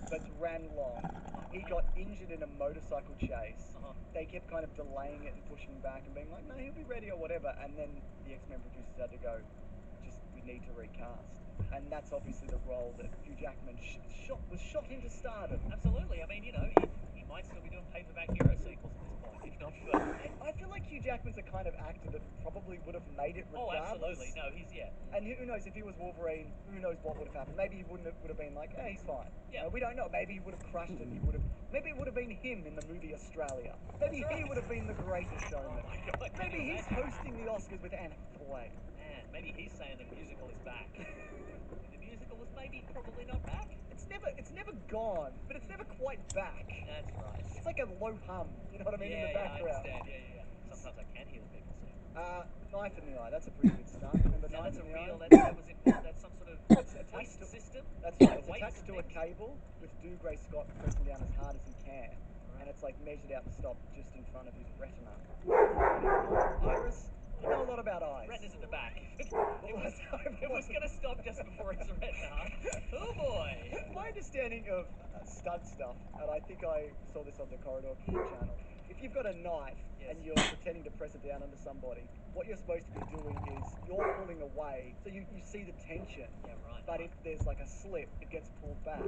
but ran long. He got injured in a motorcycle chase. They kept kind of delaying it and pushing back and being like, no, he'll be ready or whatever. And then the X-Men producers had to go, we need to recast. And that's obviously the role that Hugh Jackman was shot into stardom. Absolutely. I mean, he might still be doing paperback hero sequels at this point, if not for... I feel like Hugh Jackman's the kind of actor that probably would have made it regardless. Oh, absolutely. No, he's, And who knows, if he was Wolverine, who knows what would have happened. Maybe he would have been like, he's fine. Yeah. We don't know. Maybe he would have crushed it. Maybe it would have been him in the movie Australia. Maybe he would have been the greatest showman. Oh my God, maybe he's hosting the Oscars with Anne Hathaway. Man, maybe he's saying the musical is back. The musical was maybe probably not back. It's never gone, but it's never quite back. That's right. It's like a low hum, you know what I mean, in the background. I understand. Yeah. Sometimes I can hear the people sing. Knife in the eye, that's a pretty good start. Remember Now knife that's in the eye? that's some sort of weight system? That's right, it's attached to a cable with Dougray Scott pressing down as hard as he can. And it's like measured out to stop just in front of his retina. Iris? You know a lot about eyes. Retina's in the back. It was going to stop just before his retina. Oh boy! My understanding of stud stuff, and I think I saw this on the Corridor Crew channel, if you've got a knife and you're pretending to press it down under somebody, what you're supposed to be doing is you're pulling away, so you see the tension. Yeah, right. But if there's like a slip, it gets pulled back.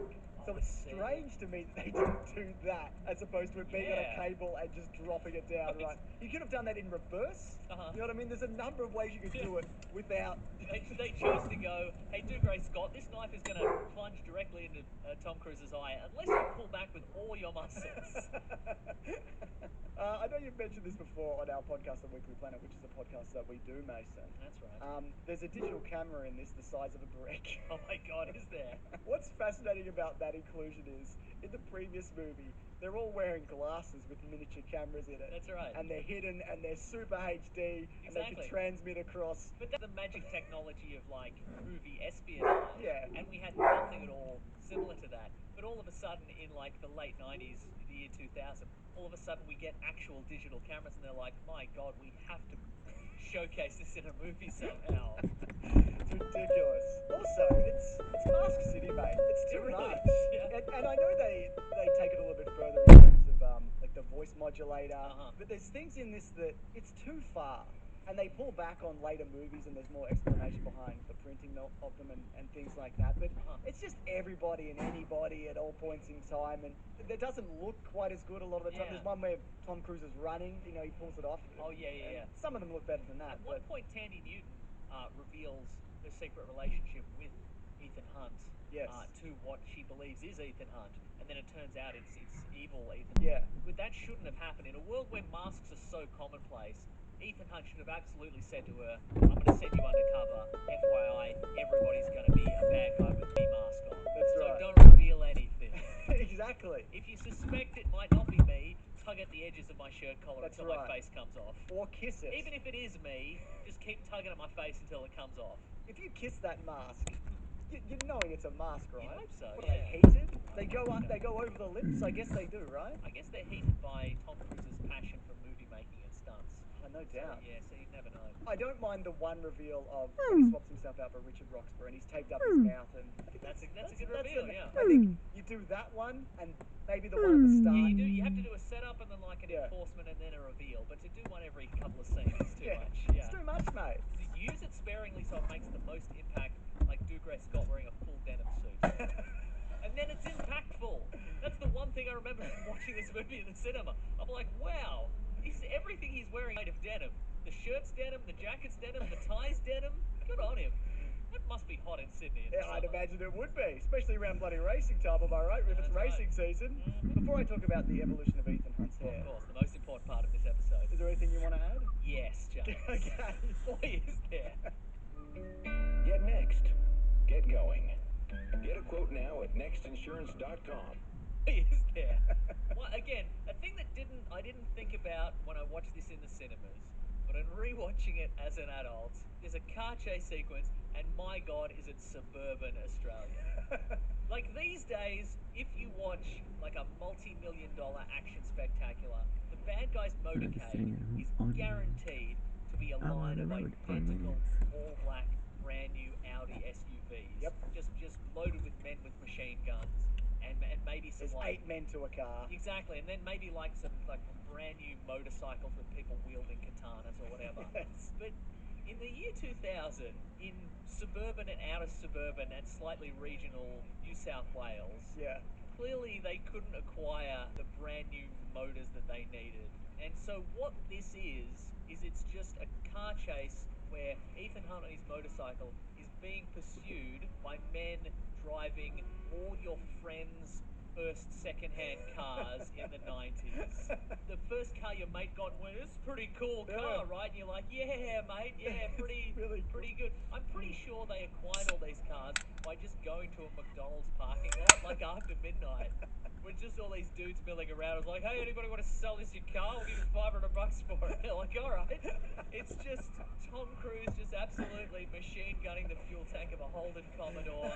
So it's strange to me that they didn't do that, as opposed to it being on a cable and just dropping it down, right? You could have done that in reverse. You know what I mean? There's a number of ways you could do it without... They chose to go, hey, Dougray Scott, this knife is going to plunge directly into Tom Cruise's eye, unless you pull back with all your muscles. I know you've mentioned this before on our podcast, The Weekly Planet, which is a podcast that we do, Mason. That's right. There's a digital camera in this the size of a brick. Oh my God, is there? What's fascinating about that inclusion is, in the previous movie, they're all wearing glasses with miniature cameras in it. That's right. And they're hidden, and they're super HD, and they can transmit across. But that's the magic technology of, like, movie espionage. Yeah. And we had nothing at all similar to that. But But all of a sudden, in like the late 90s, the year 2000, all of a sudden we get actual digital cameras, and they're like, my God, we have to showcase this in a movie somehow. It's ridiculous. Also, it's Mask City, mate. It's too really much. is, yeah. And I know they take it a little bit further in terms of like the voice modulator, but there's things in this that it's too far. And they pull back on later movies, and there's more explanation behind the printing of them and things like that. But it's just everybody and anybody at all points in time, and it doesn't look quite as good a lot of the time. Yeah. There's one where Tom Cruise is running, he pulls it off. Oh, yeah. Some of them look better than that. At one point, Tandy Newton reveals her secret relationship with Ethan Hunt to what she believes is Ethan Hunt, and then it turns out it's evil Ethan Hunt. Yeah. But that shouldn't have happened. In a world where masks are so commonplace, Ethan Hunt should have absolutely said to her, I'm going to send you undercover, FYI, everybody's going to be a bad guy with me mask on. That's right. So don't reveal anything. Exactly. If you suspect it might not be me, tug at the edges of my shirt collar until my face comes off. Or kiss it. Even if it is me, just keep tugging at my face until it comes off. If you kiss that mask, you're knowing it's a mask, right? You'd hope so, What, yeah. are they heated? They go over the lips? I guess they do, right? I guess they're heated by Tom Cruise's passion for movie making and stunts. No doubt. So you'd never know. I don't mind the one reveal of when he swaps himself out for Richard Roxburgh and he's taped up his mouth, and I think that's a good reveal, yeah. I think you do that one and maybe the one at the start. Yeah, you have to do a setup and then like an enforcement and then a reveal, but to do one every couple of scenes is too much. Yeah. It's too much, mate. Use it sparingly so it makes the most impact, like Dougray Scott wearing a full denim suit. And then it's impactful. That's the one thing I remember from watching this movie in the cinema. I'm like, wow, everything he's wearing made of denim. The shirt's denim, the jacket's denim, the tie's denim. Good on him. That must be hot in Sydney. I'd imagine it would be, especially around bloody racing time, am I right? If it's racing season. Before I talk about the evolution of Ethan Hunt's hair. Of course, the most important part of this episode. Is there anything you want to add? Yes, James. Okay. Boy, is there. Get next. Get going. Get a quote now at nextinsurance.com. Is there? Well, again, a thing that I didn't think about when I watched this in the cinemas, but in rewatching it as an adult, there's a car chase sequence, and my God, is it suburban Australia. Like these days, if you watch like a multi-million-dollar action spectacular, the bad guy's motorcade is guaranteed to be a line of identical all-black, brand-new Audi SUVs. Yep. Just loaded with men with machine guns. And maybe some There's 8 men to a car. Exactly, and then maybe like some like brand new motorcycles with people wielding katanas or whatever. Yes. But in the year 2000, in suburban and outer suburban and slightly regional New South Wales, clearly they couldn't acquire the brand new motors that they needed. And so what this is it's just a car chase where Ethan Hunt on his motorcycle is being pursued by men driving all your friends' first second-hand cars in the 90s. The first car your mate got was this pretty cool car, right? And you're like, yeah, mate, pretty good. I'm pretty sure they acquired all these cars by just going to a McDonald's parking lot, like after midnight, with just all these dudes milling around. I was like, hey, anybody want to sell this your car? We'll give you $500 for it. They're like, all right. It's just Tom Cruise just absolutely machine gunning the fuel tank of a Holden Commodore.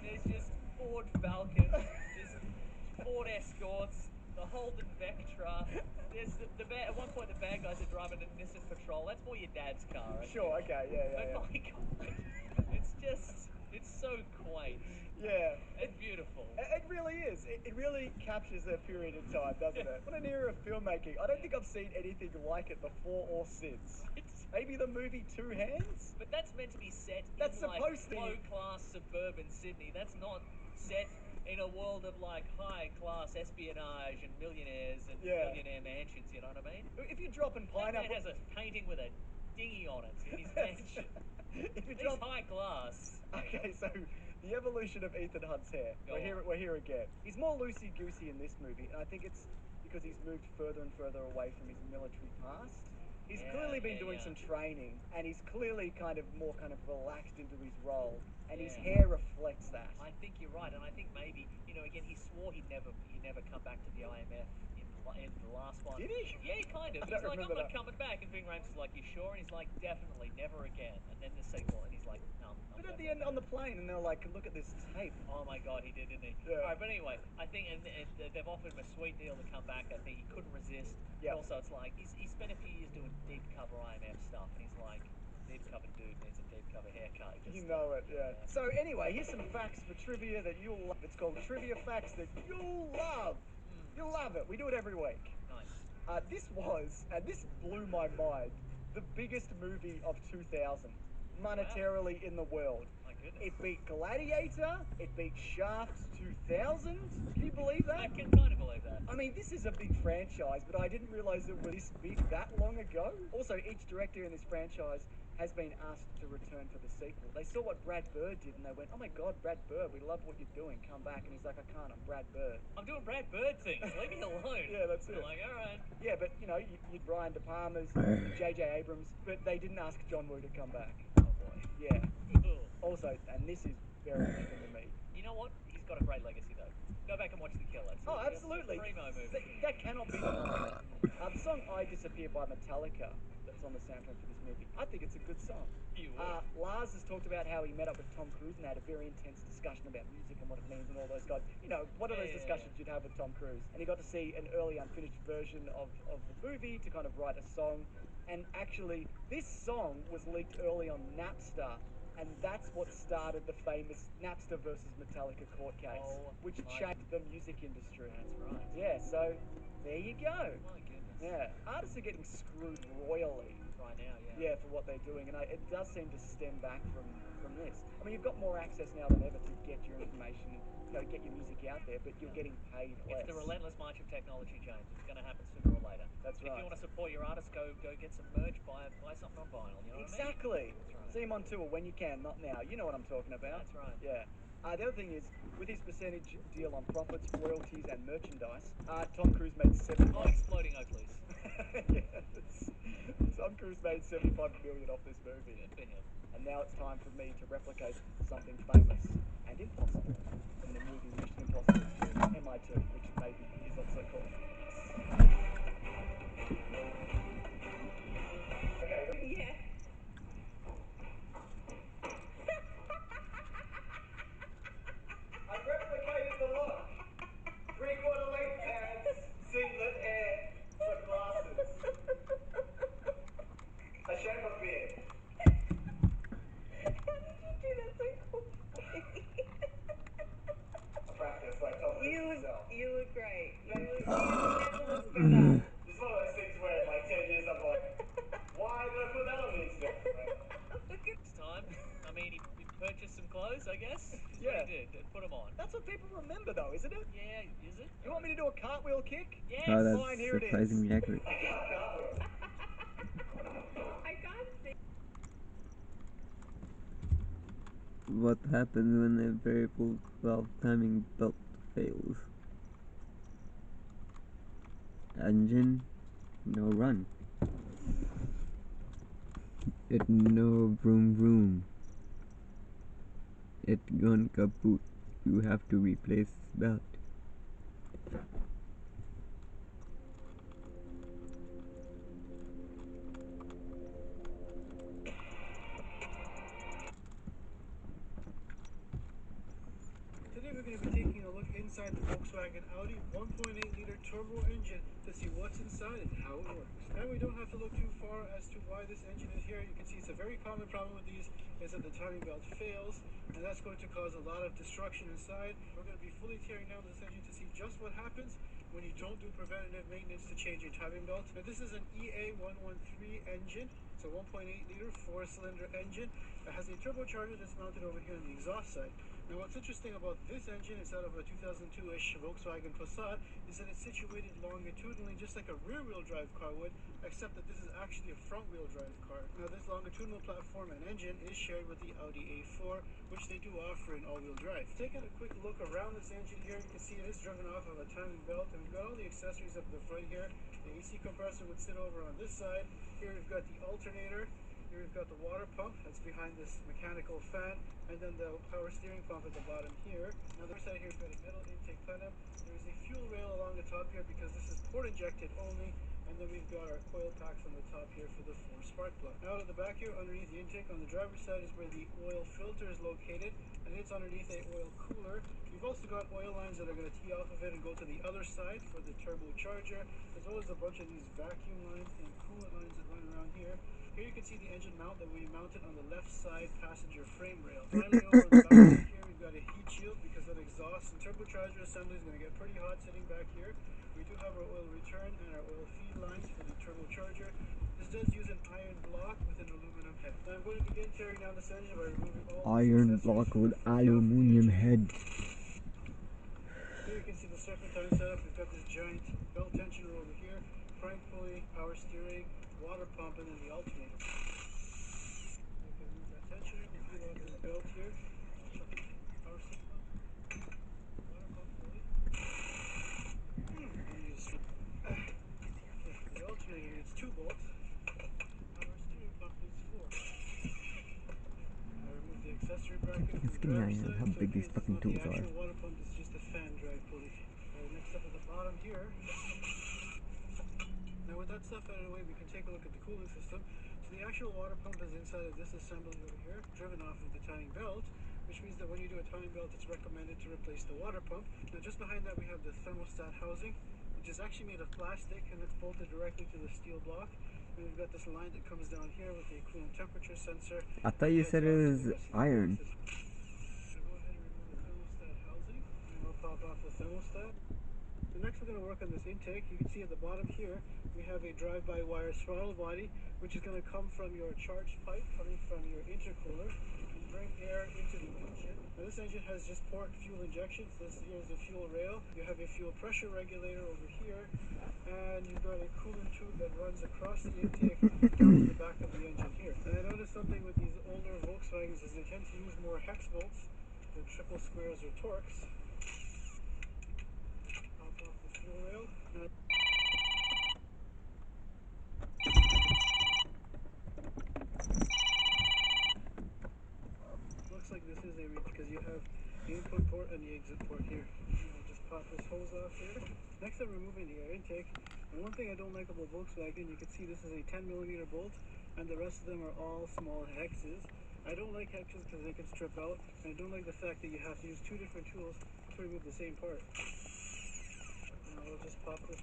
There's just Ford Falcons, there's Ford Escorts, the Holden Vectra. There's at one point the bad guys are driving a Nissan Patrol. That's more your dad's car. Sure, okay, But my God, it's so quaint. Yeah. And beautiful. It really is. It really captures a period in time, doesn't it? What an era of filmmaking. I don't think I've seen anything like it before or since. Maybe the movie Two Hands? But that's meant to be set that's in like supposed to low-class suburban Sydney. That's not set in a world of like high-class espionage and millionaires and millionaire mansions, you know what I mean? If you're dropping pineapple... That man has a painting with a dinghy on it in his mansion. He's high class. Okay, so the evolution of Ethan Hunt's hair. We're here again. He's more loosey-goosey in this movie, and I think it's because he's moved further and further away from his military past. He's clearly been doing some training, and he's clearly kind of relaxed into his role, and his hair reflects that. I think you're right, and I think maybe, again, he swore he'd never come back to the IMF in in the last one. Did he? Yeah, kind of. I He's don't like, I'm remember not coming back, and Ving Rhames is like, you sure? And he's like, definitely, never again. And then the sequel, and he's like, no. But at the end on the plane, and they're like, look at this tape. Oh my god, he did, didn't he? Yeah. Alright, but anyway, I think and they've offered him a sweet deal to come back. I think he couldn't resist. Yeah. Also, it's like, he spent a few years doing deep cover IMF stuff, and he's like, deep cover dude needs a deep cover haircut. You know it, yeah. So anyway, here's some facts for trivia that you'll love. It's called Trivia Facts That You'll Love. You'll love it. We do it every week. Nice. This was, and this blew my mind, the biggest movie of 2000, monetarily in the world. My goodness. It beat Gladiator, it beat Shaft 2000. Can you believe that? I can kind of believe that. I mean, this is a big franchise, but I didn't realize it was this big that long ago. Also, each director in this franchise has been asked to return for the sequel. They saw what Brad Bird did and they went, oh my god, Brad Bird, we love what you're doing, come back. And he's like, I can't, I'm Brad Bird. I'm doing Brad Bird things, leave me alone. Yeah, that's it. I'm like, alright. Yeah, but you know, you'd Brian De Palma's, J.J. Abrams, but they didn't ask John Woo to come back. Oh boy. Yeah. Ugh. Also, and this is very interesting to me. You know what? He's got a great legacy though. Go back and watch The Killer. It's Oh, absolutely. It's a primo movie. That cannot be denied. The song I Disappear by Metallica that's on the soundtrack for this movie, I think it's a good song. Lars has talked about how he met up with Tom Cruise and had a very intense discussion about music and what it means and all those guys. You know, what are those discussions you'd have with Tom Cruise? And he got to see an early unfinished version of the movie to kind of write a song. And actually, this song was leaked early on Napster. And that's what started the famous Napster versus Metallica court case, which changed the music industry. That's right. Yeah, so there you go. My goodness. Yeah, artists are getting screwed royally. Right now, Yeah, for what they're doing, and it does seem to stem back from this. I mean, you've got more access now than ever to get your information, you know, get your music out there, but you're getting paid less. It's the relentless march of technology, James. It's going to happen sooner or later. That's right. If you want to support your artist, go get some merch, buy something on vinyl. You know what I mean? Exactly. That's right. See him on tour when you can, not now. You know what I'm talking about. That's right. Yeah. The other thing is, with his percentage deal on profits, royalties, and merchandise, Tom Cruise made 75. Oh, exploding Oakleys. Yes. Tom Cruise made $75 million off this movie. Good for him. And now it's time for me to replicate something famous and impossible in the movie Mission Impossible 2 MI2, which maybe is also called. Yeah. I replicated the look. 3/4 length pants, singlet, hair, sunglasses. I shave a beard. How did you do that so quickly? Practice like Tom Cruise himself. You look great. You never look better. It's one of those things where in like 10 years I'm like, why did I put that on the Instagram? It's time. I mean, he purchased some clothes, I guess. That's Yeah. what he did. And put them on. That's what people remember though, isn't it? Yeah, is it? You want me to do a cartwheel kick? Yes. Oh, that's Fine, here it is. surprisingly accurate. I can't see. What happens when a variable valve timing belt fails? Engine, no run. It no vroom vroom. It gone kaput. You have to replace belt. Today we're going to be taking a look inside the Volkswagen Audi 1.8-liter turbo engine to see what's inside and how it works. And we don't have to look too far as to why this engine is here. You can see it's a very common problem with these is that the timing belt fails, and that's going to cause a lot of destruction inside. We're going to be fully tearing down this engine to see just what happens when you don't do preventative maintenance to change your timing belt. Now this is an EA113 engine. It's a 1.8-liter 4-cylinder engine. It has a turbocharger that's mounted over here on the exhaust side. Now what's interesting about this engine instead of a 2002-ish Volkswagen Passat is that it's situated longitudinally just like a rear-wheel drive car would, except that this is actually a front-wheel drive car. Now this longitudinal platform and engine is shared with the Audi A4, which they do offer in all-wheel drive. Taking a quick look around this engine here, you can see it is driven off of a timing belt, and we've got all the accessories up the front here. The AC compressor would sit over on this side. Here we've got the alternator. Here we've got the water pump that's behind this mechanical fan, and then the power steering pump at the bottom here. Now the other side here we've got a metal intake plenum. There is a fuel rail along the top here because this is port injected only, and then we've got our coil packs on the top here for the 4 spark plug. Now at the back here underneath the intake on the driver's side is where the oil filter is located, and it's underneath a oil cooler. We've also got oil lines that are going to tee off of it and go to the other side for the turbocharger, as well as a bunch of these vacuum lines and coolant lines that run around here. Here you can see the engine mount that we mounted on the left side passenger frame rail. Finally over on the back here we've got a heat shield because that exhaust and turbocharger assembly is going to get pretty hot sitting back here. We do have our oil return and our oil feed lines for the turbocharger. This does use an iron block with an aluminum head. Now I'm going to begin tearing down this engine by removing all Iron block with aluminium head. Here you can see the serpentine setup. We've got this giant belt tensioner over here, crank pulley, power steering, water pump, and then the alternator. You can move that tensioner and feel out this belt here. Power steering pump, water pump pulley. And you just the alternator is 2 bolts. Power steering pump is 4. I remove the accessory bracket from the driver's side. How big these fucking tools The are. actual water pump is just a fan drive pulley. Next up at the bottom here. Now with that stuff out of the way, we can take a look at the cooling system. So the actual water pump is inside of this assembly over here, driven off of the timing belt, which means that when you do a timing belt, it's recommended to replace the water pump. Now just behind that we have the thermostat housing, which is actually made of plastic and it's bolted directly to the steel block. And we've got this line that comes down here with the coolant temperature sensor. I thought you said it was iron. So go ahead and remove the thermostat housing, and we'll pop off the thermostat. So next we're going to work on this intake. You can see at the bottom here we have a drive-by wire throttle body, which is going to come from your charge pipe coming from your intercooler and bring air into the engine. Now this engine has just port fuel injection. So this here is the fuel rail. You have a fuel pressure regulator over here, and you've got a coolant tube that runs across the intake down to the back of the engine here. And I noticed something with these older Volkswagens is they tend to use more hex bolts than triple squares or Torx. Off the fuel rail. Looks like this is a reach because you have the input port and the exit port here. I'll just pop this hose off here. Next I'm removing the air intake. And one thing I don't like about Volkswagen, you can see this is a 10mm bolt and the rest of them are all small hexes. I don't like hexes because they can strip out, and I don't like the fact that you have to use 2 different tools to remove the same part. Now we'll just pop this.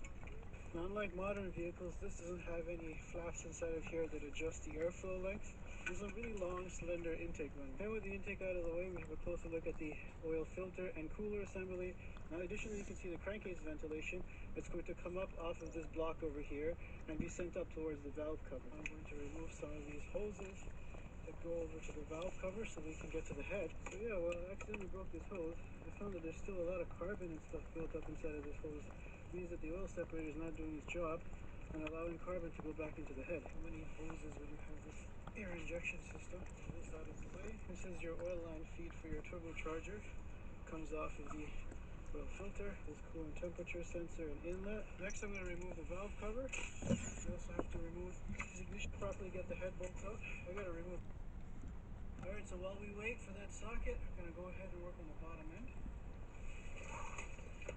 Now, unlike modern vehicles, this doesn't have any flaps inside of here that adjust the airflow length. There's a really long, slender intake run. And with the intake out of the way, we have a closer look at the oil filter and cooler assembly. Now, additionally, you can see the crankcase ventilation. It's going to come up off of this block over here and be sent up towards the valve cover. I'm going to remove some of these hoses that go over to the valve cover so we can get to the head. So yeah, well, I accidentally broke this hose. I found that there's still a lot of carbon and stuff built up inside of this hose. It means that the oil separator is not doing its job and allowing carbon to go back into the head. How many hoses when you have this air injection system? This out of the way. This is your oil line feed for your turbocharger. Comes off of the oil filter, this coolant temperature sensor and inlet. Next I'm going to remove the valve cover. You also have to remove these ignition, properly get the head bolts out. I got to remove. Alright, so while we wait for that socket, I'm going to go ahead and work on the bottom end.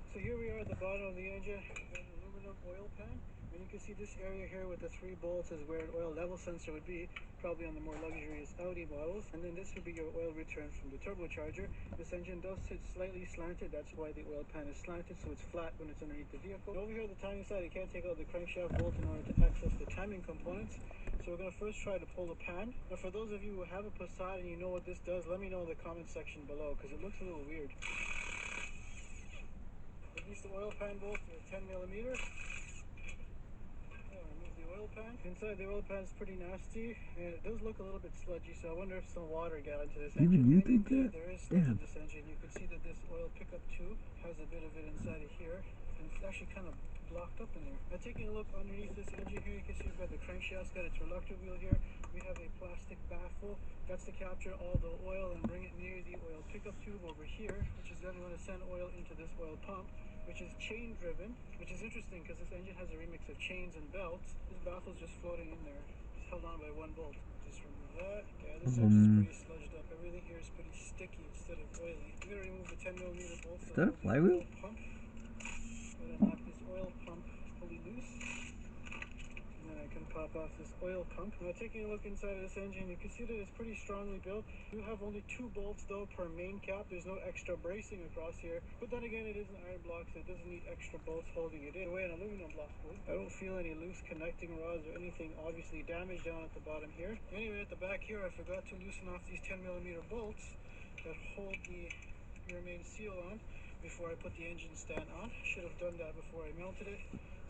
So here we are at the bottom of the engine. We've got an aluminum oil pan. And you can see this area here with the 3 bolts is where an oil level sensor would be, probably on the more luxurious Audi models. And then this would be your oil return from the turbocharger. This engine does sit slightly slanted, that's why the oil pan is slanted, so it's flat when it's underneath the vehicle. Over here on the timing side, you can't take out the crankshaft bolt in order to access the timing components. So we're going to first try to pull the pan. Now for those of you who have a Passat and you know what this does, let me know in the comment section below, because it looks a little weird. Release the oil pan bolt to 10mm. Remove the oil pan. Inside the oil pan is pretty nasty, and it does look a little bit sludgy, so I wonder if some water got into this engine. Even you think that? There is sludge in this engine. You can see that this oil pickup tube has a bit of it inside of here, and it's actually kind of blocked up in there. Now taking a look underneath this engine here, you can see we've got the crankshaft's got its reluctor wheel here. We have a plastic baffle. That's to capture all the oil and bring it near the oil pickup tube over here, which is then going to send oil into this oil pump, which is chain driven, which is interesting because this engine has a remix of chains and belts. This baffle's just floating in there, just held on by 1 bolt. Just remove that. Yeah, this engine's pretty sludged up. Everything here is pretty sticky instead of oily. I'm gonna remove the 10mm bolts. Is that a flywheel? Pump. I'm gonna knock this oil pump fully loose. And then I can pop off this oil pump. Now taking a look inside of this engine, you can see that it's pretty strongly built. You have only 2 bolts though per main cap. There's no extra bracing across here. But then again, it is an iron block, so it doesn't need extra bolts holding it in. The way an aluminum block would. I don't feel any loose connecting rods or anything obviously damaged down at the bottom here. Anyway, at the back here, I forgot to loosen off these 10mm bolts that hold the rear main seal on before I put the engine stand on. Should have done that before I mounted it.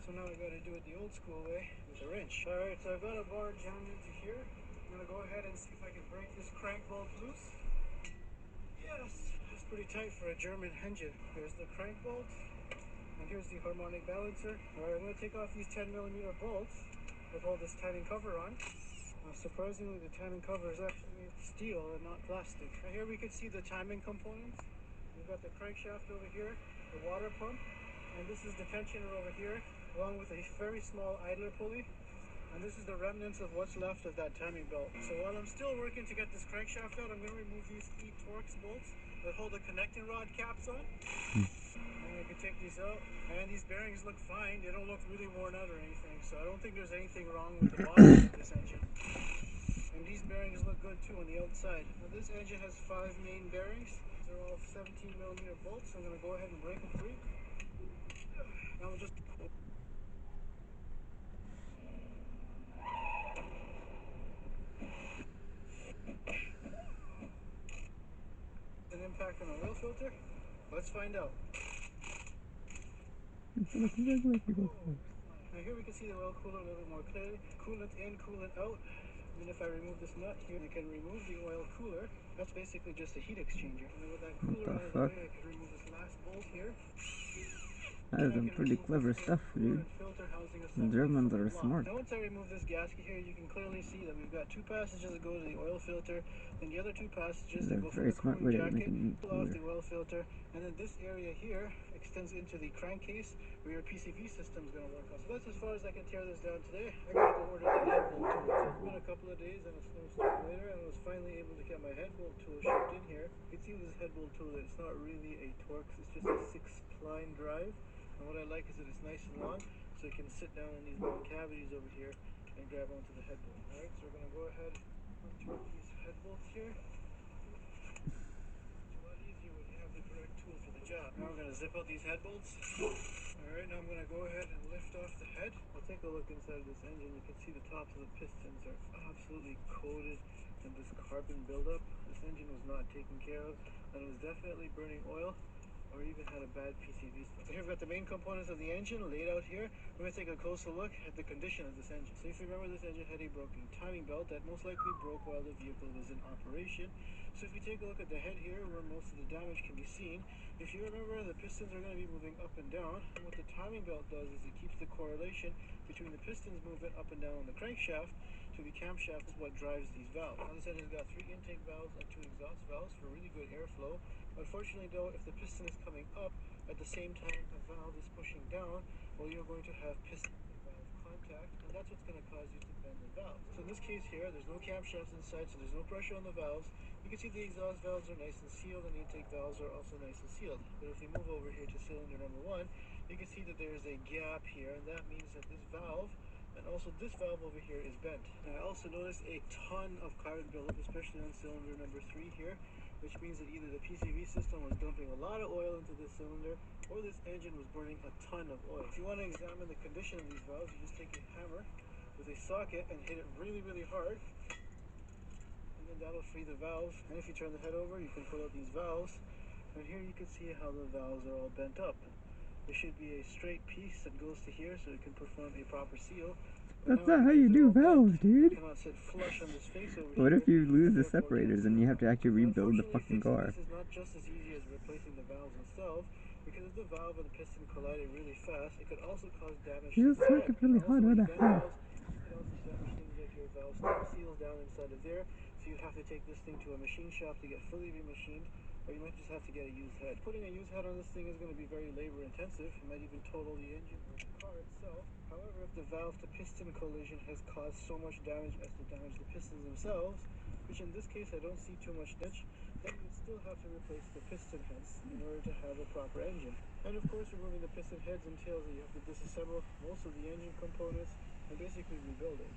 So now I gotta do it the old school way with a wrench. Alright, so I've got a bar jammed into here. I'm gonna go ahead and see if I can break this crank bolt loose. Yes! It's pretty tight for a German engine. Here's the crank bolt, and here's the harmonic balancer. Alright, I'm gonna take off these 10mm bolts that hold this timing cover on. Now, surprisingly, the timing cover is actually made of steel and not plastic. Now here we can see the timing components. We've got the crankshaft over here, the water pump, and this is the tensioner over here, along with a very small idler pulley. And this is the remnants of what's left of that timing belt. So while I'm still working to get this crankshaft out, I'm going to remove these E-Torx bolts that hold the connecting rod caps on. And I can take these out. And these bearings look fine. They don't look really worn out or anything. So I don't think there's anything wrong with the bottom of this engine. And these bearings look good too on the outside. Now this engine has 5 main bearings. They're all 17mm bolts. So I'm going to go ahead and break them free. Now we'll just... an impact on the oil filter? Let's find out. It's like regular people's cars. Now here we can see the oil cooler a little bit more clearly. Coolant in, coolant out. And then if I remove this nut here, I can remove the oil cooler. That's basically just a heat exchanger. And then with that cooler out of the way, I can remove this last bolt here. That is some pretty clever stuff, dude. The Germans are smart. Now once I remove this gasket here, you can clearly see that we've got 2 passages that go to the oil filter, then the other 2 passages that go from the cooling jacket, pull off the oil filter, and then this area here extends into the crankcase where your PCV system is going to work on. So that's as far as I can tear this down today. I got to go order the head bolt tool. So it's been a couple of days and a snowstorm later, and I was finally able to get my head bolt tool shipped in here. You can see with this head bolt tool that it's not really a Torx, it's just a 6-spline drive. And what I like is that it's nice and long, so you can sit down in these little cavities over here and grab onto the head bolt. Alright, so we're going to go ahead and unscrew these head bolts here. It's a lot easier when you have the correct tool for the job. Now we're going to zip out these head bolts. Alright, now I'm going to go ahead and lift off the head. I'll take a look inside of this engine. You can see the tops of the pistons are absolutely coated in this carbon buildup. This engine was not taken care of, and it was definitely burning oil, or even had a bad PCV system. So here we've got the main components of the engine laid out here. We're going to take a closer look at the condition of this engine. So if you remember, this engine had a broken timing belt that most likely broke while the vehicle was in operation. So if you take a look at the head here, where most of the damage can be seen, if you remember, the pistons are going to be moving up and down. And what the timing belt does is it keeps the correlation between the pistons moving up and down on the crankshaft to the camshaft is what drives these valves. Now this engine's got 3 intake valves and 2 exhaust valves for really good airflow. Unfortunately though, if the piston is coming up at the same time the valve is pushing down, well, you're going to have piston and valve contact, and that's what's going to cause you to bend the valve. So in this case here, there's no camshafts inside, so there's no pressure on the valves. You can see the exhaust valves are nice and sealed, and the intake valves are also nice and sealed. But if we move over here to cylinder number 1, you can see that there's a gap here, and that means that this valve and also this valve over here is bent. And I also noticed a ton of carbon buildup, especially on cylinder number 3 here, which means that either the PCV system was dumping a lot of oil into this cylinder, or this engine was burning a ton of oil. If you want to examine the condition of these valves, you just take a hammer with a socket and hit it really, really hard, and then that'll free the valve. And if you turn the head over, you can pull out these valves, and here you can see how the valves are all bent up. There should be a straight piece that goes to here so it can perform a proper seal. That's not how you do valves, dude. What if you lose the separators and you have to actually rebuild the fucking car? This is not just as easy as replacing the valves themselves, because if the valve and the piston collided really fast, it could also cause damage You to just the work it really hard, what the hell? You could also damage things like your valve stop seals down inside of there, so you'd have to take this thing to a machine shop to get fully remachined, or you might just have to get a used head. Putting a used head on this thing is going to be very labor intensive. It might even total the engine or the car itself. However, if the valve-to-piston collision has caused so much damage as to damage the pistons themselves, which in this case I don't see too much damage. Then you'd still have to replace the piston heads in order to have a proper engine. And of course, removing the piston heads entails that you have to disassemble most of the engine components and basically rebuild it.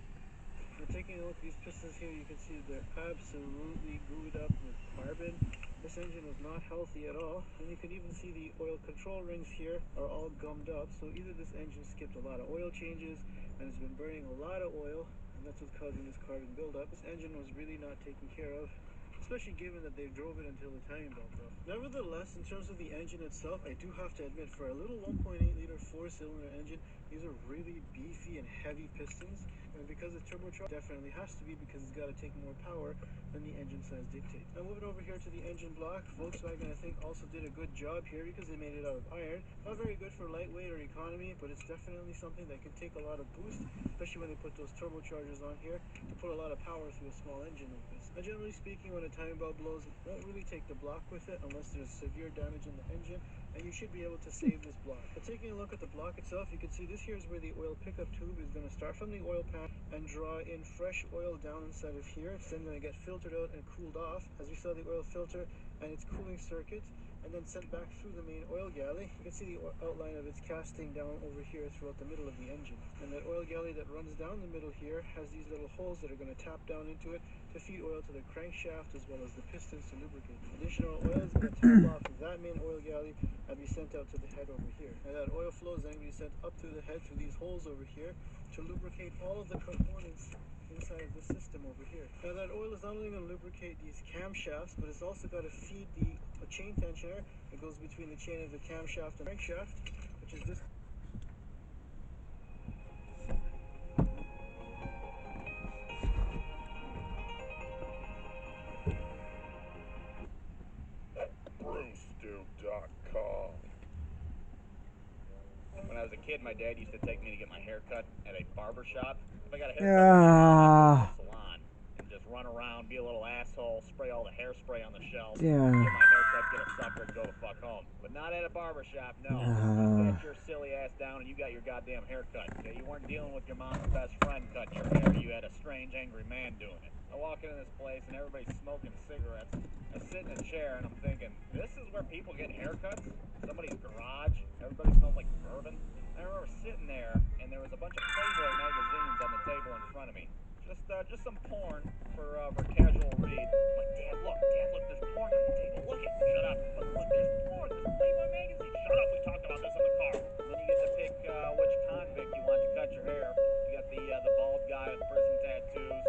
Now, taking a look at these pistons here, you can see that they're absolutely glued up with carbon. This engine is not healthy at all, and you can even see the oil control rings here are all gummed up, so either this engine skipped a lot of oil changes and has been burning a lot of oil, and that's what's causing this carbon buildup. This engine was really not taken care of, especially given that they drove it until the timing belt broke. Nevertheless, in terms of the engine itself, I do have to admit, for a little 1.8 liter 4-cylinder engine, these are really beefy and heavy pistons, and because it's turbocharged, definitely has to be, because it's got to take more power than the engine size dictates. Now moving over here to the engine block, Volkswagen I think also did a good job here because they made it out of iron. Not very good for lightweight or economy, but it's definitely something that can take a lot of boost, especially when they put those turbochargers on here to put a lot of power through a small engine like this. Now generally speaking, when a timing belt blows, it won't really take the block with it unless there's severe damage in the engine, and you should be able to save this block. But taking a look at the block itself, you can see this here is where the oil pickup tube is going to start from the oil pan and draw in fresh oil down inside of here. It's then going to get filtered out and cooled off, as we saw the oil filter and its cooling circuit, and then sent back through the main oil galley. You can see the outline of its casting down over here throughout the middle of the engine. And that oil galley that runs down the middle here has these little holes that are going to tap down into it to feed oil to the crankshaft as well as the pistons to lubricate. Additional oil is going to tap off of that main oil galley and be sent out to the head over here. And that oil flow is then going to be sent up through the head through these holes over here to lubricate all of the components inside of the system over here. Now that oil is not only going to lubricate these camshafts, but it's also got to feed the chain tensioner that goes between the chain of the camshaft and crankshaft, which is this. BruceDude.com. When I was a kid, my dad used to take me to get my hair cut at a barber shop. If I got a haircut, I'd go to the salon and just run around, be a little asshole, spray all the hairspray on the shelf, get my haircut, get a sucker, and go the fuck home. But not at a barber shop, no. You sat your silly ass down and you got your goddamn haircut. Okay? You weren't dealing with your mom's best friend cutting your hair. You had a strange, angry man doing it. I walk into this place and everybody's smoking cigarettes. I sit in a chair and I'm thinking, this is where people get haircuts? Somebody's garage? Everybody smells like bourbon? I remember sitting there and there was a bunch of Playboy magazines on the table in front of me. Just some porn for casual read. I'm like, Dad, look, there's porn on the table. Look it. Shut up. But look, there's porn. There's Playboy magazine. Shut up. We talked about this in the car. And then you get to pick which convict you want to cut your hair. You got the bald guy with prison tattoos,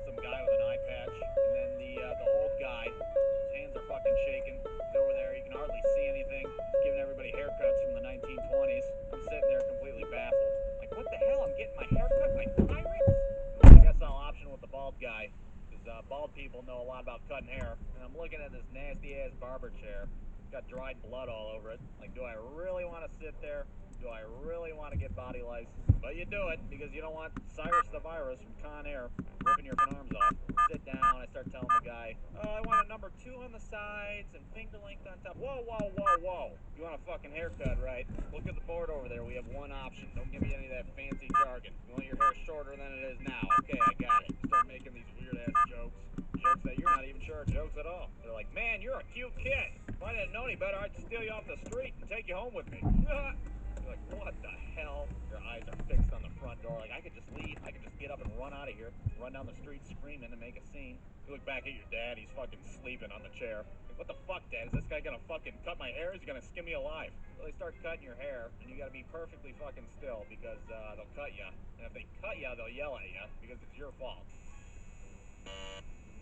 some guy with an eye patch, and then the old guy. His hands are fucking shaking. He's over there. You can hardly see anything. He's giving everybody haircuts from the 1920s. I'm sitting there completely baffled. Like, what the hell? I'm getting my haircut by pirates? I guess I'll option with the bald guy, because bald people know a lot about cutting hair. And I'm looking at this nasty-ass barber chair. It's got dried blood all over it. Like, do I really want to sit there? Do I really want to get body lice? But you do it, because you don't want Cyrus the Virus from Con Air ripping your arms off. Sit down, I start telling the guy, oh, I want a number 2 on the sides and finger length on top. Whoa, whoa, whoa, whoa. You want a fucking haircut, right? Look at the board over there. We have one option. Don't give me any of that fancy jargon. You want your hair shorter than it is now. Okay, I got it. Start making these weird-ass jokes. Jokes that you're not even sure are jokes at all. They're like, man, you're a cute kid. If I didn't know any better, I'd steal you off the street and take you home with me. You're like, what the hell? Your eyes are fixed on the front door. Like, I could just leave. I could just get up and run out of here. Run down the street screaming and make a scene. You look back at your dad. He's fucking sleeping on the chair. Like, what the fuck, Dad? Is this guy gonna fucking cut my hair? Is he gonna skin me alive? So they start cutting your hair, and you gotta be perfectly fucking still because they'll cut you. And if they cut you, they'll yell at you because it's your fault.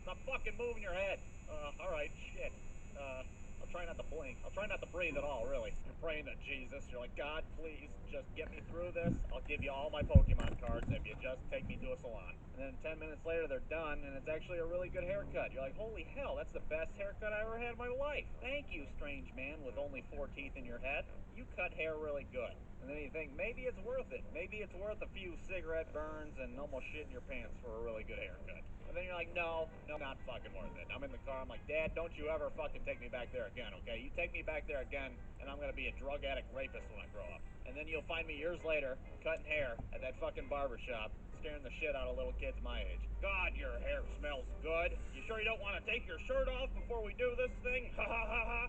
Stop fucking moving your head. Alright, shit. I'll try not to blink. I'll try not to breathe at all, really. You're praying to Jesus. You're like, God, please, just get me through this. I'll give you all my Pokemon cards if you just take me to a salon. And then 10 minutes later, they're done, and it's actually a really good haircut. You're like, holy hell, that's the best haircut I ever had in my life. Thank you, strange man with only 4 teeth in your head. You cut hair really good. And then you think, maybe it's worth it. Maybe it's worth a few cigarette burns and almost shit in your pants for a really good haircut. And then you're like, no, not fucking worth it. I'm in the car, I'm like, Dad, don't you ever fucking take me back there again, okay? You take me back there again, and I'm gonna be a drug addict rapist when I grow up. And then you'll find me years later, cutting hair at that fucking barber shop, scaring the shit out of little kids my age. God, your hair smells good. You sure you don't want to take your shirt off before we do this thing? Ha ha ha ha.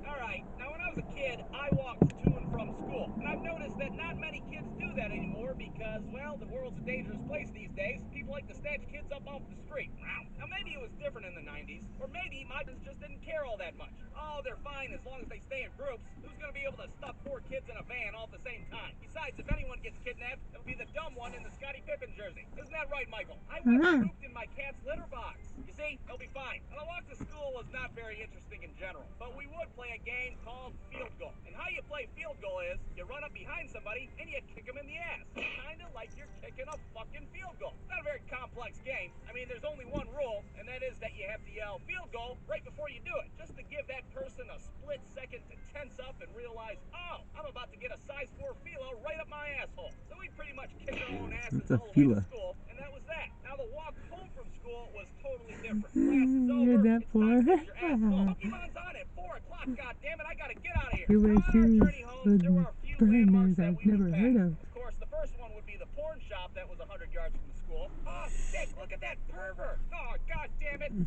Alright, now when I was a kid, I walked to and from school. And I've noticed that not many kids do that anymore because, well, the world's a dangerous place these days. People like to snatch kids up off the street. Now maybe it was different in the 90s, or maybe my parents just didn't care all that much. Oh, they're fine as long as they stay in groups. Who's gonna be able to stuff 4 kids in a van all at the same time? Besides, if anyone gets kidnapped, it'll be the dumb one in the Scottie Pippen jersey. Isn't that right, Michael? I once pooped in my cat's litter box. You see, they'll be fine. Well, a walk to school was not very interesting in general, but we would play a game called field goal. And how you play field goal is, you run up behind somebody and you kick them in the ass. Kinda like you're kicking a fucking field goal. Not a very complex game. I mean, there's only one rule, and that is that you have to yell field goal right before you do it, just to give that person a split second to tense up and realize, oh, I'm about to get a size 4 philo right up my asshole. So we pretty much kicked our own asses all the way to school, and that was that. Now the walk home from school was totally different. Class is over, it's time to get your ass home. Pokemon's on at 4 o'clock, goddammit, I gotta get out of here. You wear Now, on our shoes journey home, there were a few landmarks that we would pass. Of course, the first one would be the porn shop that was 100 yards from the school. Oh, sick, look at that pervert. Oh, goddammit.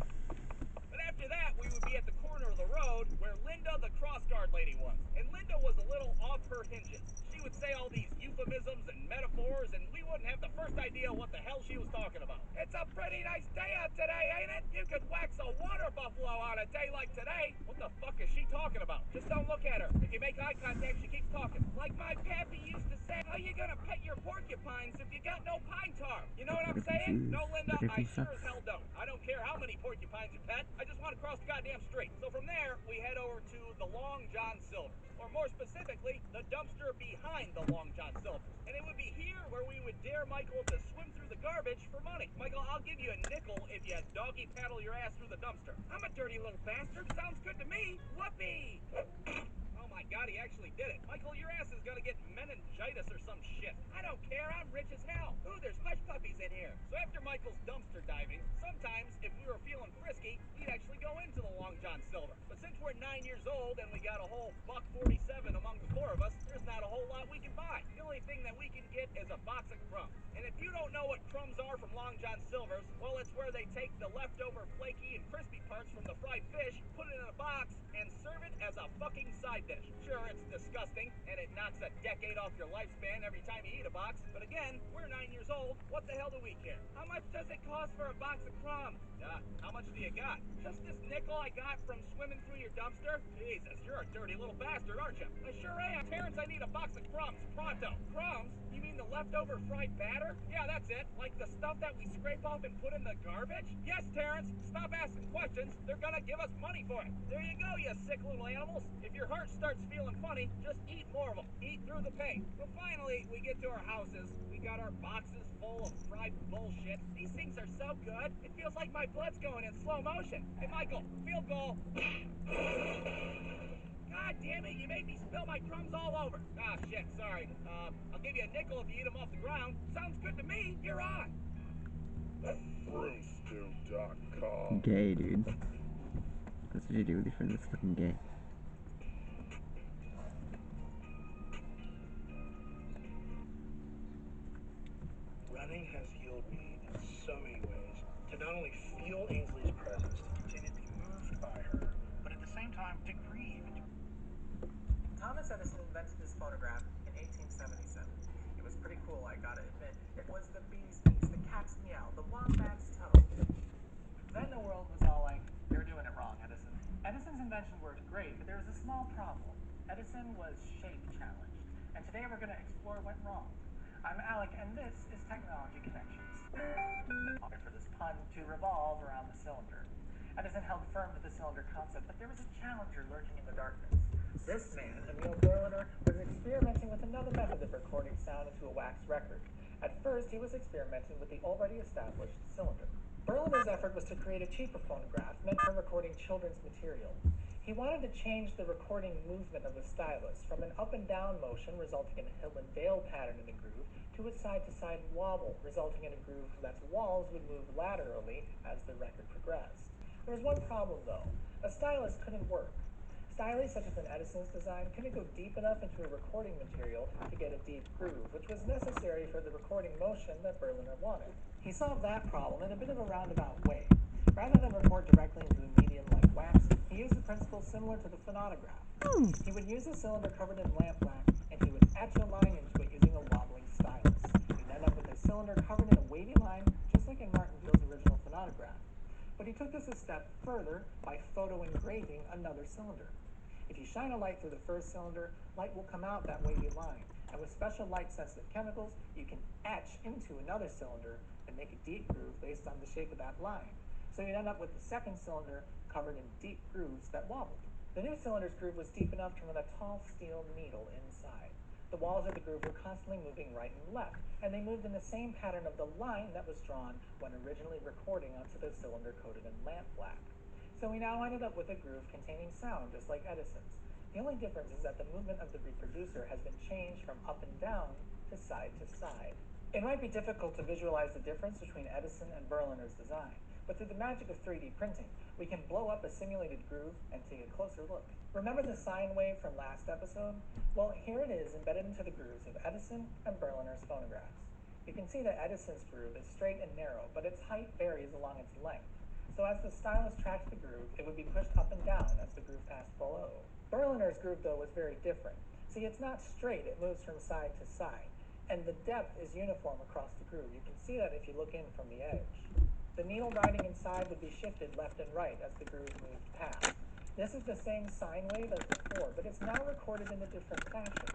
But after that, we would be at the corner of the road where Linda, the cross guard lady, was. And Linda was a little off her hinges. She would say all these euphemisms and metaphors, and we wouldn't have the first idea what the hell she was talking about. It's a pretty nice day out today, ain't it? You could wax a water buffalo on a day like today. What the fuck is she talking about? Just don't look at her. If you make eye contact, she keeps talking. Like my pappy used to say, how you gonna pet your porcupines if you got no pine tar? You know what I'm saying? No, Linda, I sure as hell don't. I don't care how many porcupines you pet. I just want to cross the goddamn street. So from there, we head over to the Long John Silver. Or more specifically, the dumpster behind the Long John Silver. And it would be here where we would dare Michael to swim through the garbage for money. Michael, I'll give you a nickel if you doggy paddle your ass through the dumpster. I'm a dirty little bastard. Sounds good to me. Whoopee! Oh my god, he actually did it. Michael, your ass is gonna get meningitis or some shit. I don't care, I'm rich as hell. Ooh, there's hush puppies in here. So after Michael's dumpster diving, sometimes, if we were feeling frisky, he'd actually go into the Long John Silver. But since we're 9 years old and we got a whole $1.47 among the 4 of us, there's not a whole lot we can buy. The only thing that we can get is a box of crumbs. And if you don't know what crumbs are from Long John Silver's, well, it's where they take the leftover flaky and crispy parts from the fried fish, put it in a box, and serve it as a fucking side dish. Sure, it's disgusting, and it knocks a decade off your lifespan every time you eat a box, but again, we're 9 years old, what the hell do we care? How much does it cost for a box of crumbs? How much do you got? Just this nickel I got from swimming through your dumpster? Jesus, you're a dirty little bastard, aren't you? I sure am. Terrence, I need a box of crumbs, pronto. Crumbs? You mean the leftover fried batter? Yeah, that's it. Like the stuff that we scrape off and put in the garbage? Yes, Terrence. Stop asking questions. They're gonna give us money for it. There you go, you sick little animals. If your heart starts feeling funny, just eat more of them. Eat through the pain. Well, finally, we get to our houses. We got our boxes full of fried bullshit. These things are so good. It feels like my blood's going in slow motion. Hey, Michael, field goal. God damn it, you made me spill my crumbs all over. Ah, shit, sorry. I'll give you a nickel if you eat them off the ground. Sounds good to me. You're on. Bruce2.com. Gay, dude. That's what you do with your friend that's fucking gay. Running has healed me in so many ways. To not only feel Ainsley's presence, to continue to be moved by her, but at the same time to grieve. Thomas Edison invented his phonograph in 1877. It was pretty cool, I gotta admit. It was the bee's knees, the cat's meow, the wombat's toe. Then the world was all like, you're doing it wrong, Edison. Edison's invention worked great, but there was a small problem. Edison was shape challenged. And today we're gonna explore what went wrong. I'm Alec, and this is Technology Connections. For this pun to revolve around the cylinder. Edison held firm to the cylinder concept, but there was a challenger lurking in the darkness. This man, Emil Berliner, was experimenting with another method of recording sound into a wax record. At first, he was experimenting with the already established cylinder. Berliner's effort was to create a cheaper phonograph meant for recording children's material. He wanted to change the recording movement of the stylus from an up and down motion resulting in a hill and dale pattern in the groove to a side-to-side wobble resulting in a groove that walls would move laterally as the record progressed. There was one problem though. A stylus couldn't work. Styles such as in Edison's design couldn't go deep enough into a recording material to get a deep groove, which was necessary for the recording motion that Berliner wanted. He solved that problem in a bit of a roundabout way. Rather than record directly into the medium like wax, he used a principle similar to the phonautograph. He would use a cylinder covered in lampblack, and he would etch a line into it using a wobbling stylus. He'd end up with a cylinder covered in a wavy line, just like in Martingale's original phonautograph. But he took this a step further by photo engraving another cylinder. If you shine a light through the first cylinder, light will come out that wavy line. And with special light-sensitive chemicals, you can etch into another cylinder and make a deep groove based on the shape of that line. So you'd end up with the second cylinder covered in deep grooves that wobbled. The new cylinder's groove was deep enough to run a tall steel needle inside. The walls of the groove were constantly moving right and left, and they moved in the same pattern of the line that was drawn when originally recording onto the cylinder coated in lampblack. So we now ended up with a groove containing sound, just like Edison's. The only difference is that the movement of the reproducer has been changed from up and down to side to side. It might be difficult to visualize the difference between Edison and Berliner's design, but through the magic of 3D printing, we can blow up a simulated groove and take a closer look. Remember the sine wave from last episode? Well, here it is embedded into the grooves of Edison and Berliner's phonographs. You can see that Edison's groove is straight and narrow, but its height varies along its length. So as the stylus tracked the groove, it would be pushed up and down as the groove passed below. Berliner's groove, though, was very different. See, it's not straight, it moves from side to side. And the depth is uniform across the groove. You can see that if you look in from the edge. The needle riding inside would be shifted left and right as the groove moved past. This is the same sine wave as before, but it's now recorded in a different fashion.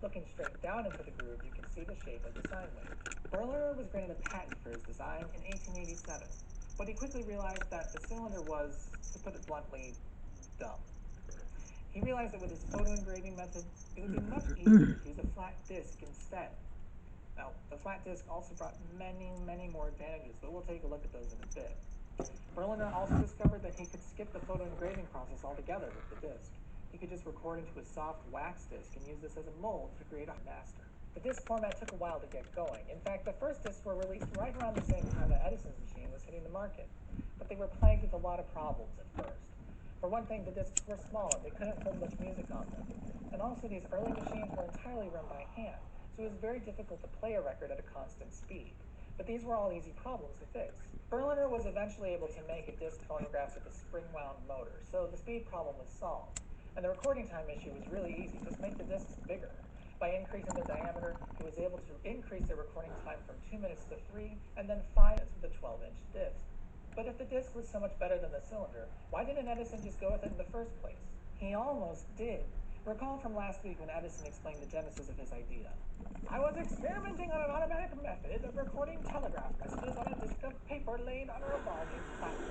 Looking straight down into the groove, you can see the shape of the sine wave. Berliner was granted a patent for his design in 1887. But he quickly realized that the cylinder was, to put it bluntly, dumb. He realized that with his photo engraving method, it would be much easier to use a flat disc instead. Now, the flat disc also brought many, many more advantages, but we'll take a look at those in a bit. Berliner also discovered that he could skip the photo engraving process altogether with the disc. He could just record into a soft wax disc and use this as a mold to create a master. The disc format took a while to get going. In fact, the first discs were released right around the same time that Edison's machine was hitting the market. But they were plagued with a lot of problems at first. For one thing, the discs were smaller. They couldn't hold much music on them. And also, these early machines were entirely run by hand, so it was very difficult to play a record at a constant speed. But these were all easy problems to fix. Berliner was eventually able to make a disc phonograph with a spring-wound motor, so the speed problem was solved. And the recording time issue was really easy. Just make the discs bigger. By increasing the diameter, he was able to increase the recording time from 2 minutes to 3, and then 5 minutes with a 12-inch disc. But if the disc was so much better than the cylinder, why didn't Edison just go with it in the first place? He almost did. Recall from last week when Edison explained the genesis of his idea. I was experimenting on an automatic method of recording telegraph messages on a disc of paper laid on a revolving platen.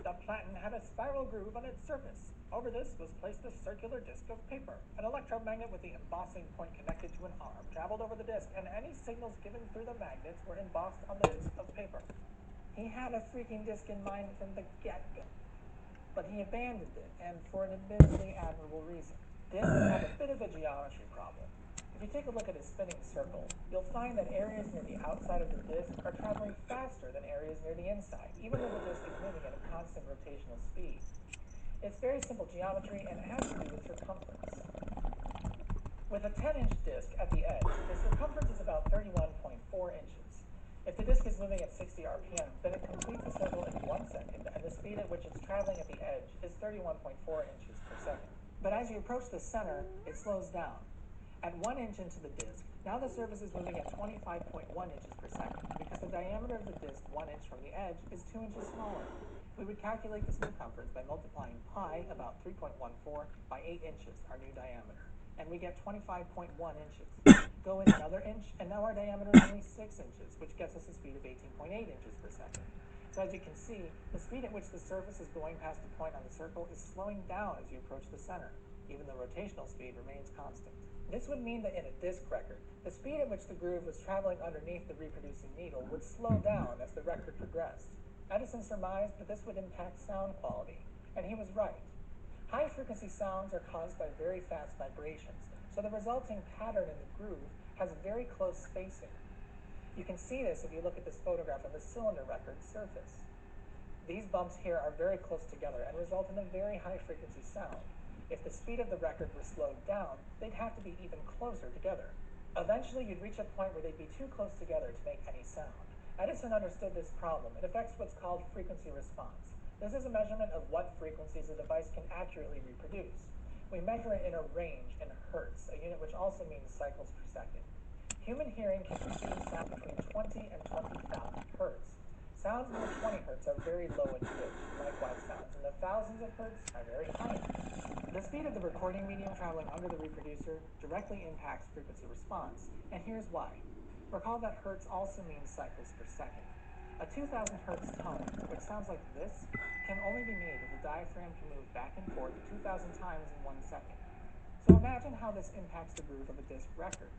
The platen had a spiral groove on its surface. Over this was placed a circular disc of paper. An electromagnet with the embossing point connected to an arm traveled over the disc, and any signals given through the magnets were embossed on the disc of paper. He had a freaking disc in mind from the get-go. But he abandoned it, and for an admittedly admirable reason. Discs have a bit of a geometry problem. If you take a look at a spinning circle, you'll find that areas near the outside of the disc are traveling faster than areas near the inside, even though the disc is moving at a constant rotational speed. It's very simple geometry, and it has to do with circumference. With a 10-inch disc at the edge, the circumference is about 31.4 inches. If the disc is moving at 60 RPM, then it completes a circle in 1 second, and the speed at which it's traveling at the edge is 31.4 inches per second. But as you approach the center, it slows down. At 1 inch into the disc, now the surface is moving at 25.1 inches per second, because the diameter of the disc 1 inch from the edge is 2 inches smaller. We would calculate the circumference by multiplying pi, about 3.14, by 8 inches, our new diameter, and we get 25.1 inches. Go in another inch, and now our diameter is only 6 inches, which gets us a speed of 18.8 inches per second. So as you can see, the speed at which the surface is going past the point on the circle is slowing down as you approach the center. Even the rotational speed remains constant. This would mean that in a disc record, the speed at which the groove was traveling underneath the reproducing needle would slow down as the record progressed. Edison surmised that this would impact sound quality, and he was right. High-frequency sounds are caused by very fast vibrations, so the resulting pattern in the groove has very close spacing. You can see this if you look at this photograph of a cylinder record surface. These bumps here are very close together and result in a very high-frequency sound. If the speed of the record were slowed down, they'd have to be even closer together. Eventually, you'd reach a point where they'd be too close together to make any sound. Edison understood this problem. It affects what's called frequency response. This is a measurement of what frequencies a device can accurately reproduce. We measure it in a range in hertz, a unit which also means cycles per second. Human hearing can perceive sound between 20 and 20,000 hertz. Sounds in the 20 hertz are very low in pitch. Likewise, sounds in the thousands of hertz are very high in pitch. The speed of the recording medium traveling under the reproducer directly impacts frequency response, and here's why. Recall that hertz also means cycles per second. A 2000 hertz tone, which sounds like this, can only be made if the diaphragm can move back and forth 2,000 times in 1 second. So imagine how this impacts the groove of a disc record.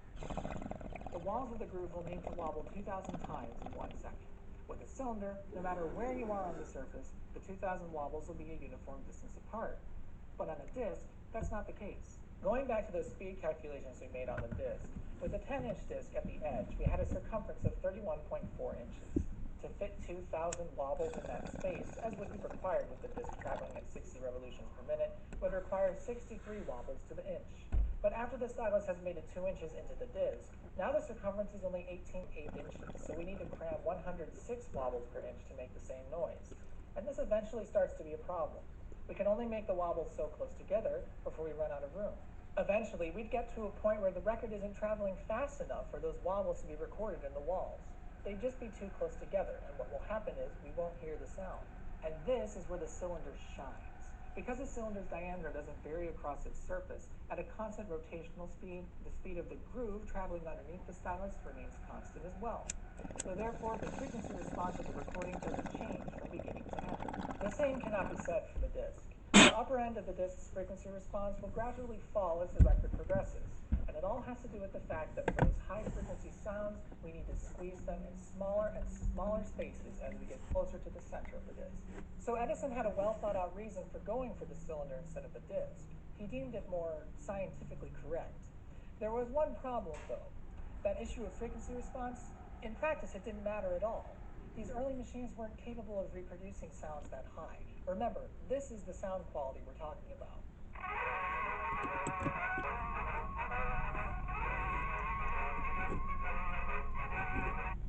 The walls of the groove will need to wobble 2,000 times in 1 second. With a cylinder, no matter where you are on the surface, the 2,000 wobbles will be a uniform distance apart. But on a disc, that's not the case. Going back to those speed calculations we made on the disc, with a 10-inch disc at the edge, we had a circumference of 31.4 inches. To fit 2,000 wobbles in that space, as would be required with the disc traveling at 60 revolutions per minute, would require 63 wobbles to the inch. But after the stylus has made it 2 inches into the disc, now the circumference is only 18.8 inches, so we need to cram 106 wobbles per inch to make the same noise. And this eventually starts to be a problem. We can only make the wobbles so close together before we run out of room. Eventually, we'd get to a point where the record isn't traveling fast enough for those wobbles to be recorded in the walls. They'd just be too close together, and what will happen is we won't hear the sound. And this is where the cylinder shines. Because the cylinder's diameter doesn't vary across its surface, at a constant rotational speed, the speed of the groove traveling underneath the stylus remains constant as well. So therefore, the frequency response of the recording doesn't change from beginning to end. The same cannot be said for the disc. The upper end of the disc's frequency response will gradually fall as the record progresses. And it all has to do with the fact that for those high-frequency sounds, we need to squeeze them in smaller and smaller spaces as we get closer to the center of the disc. So Edison had a well-thought-out reason for going for the cylinder instead of the disc. He deemed it more scientifically correct. There was one problem, though. That issue of frequency response, in practice, it didn't matter at all. These early machines weren't capable of reproducing sounds that high. Remember, this is the sound quality we're talking about.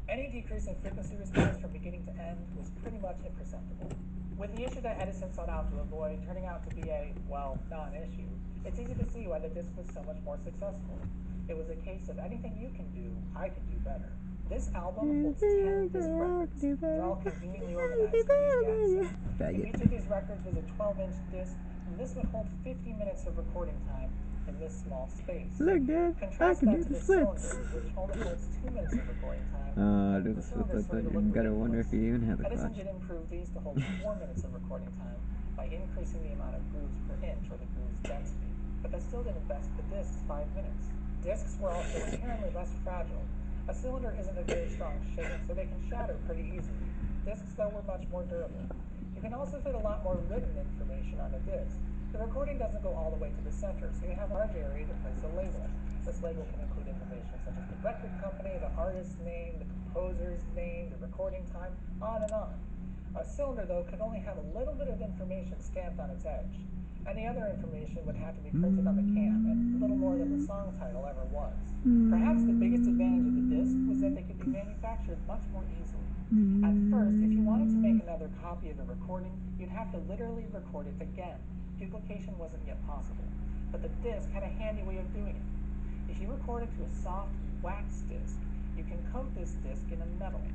Any decrease in frequency response from beginning to end was pretty much imperceptible. With the issue that Edison sought out to avoid turning out to be a, well, non-issue, it's easy to see why the disc was so much more successful. It was a case of anything you can do, I can do better. This album holds 10 disc records. They're all conveniently organized for easy access. If each of these records was a 12-inch disc, this would hold 50 minutes of recording time in this small space. Look, Dad, Contrast I can that do to the the flips. cylinder, which only holds 2 minutes of recording time. Do the flip, you gotta wonder if you even have the Edison clutch. did improve these to hold 4 minutes of recording time by increasing the amount of grooves per inch, or the groove's density. But that still didn't best the discs 5 minutes. Discs were also inherently less fragile. A cylinder isn't a very strong shape, so they can shatter pretty easily. Discs, though, were much more durable. You can also fit a lot more written information on a disc. The recording doesn't go all the way to the center, so you have a large area to place a label. This label can include information such as the record company, the artist's name, the composer's name, the recording time, on and on. A cylinder, though, could only have a little bit of information stamped on its edge. Any other information would have to be printed on the cam, and little more than the song title ever was. Perhaps the biggest advantage of the disc was that they could be manufactured much more easily. At first, if you wanted to make another copy of a recording, you'd have to literally record it again. Duplication wasn't yet possible. But the disc had a handy way of doing it. If you record it to a soft, wax disc, you can coat this disc in a metal.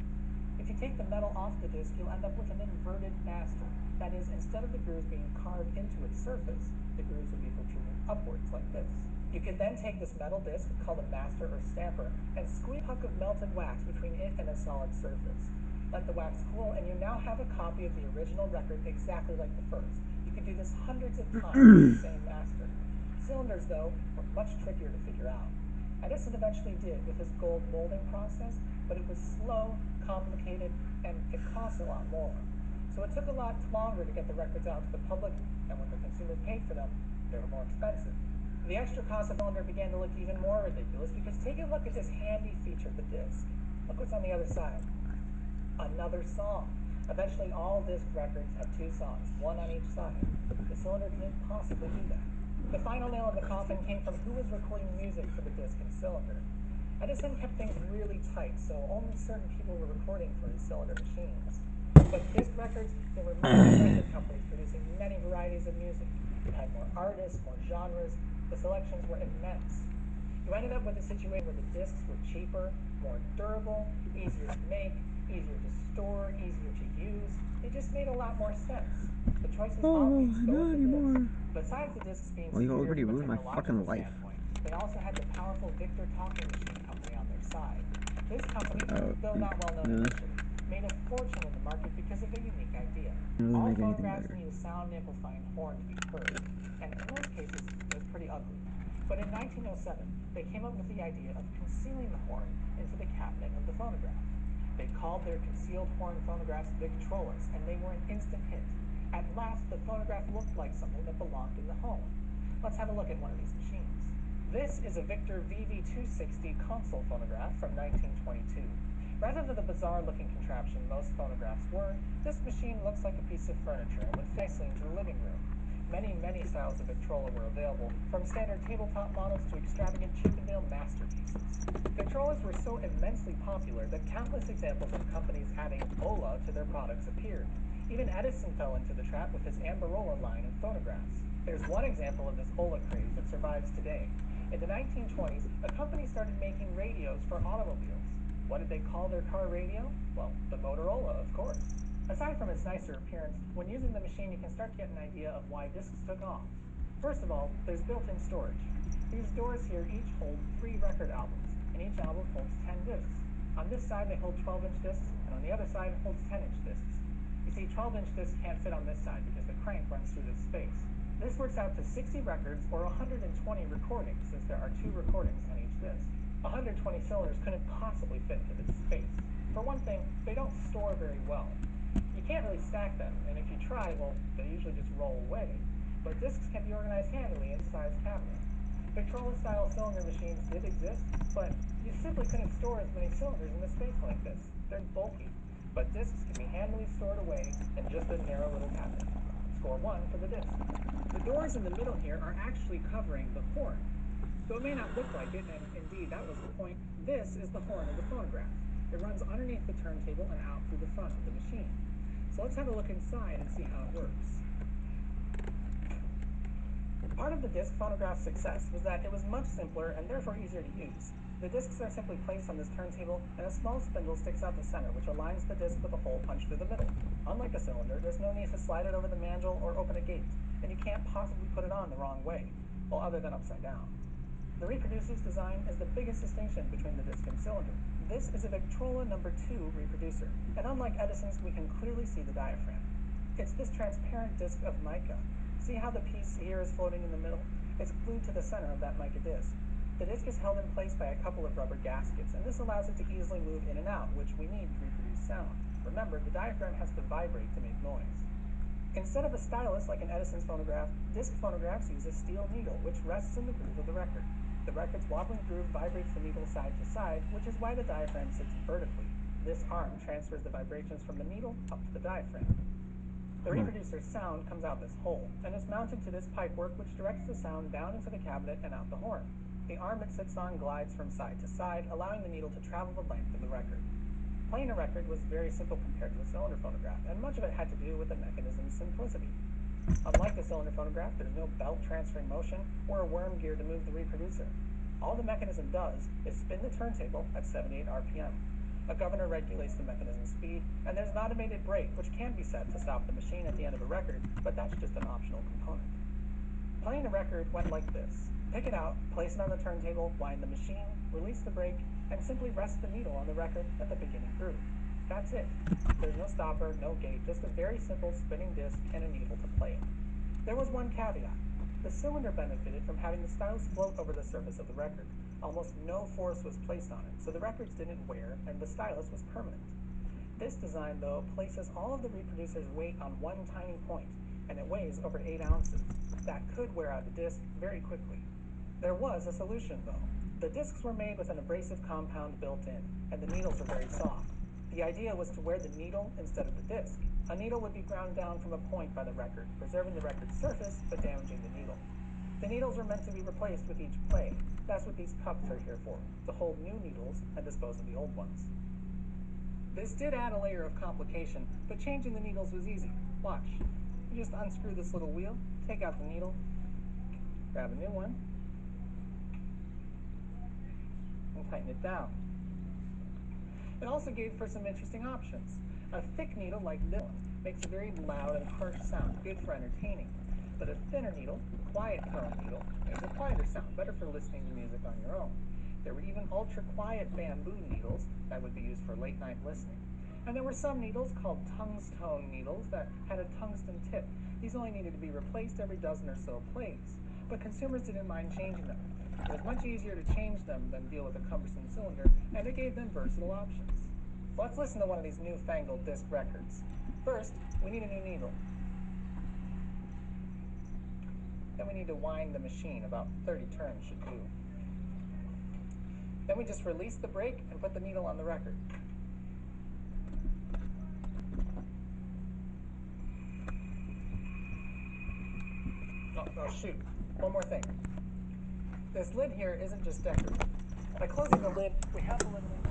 If you take the metal off the disc, you'll end up with an inverted master. That is, instead of the grooves being carved into its surface, the grooves would be protruding upwards like this. You could then take this metal disc, called a master or stamper, and squeeze a puck of melted wax between it and a solid surface. Let the wax cool, and you now have a copy of the original record exactly like the first. You could do this hundreds of times with the same master. Cylinders, though, were much trickier to figure out. Edison eventually did with his gold molding process, but it was slow, complicated, and it cost a lot more. So it took a lot longer to get the records out to the public, and when the consumers paid for them, they were more expensive. The extra cost of cylinder began to look even more ridiculous because take a look at this handy feature of the disc. Look what's on the other side. Another song. Eventually all disc records have 2 songs, one on each side. The cylinder couldn't possibly do that. The final nail in the coffin came from who was recording music for the disc and cylinder. Edison kept things really tight, so only certain people were recording for his cylinder machines. But disc records, there were many record companies producing many varieties of music. You had more artists, more genres, the selections were immense. You ended up with a situation where the discs were cheaper, more durable, easier to make, easier to store, easier to use. It just made a lot more sense. The choice is obvious. Go with the disc. Besides the discs being Well, you superior already from a ruined my technological fucking life. standpoint, they also had the powerful Victor talking machine company on their side. This company, though not well known initially, made a fortune in the market because of their unique idea. All phonographs need a sound amplifying horn to be heard, and in most cases, it was pretty ugly. But in 1907, they came up with the idea of concealing the horn into the cabinet of the phonograph. They called their concealed horn phonographs Victrolas, and they were an instant hit. At last, the phonograph looked like something that belonged in the home. Let's have a look at one of these machines. This is a Victor VV260 console phonograph from 1922. Rather than the bizarre-looking contraption most phonographs were, this machine looks like a piece of furniture and would fit nicely into the living room. Many styles of Victrola were available, from standard tabletop models to extravagant Chippendale masterpieces. Victrolas were so immensely popular that countless examples of companies adding Ola to their products appeared. Even Edison fell into the trap with his Amberola line of phonographs. There's one example of this Ola craze that survives today. In the 1920s, a company started making radios for automobiles. What did they call their car radio? Well, the Motorola, of course. Aside from its nicer appearance, when using the machine you can start to get an idea of why discs took off. First of all, there's built-in storage. These doors here each hold 3 record albums, and each album holds 10 discs. On this side they hold 12-inch discs, and on the other side it holds 10-inch discs. You see, 12-inch discs can't fit on this side because the crank runs through this space. This works out to 60 records or 120 recordings, since there are 2 recordings on each disc. 120 cylinders couldn't possibly fit into this space. For one thing, they don't store very well. You can't really stack them, and if you try, well, they usually just roll away. But discs can be organized handily in size cabinets. Victrola-style cylinder machines did exist, but you simply couldn't store as many cylinders in a space like this. They're bulky. But discs can be handily stored away in just a narrow little cabinet. Score 1 for the disc. The doors in the middle here are actually covering the horn. Though it may not look like it, and indeed that was the point, this is the horn of the phonograph. It runs underneath the turntable and out through the front of the machine. So let's have a look inside and see how it works. Part of the disc phonograph's success was that it was much simpler and therefore easier to use. The discs are simply placed on this turntable, and a small spindle sticks out the center, which aligns the disc with a hole punched through the middle. Unlike a cylinder, there's no need to slide it over the mandrel or open a gate, and you can't possibly put it on the wrong way, well, other than upside down. The reproducer's design is the biggest distinction between the disc and cylinder. This is a Victrola No. 2 reproducer, and unlike Edison's, we can clearly see the diaphragm. It's this transparent disc of mica. See how the piece here is floating in the middle? It's glued to the center of that mica disc. The disc is held in place by a couple of rubber gaskets, and this allows it to easily move in and out, which we need to reproduce sound. Remember, the diaphragm has to vibrate to make noise. Instead of a stylus like an Edison's phonograph, disc phonographs use a steel needle, which rests in the groove of the record. The record's wobbling groove vibrates the needle side to side, which is why the diaphragm sits vertically. This arm transfers the vibrations from the needle up to the diaphragm. The reproducer's sound comes out this hole, and is mounted to this pipework which directs the sound down into the cabinet and out the horn. The arm it sits on glides from side to side, allowing the needle to travel the length of the record. Playing a record was very simple compared to a cylinder phonograph, and much of it had to do with the mechanism's simplicity. Unlike the cylinder phonograph, there's no belt transferring motion or a worm gear to move the reproducer. All the mechanism does is spin the turntable at 78 RPM. A governor regulates the mechanism's speed, and there's an automated brake which can be set to stop the machine at the end of a record, but that's just an optional component. Playing a record went like this. Pick it out, place it on the turntable, wind the machine, release the brake, and simply rest the needle on the record at the beginning groove. That's it. There's no stopper, no gate, just a very simple spinning disc and a needle to play it. There was one caveat. The cylinder benefited from having the stylus float over the surface of the record. Almost no force was placed on it, so the records didn't wear and the stylus was permanent. This design, though, places all of the reproducer's weight on one tiny point, and it weighs over 8 ounces. That could wear out the disc very quickly. There was a solution, though. The discs were made with an abrasive compound built in, and the needles were very soft. The idea was to wear the needle instead of the disc. A needle would be ground down from a point by the record, preserving the record's surface but damaging the needle. The needles were meant to be replaced with each play. That's what these cups are here for, to hold new needles and dispose of the old ones. This did add a layer of complication, but changing the needles was easy. Watch. You just unscrew this little wheel, take out the needle, grab a new one, and tighten it down. It also gave for some interesting options. A thick needle like this one makes a very loud and harsh sound, good for entertaining. But a thinner needle, quiet tone needle, makes a quieter sound, better for listening to music on your own. There were even ultra-quiet bamboo needles that would be used for late-night listening. And there were some needles called tungstone needles that had a tungsten tip. These only needed to be replaced every dozen or so plays. But consumers didn't mind changing them. It was much easier to change them than deal with a cumbersome cylinder, and it gave them versatile options. Let's listen to one of these newfangled disc records. First, we need a new needle. Then we need to wind the machine. About 30 turns should do. Then we just release the brake and put the needle on the record. Oh shoot, one more thing. This lid here isn't just decorative. By closing the lid, we have eliminated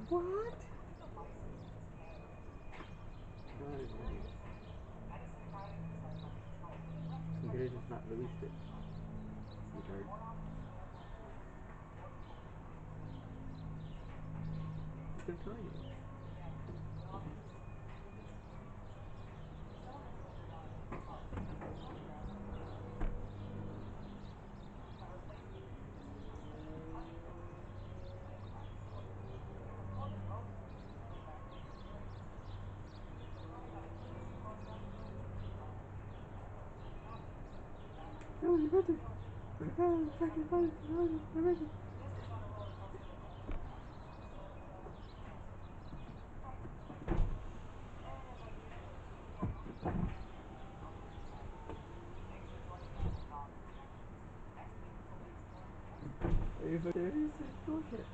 What? You could have just not released it. Retard. Still trying it. No, you got it. Oh, fucking fine. No, I'm ready. Are you serious? It's bullshit.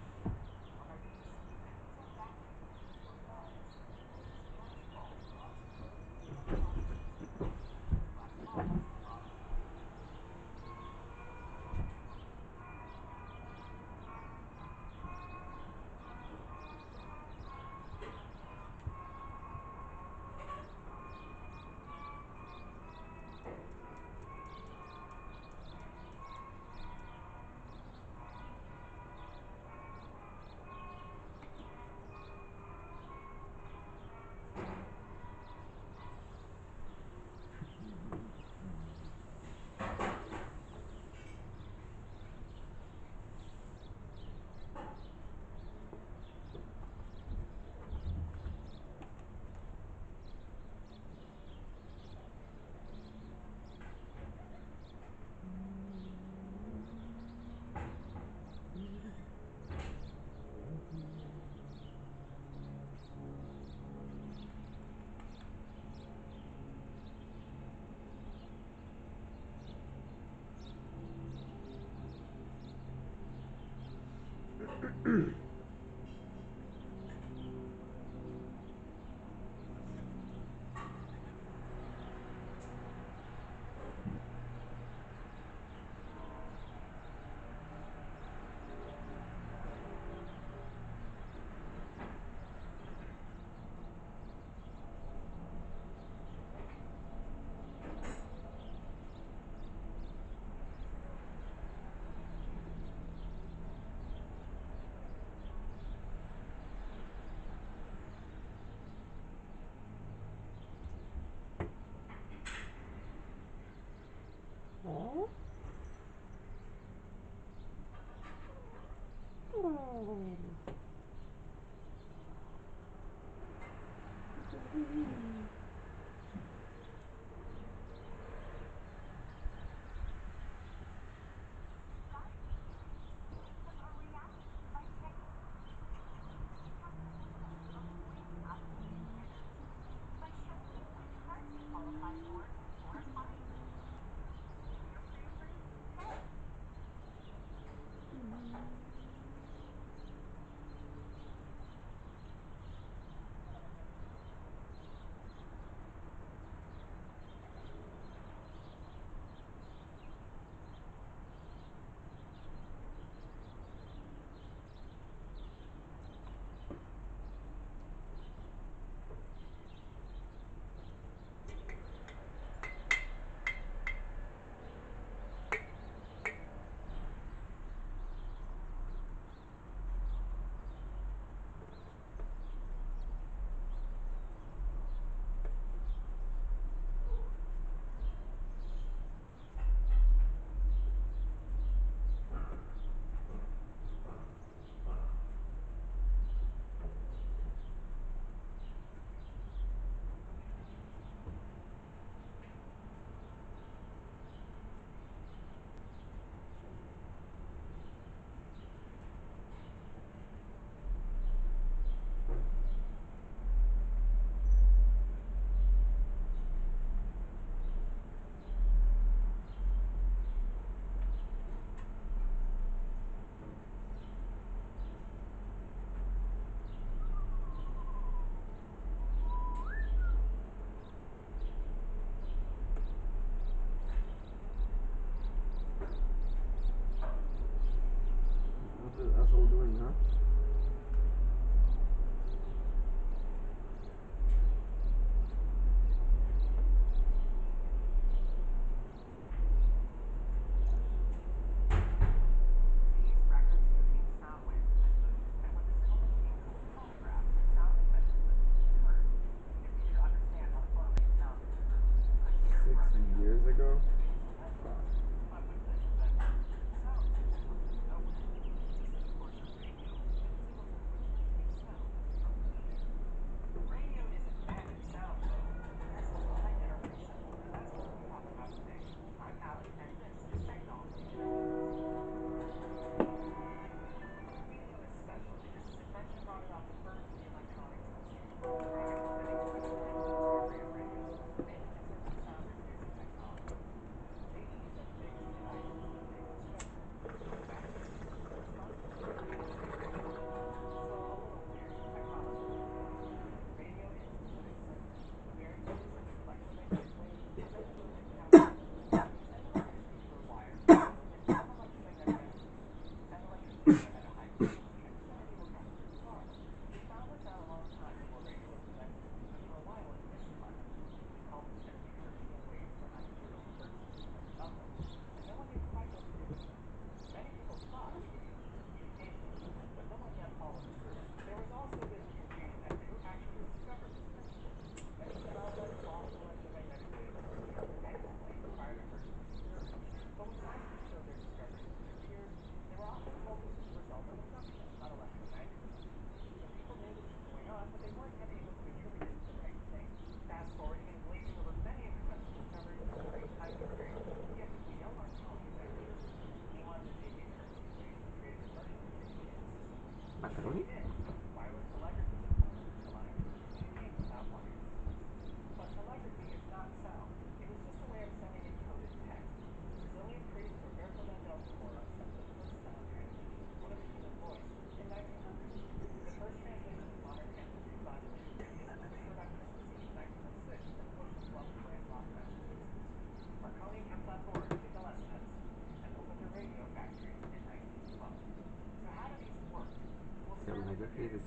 What's this asshole doing, huh? These records contain sound waves in this loop, and when the single machine goes to phonograph, the sound eventually loses its current. If you need to understand how the phonograph sounds in reverse, click here for 60 years ago? Fuck. I would think that sound waves come from nowhere. This is, of course, a radio. Signals make sound from nothing. Radio isn't magic sound, though. There's something behind it are pretty simple, and that's what we'll be talking about today. I'm Alec, and this is Technology. Radio is special because its invention brought about the birth of the electronic toolkit. Radio has been incredibly important in the history of radio, mainly in terms of sound and music technology.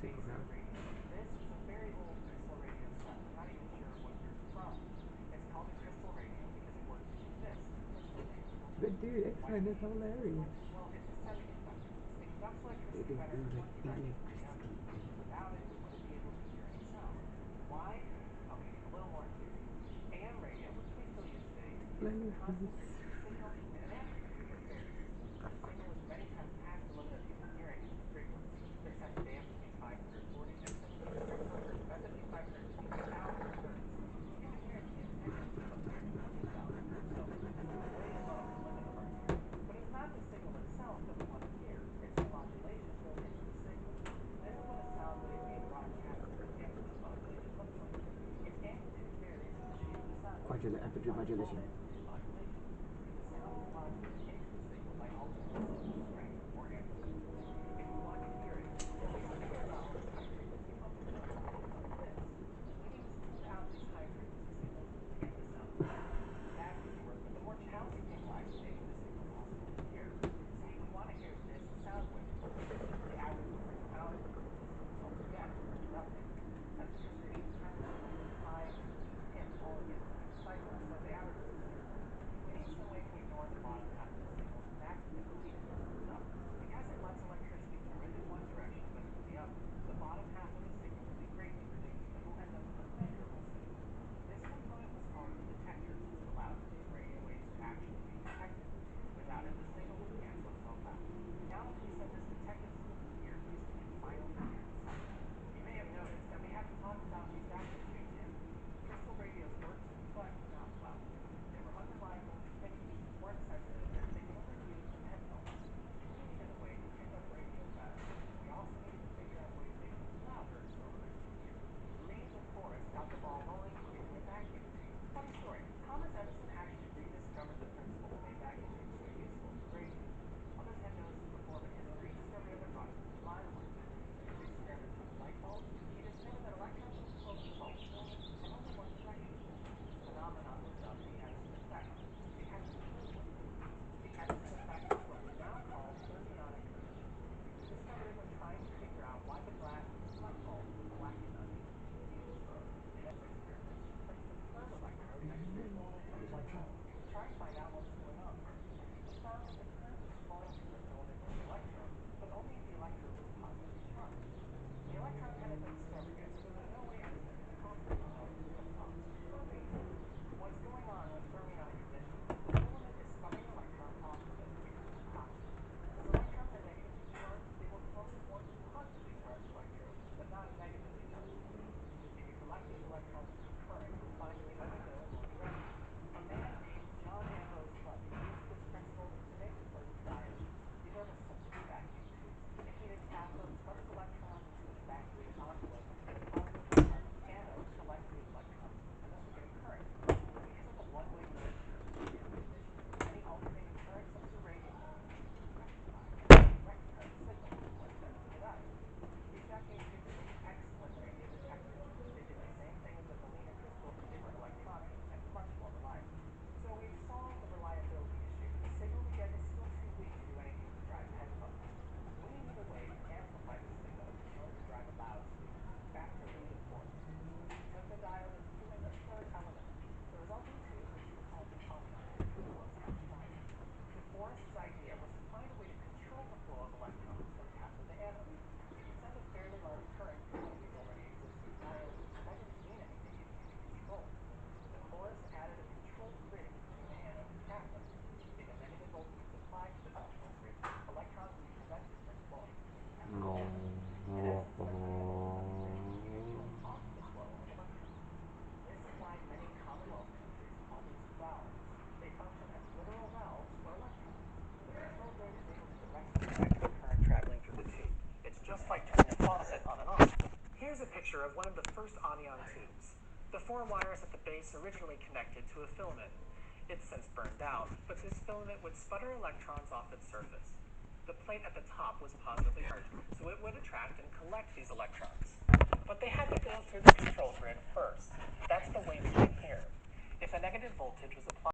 see. No. This is a very old crystal radio set. I'm not even sure what year it's from. It's called a crystal radio because it works with this crystal radio. But dude, I find this hilarious. Well, it's a semiconductor. It conducts electricity better than what you write it. Without it, you wouldn't be able to hear any sound. Why? Okay, a little more theory. AM radio, which we still use today, is a constant stream of signal in an amplitude that varies. The signal is many times past the limit of human hearing in its frequency. There's times a day up between 540 and 700 hertz. That's between 550 and 1,000 hertz. Human hearing can't detect anything up to 15,000. So it's way above the limit of our hearing. But it's not the signal itself that we want to hear. It's the modulation built into the signal. This is what a sound wave being broadcasted is. What the modulation looks like. Its amplitude varies with the shape of the sound. Aperture modulation. Modulation. The sound is modulated into the signal by alternating signal strength or amplitude. If we want to hear it, then we have to turn on this high frequency pump signal, like this. We need to tune out these high frequency signals to get the sound to work. That can work, but the more challenging thing lies in making the signal possible to hear. See, we want to hear this sound wave. This is the average frequency. This is the result we get. Nothing. As the frustration comes, high, and all again in each cycle, so the average is 0. We need some way to ignore the bottom half of the signal, and that's the delete button. Because it lets electricity flow in one direction but in the other, the bottom half of the signal will be greatly reduced, and we'll end up with a measurable signal. This component was called the detector, since it allows these radio waves to actually be detected. Without it, the signal would cancel itself out. Now, if we send this detected signal to the earpiece, we can finally hear the sound. You may have noticed that we haven't talked about these vacuum tubes yet. Crystal radios worked, but not well. They were unreliable, finicky, weren't sensitive, and they could only be used in headphones. We needed a way to pick up radio better. We also needed to figure out a way to make them louder so others could hear. Reed and Forrest got the ball rolling using a vacuum tube. Funny story, Thomas Edison actually rediscovered the principle that made vacuum tubes so useful for radio. Others had noticed it before, but his rediscovery of it brought remarkable changes. In his experiments with the light bulb, he discovered that electrons move close to bulb filament in only one direction. This phenomenon was dubbed the Edison effect. It had to do with the Edison effect is what we now call thermodynamic current. We discovered it when trying to figure out why the glass of the light bulb was blackened underneath. In those experiments, he placed a third electrode next to the filament of the light bulb to try and find out what was going on. He found that the current was flowing through the filament of the electrode, but only if the electrode was positively charged. The electrons hadn't been discovered yet, so there was no way Edison could confidently know who was up. Wait, what's going on with thermodynamic conditions is the filament is sputtering electrons off of it because it's hot. As electrons are negatively charged, they will flow towards the positively charged electrode, but not negatively charged ones. If you collect these electrons through current, you'll find that they only go in one direction. A man named John Ambrose Bundy used this principle to make the first diodes. These are the simplest vacuum tubes. A heated cathode sputters electrons into a vacuum envelope until the positively charged anode collects these electrons, and thus we get a current. Because of the one-way nature of standard conditions, any alternating current such as a radio wave can be rectified and recognize the signal before it sends to the diode. These vacuum tubes make excellent radio detectors. They did the same thing as the Bellina crystal, but they were electronic and much more reliable. So we've solved the reliability issue, but the signal we get is still too weak to do anything to drive headphones. We need a way to amplify the signal in order to drive a loud speaker. Back to Reed and Forrest. We took the diode and threw in a third element. The resulting tube, which we call the polyon tube, was amplified. Forrest's idea was to find a way to control the flow of electrons from cathode to anode. If you send a fairly large current through one of these already existing diodes, that didn't mean anything if you could control it. So Forrest added a controlled grid between the anode and cathode. If a negative voltage was applied to the control grid, electrons would be prevented from flowing through the cathode anode. In essence, the anode of the grid would control off the flow of electrons. This is why many Commonwealth countries call these valves. They function as literal valves for electrons. The control grid is able to directly direct the current traveling through the tube. It's just like turning a faucet on and off. Here's a picture of one of the first anion tubes. The 4 wires at the base originally connected to a filament. It's since burned out, but this filament would sputter electrons off its surface. The plate at the top was positively charged, so it would attract and collect these electrons. But they had to go through the control grid first. That's the waveframe here. If a negative voltage was applied